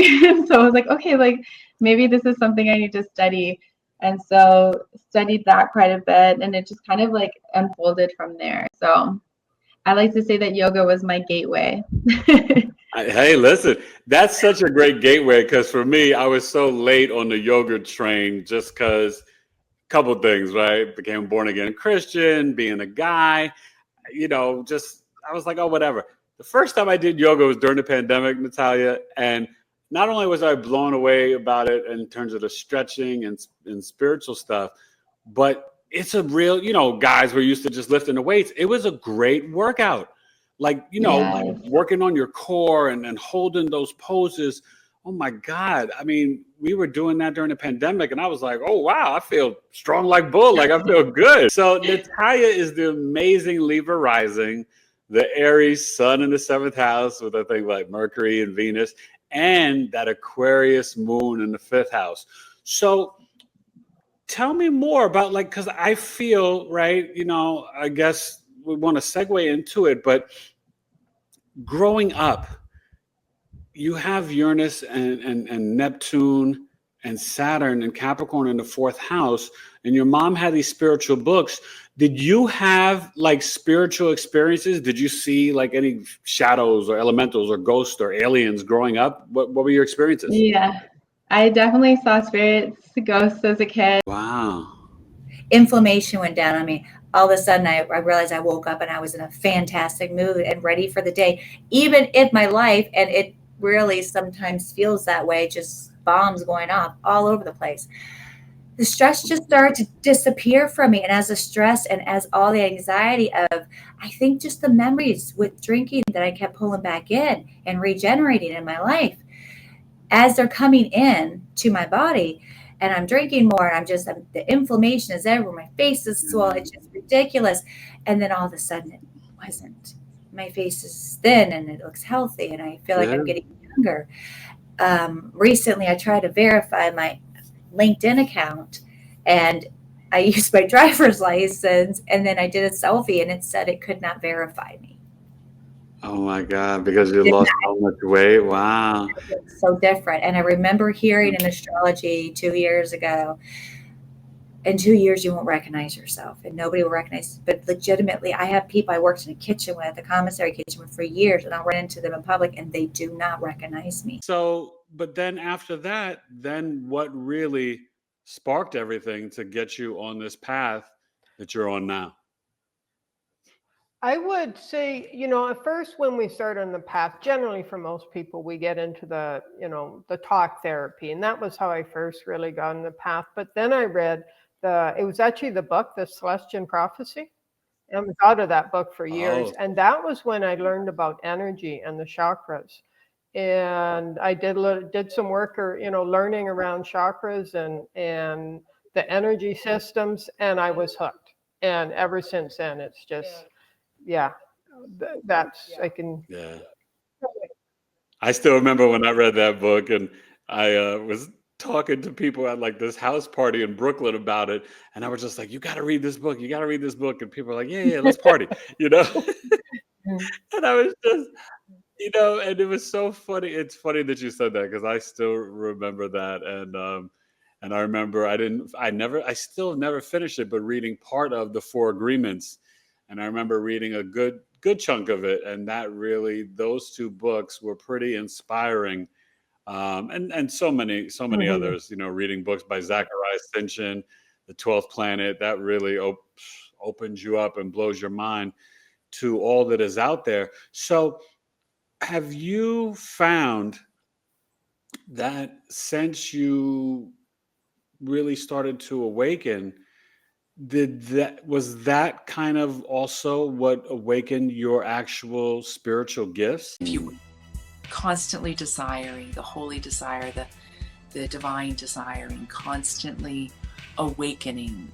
So I was like, okay, like maybe this is something I need to study. And so studied that quite a bit, and it just kind of like unfolded from there. So I like to say that yoga was my gateway. Hey, listen, that's such a great gateway, because for me, I was so late on the yoga train just because couple things, right? Became born again Christian, being a guy, just I was like, oh, whatever. The first time I did yoga was during the pandemic, Natalia, and not only was I blown away about it in terms of the stretching and spiritual stuff, but it's a real, guys were used to just lifting the weights. It was a great workout. Like, Yes. working on your core and holding those poses. Oh my God. I mean, we were doing that during the pandemic, and I was like, oh wow, I feel strong like bull. Like I feel good. So Natalia is the amazing Libra rising, the Aries sun in the 7th house with I think like Mercury and Venus, and that Aquarius moon in the 5th house. So tell me more about, like, because I feel, right, I guess we want to segue into it, but growing up, you have Uranus and Neptune and Saturn and Capricorn in the 4th house, and your mom had these spiritual books. Did you have like spiritual experiences? Did you see like any shadows or elementals or ghosts or aliens growing up? What were your experiences? Yeah, I definitely saw spirits, ghosts as a kid. Wow. Inflammation went down on me. All of a sudden, I realized I woke up and I was in a fantastic mood and ready for the day. Even in my life, and it really sometimes feels that way, just bombs going off all over the place. The stress just started to disappear from me. And as the stress and as all the anxiety of, I think just the memories with drinking that I kept pulling back in and regenerating in my life, as they're coming in to my body, and I'm drinking more, and the inflammation is everywhere. My face is swollen. It's just ridiculous. And then all of a sudden it wasn't. My face is thin and it looks healthy, and I feel like I'm getting younger. Recently I tried to verify my LinkedIn account, and I used my driver's license, and then I did a selfie and it said it could not verify me. Oh my God, because you lost so much weight. Wow. It's so different. And I remember hearing in astrology 2 years ago, in 2 years you won't recognize yourself, and nobody will recognize. But legitimately, I have people I worked in a kitchen with, a commissary kitchen with for years, and I'll run into them in public and they do not recognize me. So, but then after that, then what really sparked everything to get you on this path that you're on now? I would say, at first when we start on the path, generally for most people, we get into the talk therapy. And that was how I first really got on the path. But then I read it was actually the book, The Celestian Prophecy. And I was out of that book for years. Oh. And that was when I learned about energy and the chakras. And I did some work learning around chakras and the energy systems, and I was hooked. And ever since then, it's just, I can. Yeah. I still remember when I read that book, and I was talking to people at like this house party in Brooklyn about it. And I was just like, you got to read this book. You got to read this book. And people are like, yeah, let's party, And I was just, and it was so funny. It's funny that you said that, because I still remember that. And I remember I still never finished it, but reading part of the 4 Agreements. And I remember reading a good chunk of it. And that really, those 2 books were pretty inspiring. And so many others, reading books by Zachariah Sitchin, The 12th Planet, that really opens you up and blows your mind to all that is out there. So have you found that since you really started to awaken, was that kind of also what awakened your actual spiritual gifts? If you were constantly desiring the holy desire, the divine desiring, constantly awakening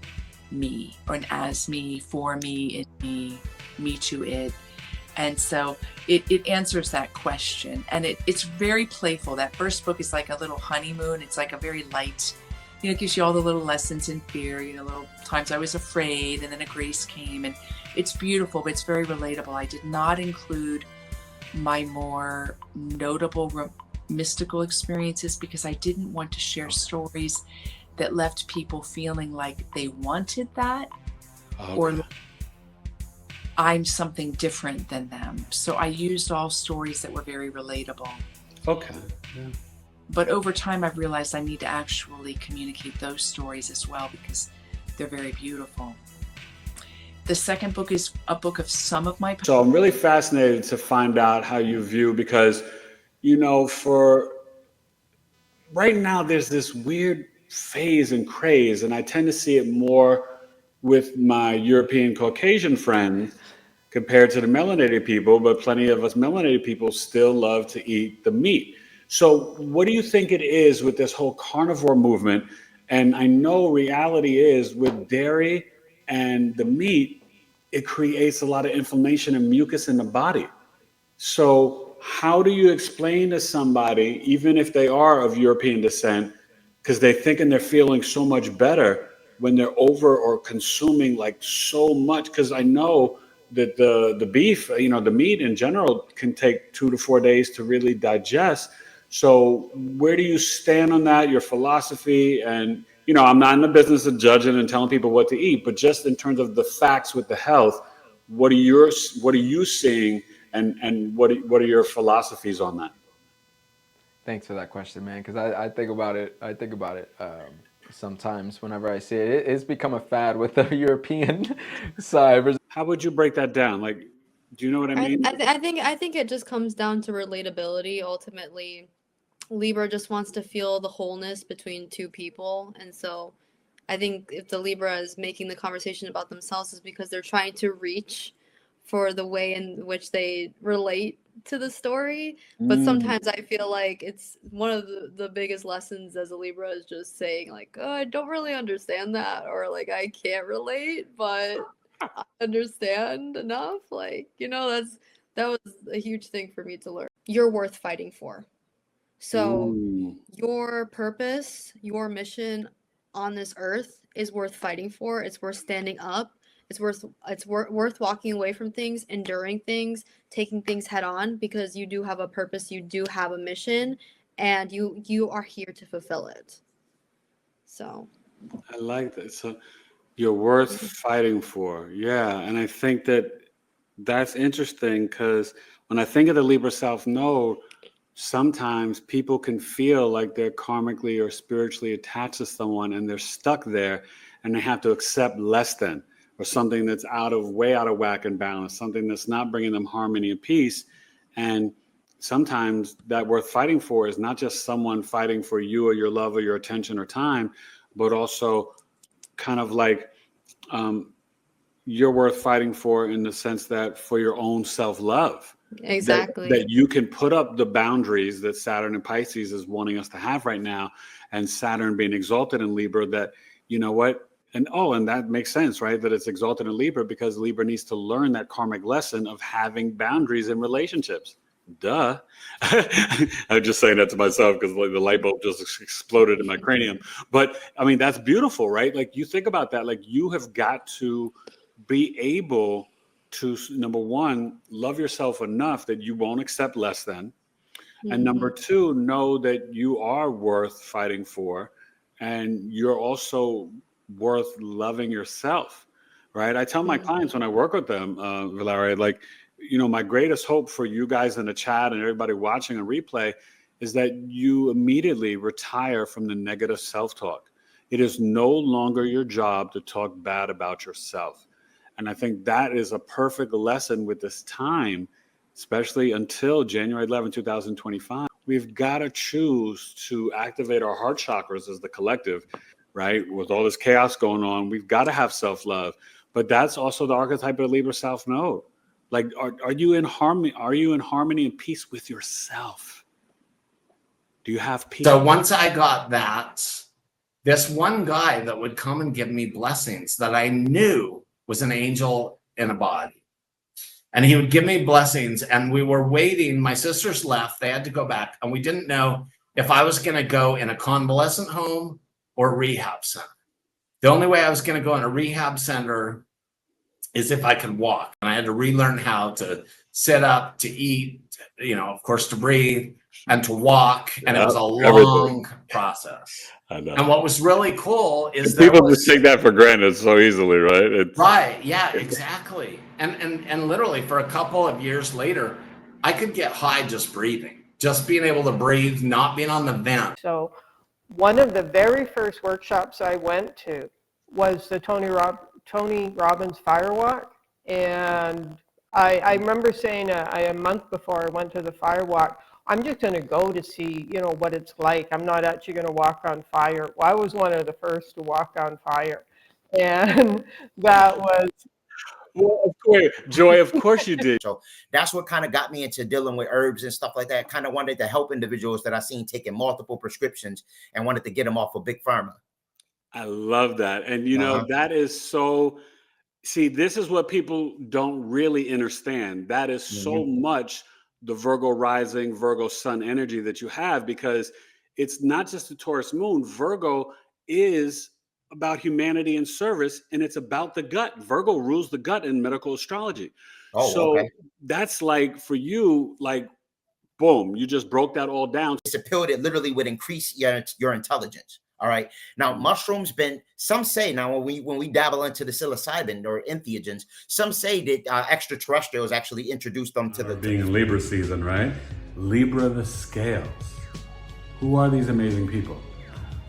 me, or an as me, for me, in me to it. And so it answers that question. And it's very playful. That first book is like a little honeymoon. It's like a very light, it gives you all the little lessons in fear, little times I was afraid, and then a grace came. And it's beautiful, but it's very relatable. I did not include my more notable mystical experiences because I didn't want to share stories that left people feeling like they wanted that, or I'm something different than them. So I used all stories that were very relatable. Okay. Yeah. But over time, I've realized I need to actually communicate those stories as well because they're very beautiful. The second book is a book of some of my... So I'm really fascinated to find out how you view, because, for right now, there's this weird phase and craze, and I tend to see it more with my European Caucasian friends compared to the melanated people, but plenty of us melanated people still love to eat the meat. So what do you think it is with this whole carnivore movement? And I know reality is with dairy and the meat, it creates a lot of inflammation and mucus in the body. So how do you explain to somebody, even if they are of European descent, because they think and they're feeling so much better when they're over or consuming like so much? Because I know that the beef, the meat in general can take 2 to 4 days to really digest. So where do you stand on that, your philosophy? And, I'm not in the business of judging and telling people what to eat, but just in terms of the facts with the health, what are you seeing, and what are your philosophies on that? Thanks for that question, man. Because I think about it. Sometimes whenever I see it, it's become a fad with the European side. How would you break that down? Like, do you know what I mean? I think it just comes down to relatability. Ultimately, Libra just wants to feel the wholeness between two people, and so I think if the Libra is making the conversation about themselves, is because they're trying to reach for the way in which they relate to the story. But sometimes I feel like it's one of the biggest lessons as a Libra is just saying like, oh, I don't really understand that, or like I can't relate, but I understand enough. Like, that was a huge thing for me to learn. You're worth fighting for. So your purpose, your mission on this earth is worth fighting for. It's worth standing up. It's worth walking away from things, enduring things, taking things head on, because you do have a purpose, you do have a mission, and you are here to fulfill it. So I like that. So you're worth fighting for. Yeah. And I think that's interesting, because when I think of the Libra South Node, sometimes people can feel like they're karmically or spiritually attached to someone and they're stuck there and they have to accept less than, or something that's way out of whack and balance, something that's not bringing them harmony and peace. And sometimes that worth fighting for is not just someone fighting for you or your love or your attention or time, but also kind of like you're worth fighting for in the sense that for your own self-love. Exactly. That you can put up the boundaries that Saturn and Pisces is wanting us to have right now, and Saturn being exalted in Libra, that, you know what, and that makes sense, right? That it's exalted in Libra because Libra needs to learn that karmic lesson of having boundaries in relationships. Duh. I'm just saying that to myself because the light bulb just exploded in my cranium. But I mean, that's beautiful, right? Like, you think about that, like, you have got to be able to, number one, love yourself enough that you won't accept less than. And number two, know that you are worth fighting for, and you're also worth loving yourself, right? I tell my clients when I work with them, Valeria, like, my greatest hope for you guys in the chat and everybody watching a replay is that you immediately retire from the negative self-talk. It is no longer your job to talk bad about yourself. And I think that is a perfect lesson with this time, especially until January 11, 2025, we've got to choose to activate our heart chakras as the collective, right? With all this chaos going on, we've got to have self-love. But that's also the archetype of the Libra South Node. Like, are you in harmony? Are you in harmony and peace with yourself? Do you have peace? So once I got that, this one guy that would come and give me blessings that I knew was an angel in a body. And he would give me blessings, and we were waiting. My sisters left. They had to go back, and we didn't know if I was going to go in a convalescent home or rehab center. The only way I was going to go in a rehab center is if I could walk. And I had to relearn how to sit up, to eat, of course, to breathe and to walk. And it was a long process. I know. And what was really cool is people just take that for granted so easily, right? Right. Yeah, exactly. And literally for a couple of years later, I could get high just breathing, just being able to breathe, not being on the vent. So one of the very first workshops I went to was the Tony Robbins Fire Walk. And I remember saying a month before I went to the Fire Walk, I'm just going to go to see, what it's like. I'm not actually going to walk on fire. Well, I was one of the first to walk on fire. And that was... Well, of course, Joy, of course you did. So that's what kind of got me into dealing with herbs and stuff like that. Kind of wanted to help individuals that I seen taking multiple prescriptions and wanted to get them off of Big Pharma. I love that. And, that is so... See, this is what people don't really understand. That is so much the Virgo rising, Virgo sun energy that you have, because it's not just the Taurus moon. Virgo is about humanity and service, and it's about the gut. Virgo rules the gut in medical astrology. That's like, for you, like, boom, you just broke that all down. It's a pill that literally would increase your intelligence. All right. Now, mushrooms some say now when we dabble into the psilocybin or entheogens, some say that extraterrestrials actually introduced them to being in Libra season, right? Libra the scales. Who are these amazing people?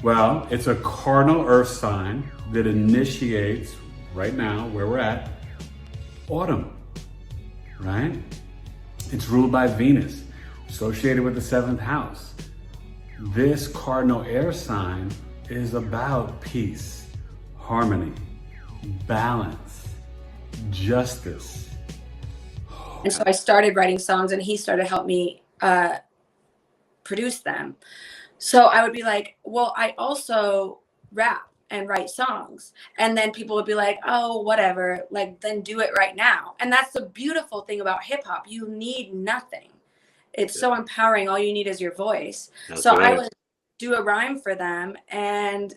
Well, it's a cardinal earth sign that initiates right now where we're at autumn, right? It's ruled by Venus, associated with the 7th house. This cardinal air sign is about peace, harmony, balance, justice. And so I started writing songs, and he started to help me produce them. So I would be like, well, I also rap and write songs. And then people would be like, oh, whatever, like, then do it right now. And that's the beautiful thing about hip hop. You need nothing. It's so empowering. All you need is your voice. I would do a rhyme for them, and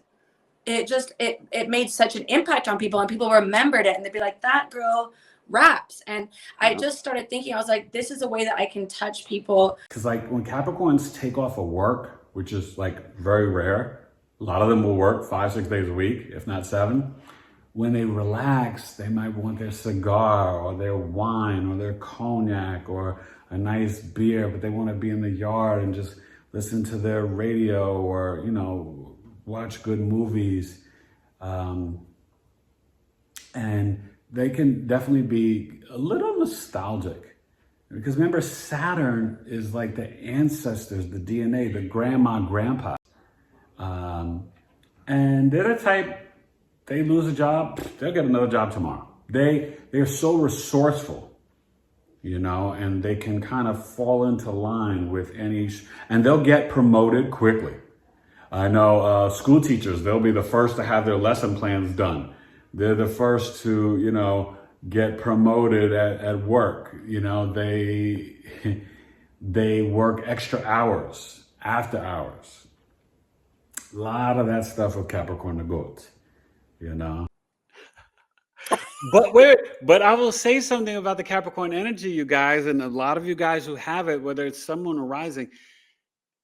it made such an impact on people, and people remembered it, and they'd be like, that girl raps. And I just started thinking, I was like, this is a way that I can touch people. Because like when Capricorns take off of work, which is like very rare, a lot of them will work 5-6 days a week, if not 7. When they relax, they might want their cigar or their wine or their cognac or a nice beer, but they want to be in the yard and just listen to their radio or, watch good movies. And they can definitely be a little nostalgic, because remember, Saturn is like the ancestors, the DNA, the grandma, grandpa. And they're the type, they lose a job, they'll get another job tomorrow. They're so resourceful, and they can kind of fall into line with and they'll get promoted quickly. I know school teachers, they'll be the first to have their lesson plans done. They're the first to, get promoted at work. They work extra hours, after hours. A lot of that stuff with Capricorn the goat, But I will say something about the Capricorn energy, you guys, and a lot of you guys who have it, whether it's Sun, Moon, or Rising,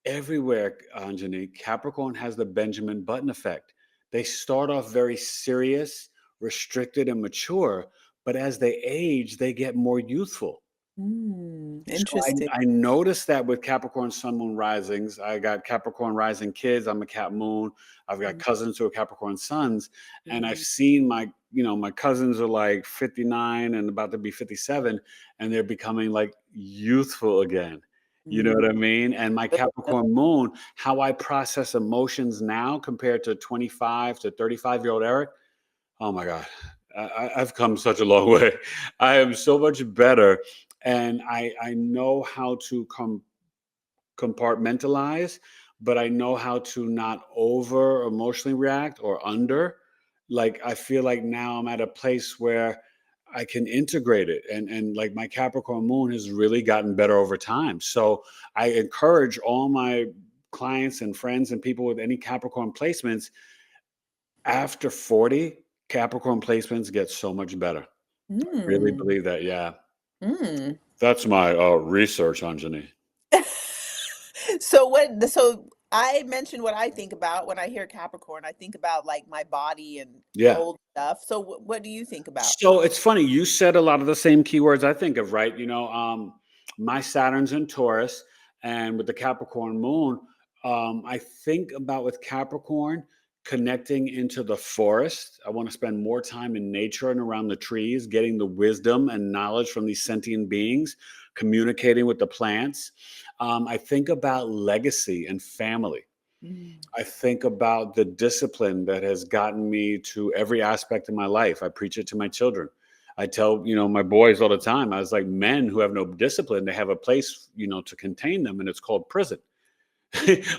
everywhere, Anjani, Capricorn has the Benjamin Button effect. They start off very serious, restricted, and mature, but as they age, they get more youthful. Interesting. So I noticed that with Capricorn Sun, Moon, Risings. I got Capricorn Rising kids. I'm a Cap Moon. I've got cousins who are Capricorn Suns, and I've seen my my cousins are like 59 and about to be 57, and they're becoming like youthful again. You know what I mean? And my Capricorn moon, how I process emotions now compared to 25 to 35-year-old Eric. Oh my God, I've come such a long way. I am so much better. And I know how to compartmentalize, but I know how to not over emotionally react or under. Like, I feel like now I'm at a place where I can integrate it. And like my Capricorn moon has really gotten better over time. So I encourage all my clients and friends and people with any Capricorn placements, after 40, Capricorn placements get so much better. I really believe that. Yeah. That's my research, Anjani. So I mentioned what I think about when I hear Capricorn. I think about like my body and old stuff. So what do you think about? So it's funny. You said a lot of the same keywords I think of, right? My Saturn's in Taurus, and with the Capricorn moon, I think about with Capricorn connecting into the forest. I want to spend more time in nature and around the trees, getting the wisdom and knowledge from these sentient beings, communicating with the plants. I think about legacy and family. I think about the discipline that has gotten me to every aspect of my life. I preach it to my children. I tell, my boys all the time, I was like, men who have no discipline, they have a place, to contain them, and it's called prison.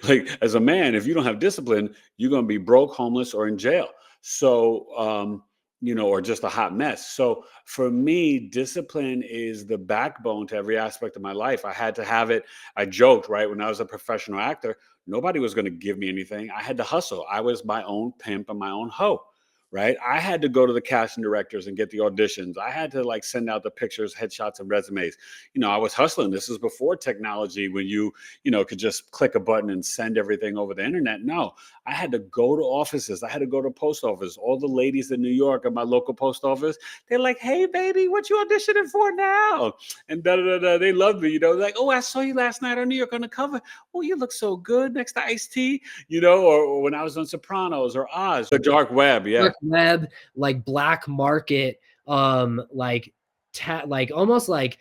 Like, as a man, if you don't have discipline, you're going to be broke, homeless, or in jail. So, or just a hot mess. So for me, discipline is the backbone to every aspect of my life. I had to have it. I joked, right? When I was a professional actor, nobody was going to give me anything. I had to hustle. I was my own pimp and my own hoe, right? I had to go to the casting directors and get the auditions. I had to send out the pictures, headshots, and resumes. I was hustling. This is before technology when you could just click a button and send everything over the internet. No, I had to go to offices. I had to go to post office. All the ladies in New York at my local post office, they're like, "Hey, baby, what you auditioning for now?" And they loved me. Like, "Oh, I saw you last night on New York on the cover. Oh, you look so good next to Ice-T." Or when I was on Sopranos or Oz, the dark web. Yeah. Dark web, like black market, like almost like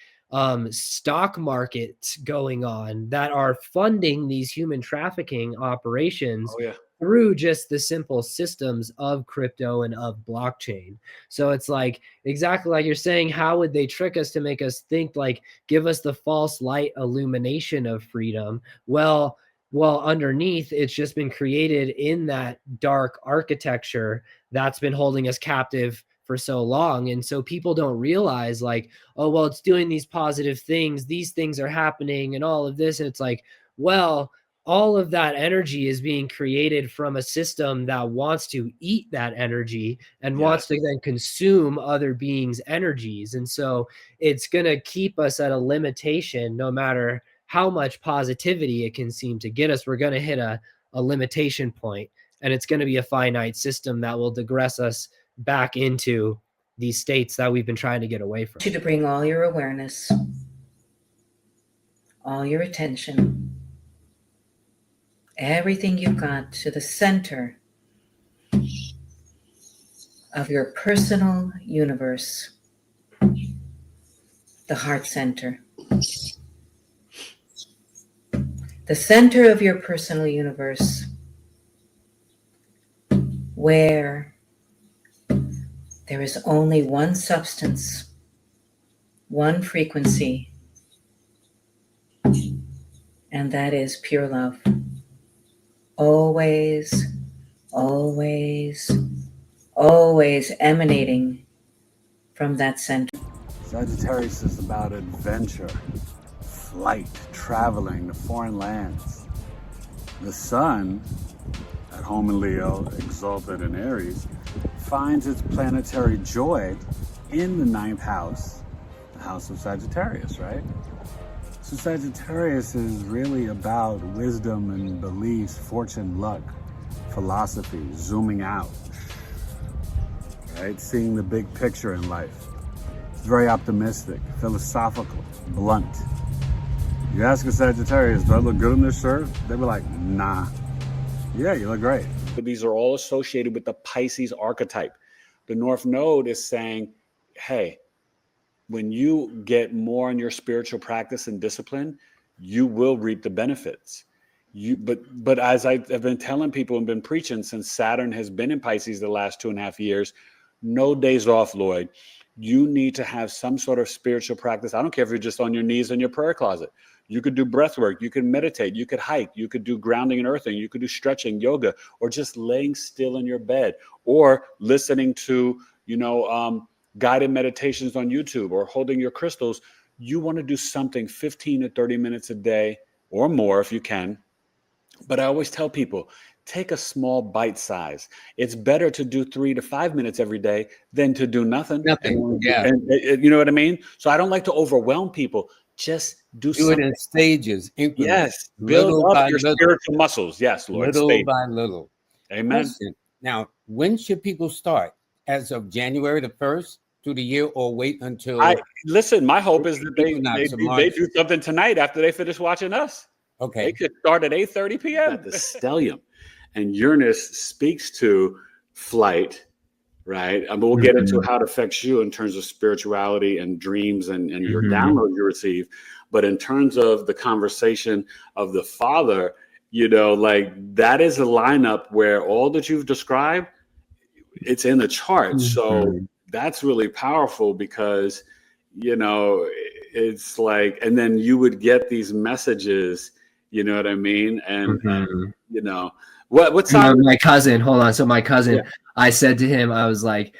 stock markets going on that are funding these human trafficking operations through just the simple systems of crypto and of blockchain. So it's like exactly like you're saying, how would they trick us to make us think, like, give us the false light illumination of freedom? Well, underneath, it's just been created in that dark architecture that's been holding us captive for so long. And so people don't realize, like, oh, well, it's doing these positive things. These things are happening and all of this. And it's like, well, all of that energy is being created from a system that wants to eat that energy and wants to then consume other beings' energies. And so it's going to keep us at a limitation no matter how much positivity it can seem to get us. We're going to hit a limitation point, and it's going to be a finite system that will digress us back into these states that we've been trying to get away from. To bring all your awareness, all your attention, everything you've got to the center of your personal universe, the heart center. The center of your personal universe, where there is only one substance, one frequency, and that is pure love. Always, always, always emanating from that center. Sagittarius is about adventure, flight, traveling to foreign lands. The sun, at home in Leo, exalted in Aries, finds its planetary joy in the 9th house, the house of Sagittarius, right? So Sagittarius is really about wisdom and beliefs, fortune, luck, philosophy, zooming out, right? Seeing the big picture in life. It's very optimistic, philosophical, blunt. You ask a Sagittarius, do I look good in this shirt? They were like, nah. Yeah, you look great. But these are all associated with the Pisces archetype. The North Node is saying, hey, when you get more in your spiritual practice and discipline, you will reap the benefits. But as I've been telling people and been preaching since Saturn has been in Pisces the last 2.5 years, no days off, Lloyd. You need to have some sort of spiritual practice. I don't care if you're just on your knees in your prayer closet. You could do breath work. You can meditate. You could hike. You could do grounding and earthing. You could do stretching, yoga, or just laying still in your bed, or listening to, guided meditations on YouTube, or holding your crystals. You want to do something 15 to 30 minutes a day or more if you can. But I always tell people, take a small bite size. It's better to do 3 to 5 minutes every day than to do nothing. And you know what I mean? So I don't like to overwhelm people. Just do something. It in stages, increments. Yes. Build up your spiritual muscles. Yes, Lord. Little by little. Amen. Question. Now, when should people start? As of January the 1st through the year, or wait until? Listen, my hope is that they do something tonight after they finish watching us. Okay. They could start at 8:30 p.m. At the stellium. And Uranus speaks to flight, right? But we'll get into how it affects you in terms of spirituality and dreams and your download you receive. But in terms of the conversation of the Father, that is a lineup where all that you've described, it's in the chart. So that's really powerful because, it's like, and then you would get these messages, you know what I mean? And, what's my cousin, hold on. So my cousin, I said to him, I was like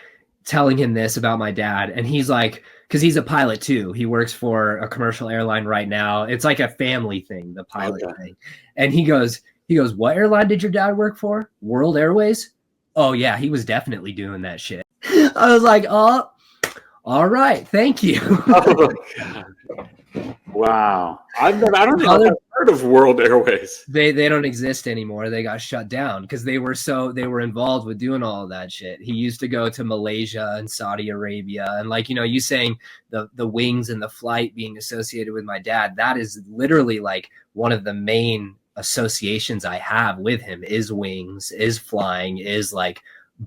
telling him this about my dad, and he's like, because he's a pilot too. He works for a commercial airline right now. It's like a family thing, the pilot thing. And he goes, what airline did your dad work for? World Airways? Oh yeah, he was definitely doing that shit. I was like, oh, all right, thank you. Oh, God. Wow. I don't know if I've heard of World Airways. They don't exist anymore. They got shut down because they were involved with doing all of that shit. He used to go to Malaysia and Saudi Arabia, and you saying the wings and the flight being associated with my dad, that is literally like one of the main associations I have with him is wings, is flying, is like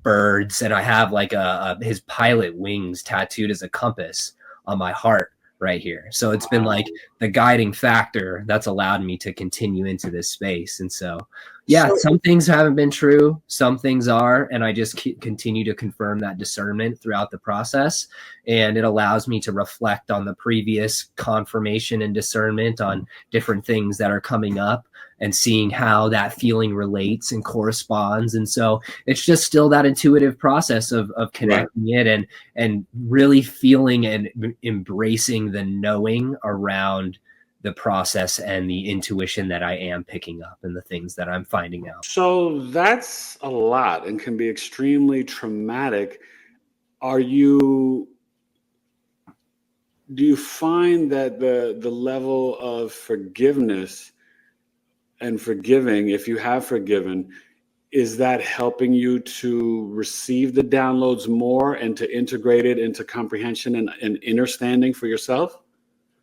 birds, and I have like his pilot wings tattooed as a compass on my heart right here. So it's been like the guiding factor that's allowed me to continue into this space. And so some things haven't been true, some things are, and I just continue to confirm that discernment throughout the process. And it allows me to reflect on the previous confirmation and discernment on different things that are coming up and seeing how that feeling relates and corresponds. And so it's just still that intuitive process of connecting it and really feeling and embracing the knowing around the process and the intuition that I am picking up and the things that I'm finding out. So that's a lot and can be extremely traumatic. Do you find that the level of forgiveness and forgiving, if you have forgiven, is that helping you to receive the downloads more and to integrate it into comprehension and understanding for yourself?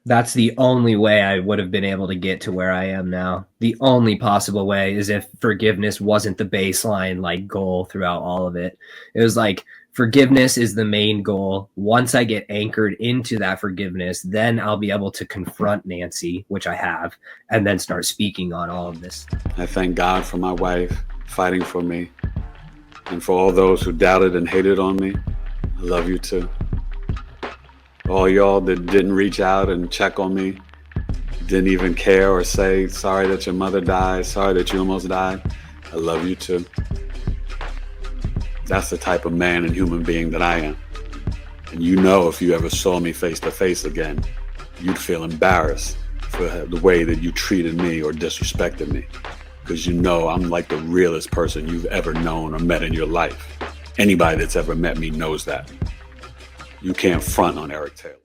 That's the only way I would have been able to get to where I am now. The only possible way is if forgiveness wasn't the baseline goal throughout all of it. It was like forgiveness is the main goal. Once I get anchored into that forgiveness, then I'll be able to confront Nancy, which I have, and then start speaking on all of this. I thank God for my wife fighting for me, and for all those who doubted and hated on me. I love you too. All y'all that didn't reach out and check on me, didn't even care or say, sorry that your mother died, sorry that you almost died. I love you too. That's the type of man and human being that I am. And if you ever saw me face to face again, you'd feel embarrassed for the way that you treated me or disrespected me. Because I'm like the realest person you've ever known or met in your life. Anybody that's ever met me knows that. You can't front on Eric Taylor.